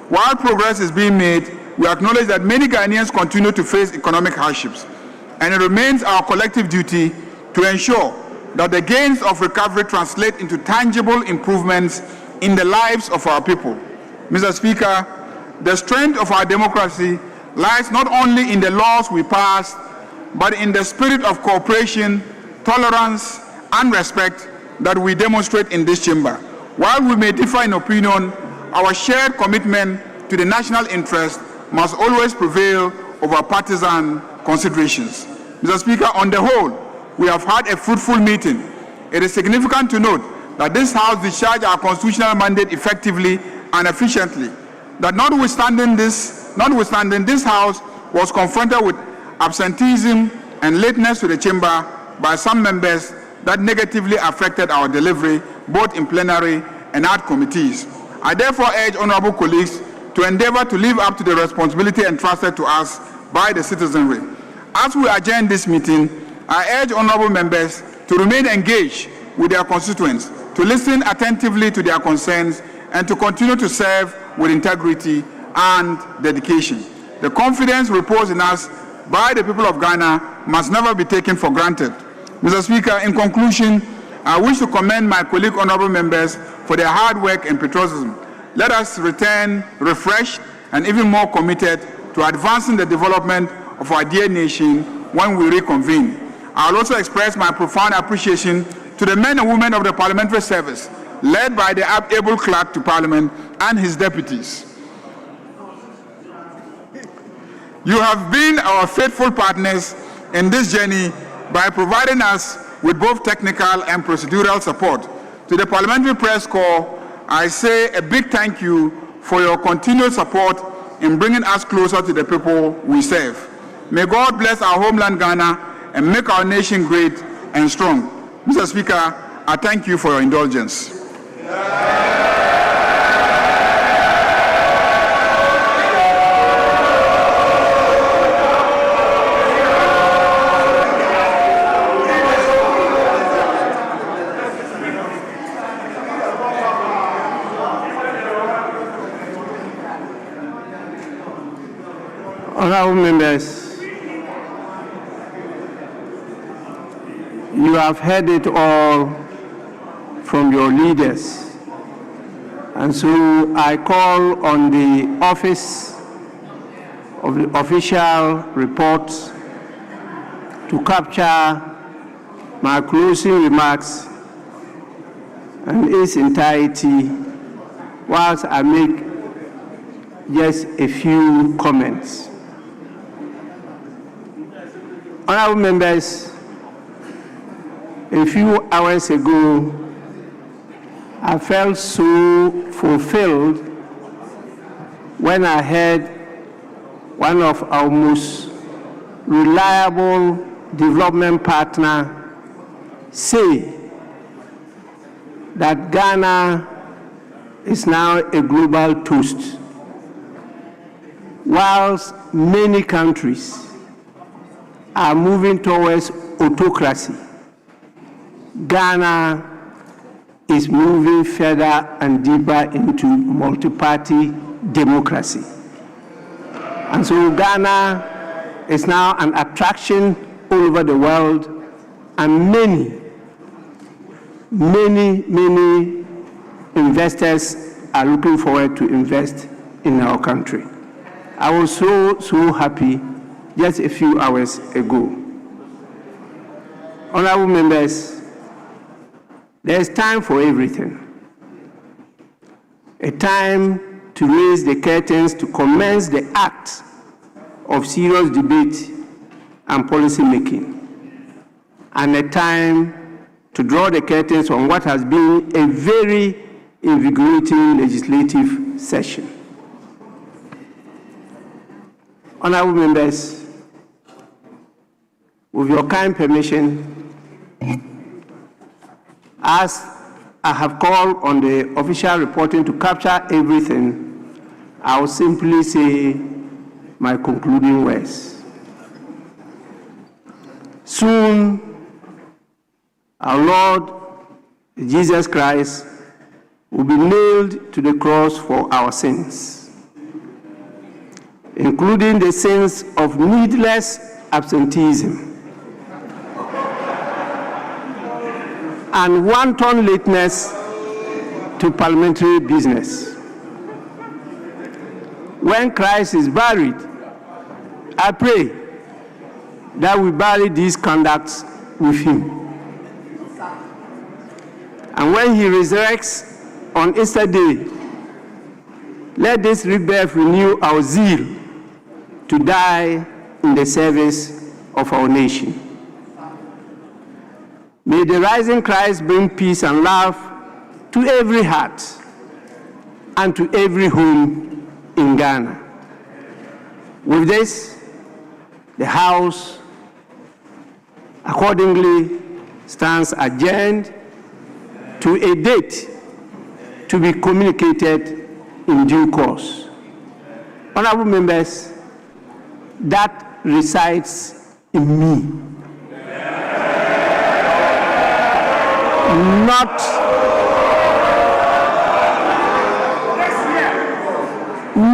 S2: While progress is being made, we acknowledge that many Ghanaians continue to face economic hardships, and it remains our collective duty to ensure that the gains of recovery translate into tangible improvements in the lives of our people. Mr. Speaker, the strength of our democracy lies not only in the laws we pass, but in the spirit of cooperation, tolerance, and respect that we demonstrate in this chamber. While we may differ in opinion, our shared commitment to the national interest must always prevail over partisan considerations. Mr. Speaker, on the whole, we have had a fruitful meeting. It is significant to note that this House discharged our constitutional mandate effectively and efficiently. That notwithstanding this House was confronted with absenteeism and lateness to the chamber by some members that negatively affected our delivery, both in plenary and at committees. I therefore urge honorable colleagues to endeavor to live up to the responsibility entrusted to us by the citizenry. As we adjourn this meeting, I urge honorable members to remain engaged with their constituents, to listen attentively to their concerns, and to continue to serve with integrity and dedication. The confidence reposed in us by the people of Ghana must never be taken for granted. Mr. Speaker, in conclusion, I wish to commend my colleague honorable members for their hard work and patriotism. Let us return refreshed and even more committed to advancing the development of our dear nation when we reconvene. I will also express my profound appreciation to the men and women of the parliamentary service, led by the able clerk to Parliament and his deputies. You have been our faithful partners in this journey by providing us with both technical and procedural support. To the Parliamentary Press Corps, I say a big thank you for your continued support in bringing us closer to the people we serve. May God bless our homeland Ghana and make our nation great and strong. Mr. Speaker, I thank you for your indulgence.
S4: Honorable members, you have heard it all from your leaders, and so I call on the Office of the Official Report to capture my closing remarks in its entirety, whilst I make just a few comments. Honorable members, a few hours ago, I felt so fulfilled when I heard one of our most reliable development partners say that Ghana is now a global toast, whilst many countries are moving towards autocracy. Ghana is moving further and deeper into multi-party democracy. And so Ghana is now an attraction all over the world, and many investors are looking forward to invest in our country. I was so happy just a few hours ago. Honorable members, there's time for everything. A time to raise the curtains to commence the act of serious debate and policy making, and a time to draw the curtains on what has been a very invigorating legislative session. Honorable members, with your kind permission, as I have called on the official reporting to capture everything, I will simply say my concluding words. Soon, our Lord Jesus Christ will be nailed to the cross for our sins, including the sins of needless absenteeism and wanton lateness to parliamentary business. When Christ is buried, I pray that we bury these conducts with him. And when he resurrects on Easter Day, let this rebirth renew our zeal to die in the service of our nation. May the rising Christ bring peace and love to every heart and to every home in Ghana. With this, the House accordingly stands adjourned to a date to be communicated in due course. Honorable members, that resides in me.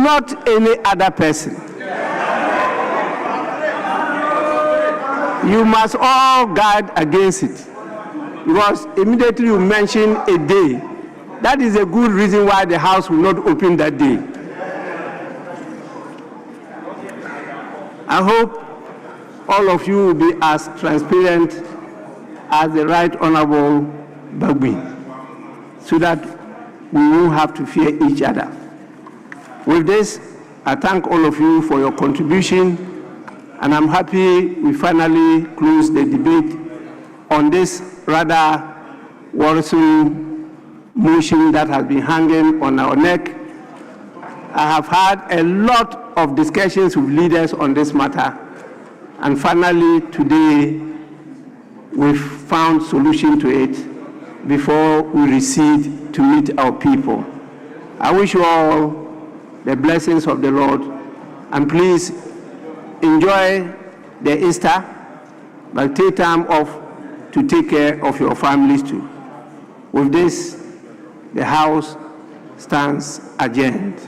S4: Not any other person. You must all guard against it, because immediately you mention a day, that is a good reason why the House will not open that day. I hope all of you will be as transparent as the Right Honorable Bagui, so that we won't have to fear each other. With this, I thank all of you for your contribution, and I'm happy we finally close the debate on this rather worrisome motion that has been hanging on our neck. I have had a lot of discussions with leaders on this matter, and finally today we've found solution to it before we recede to meet our people. I wish you all the blessings of the Lord, and please enjoy the Easter, but take time off to take care of your families too. With this, the House stands adjourned.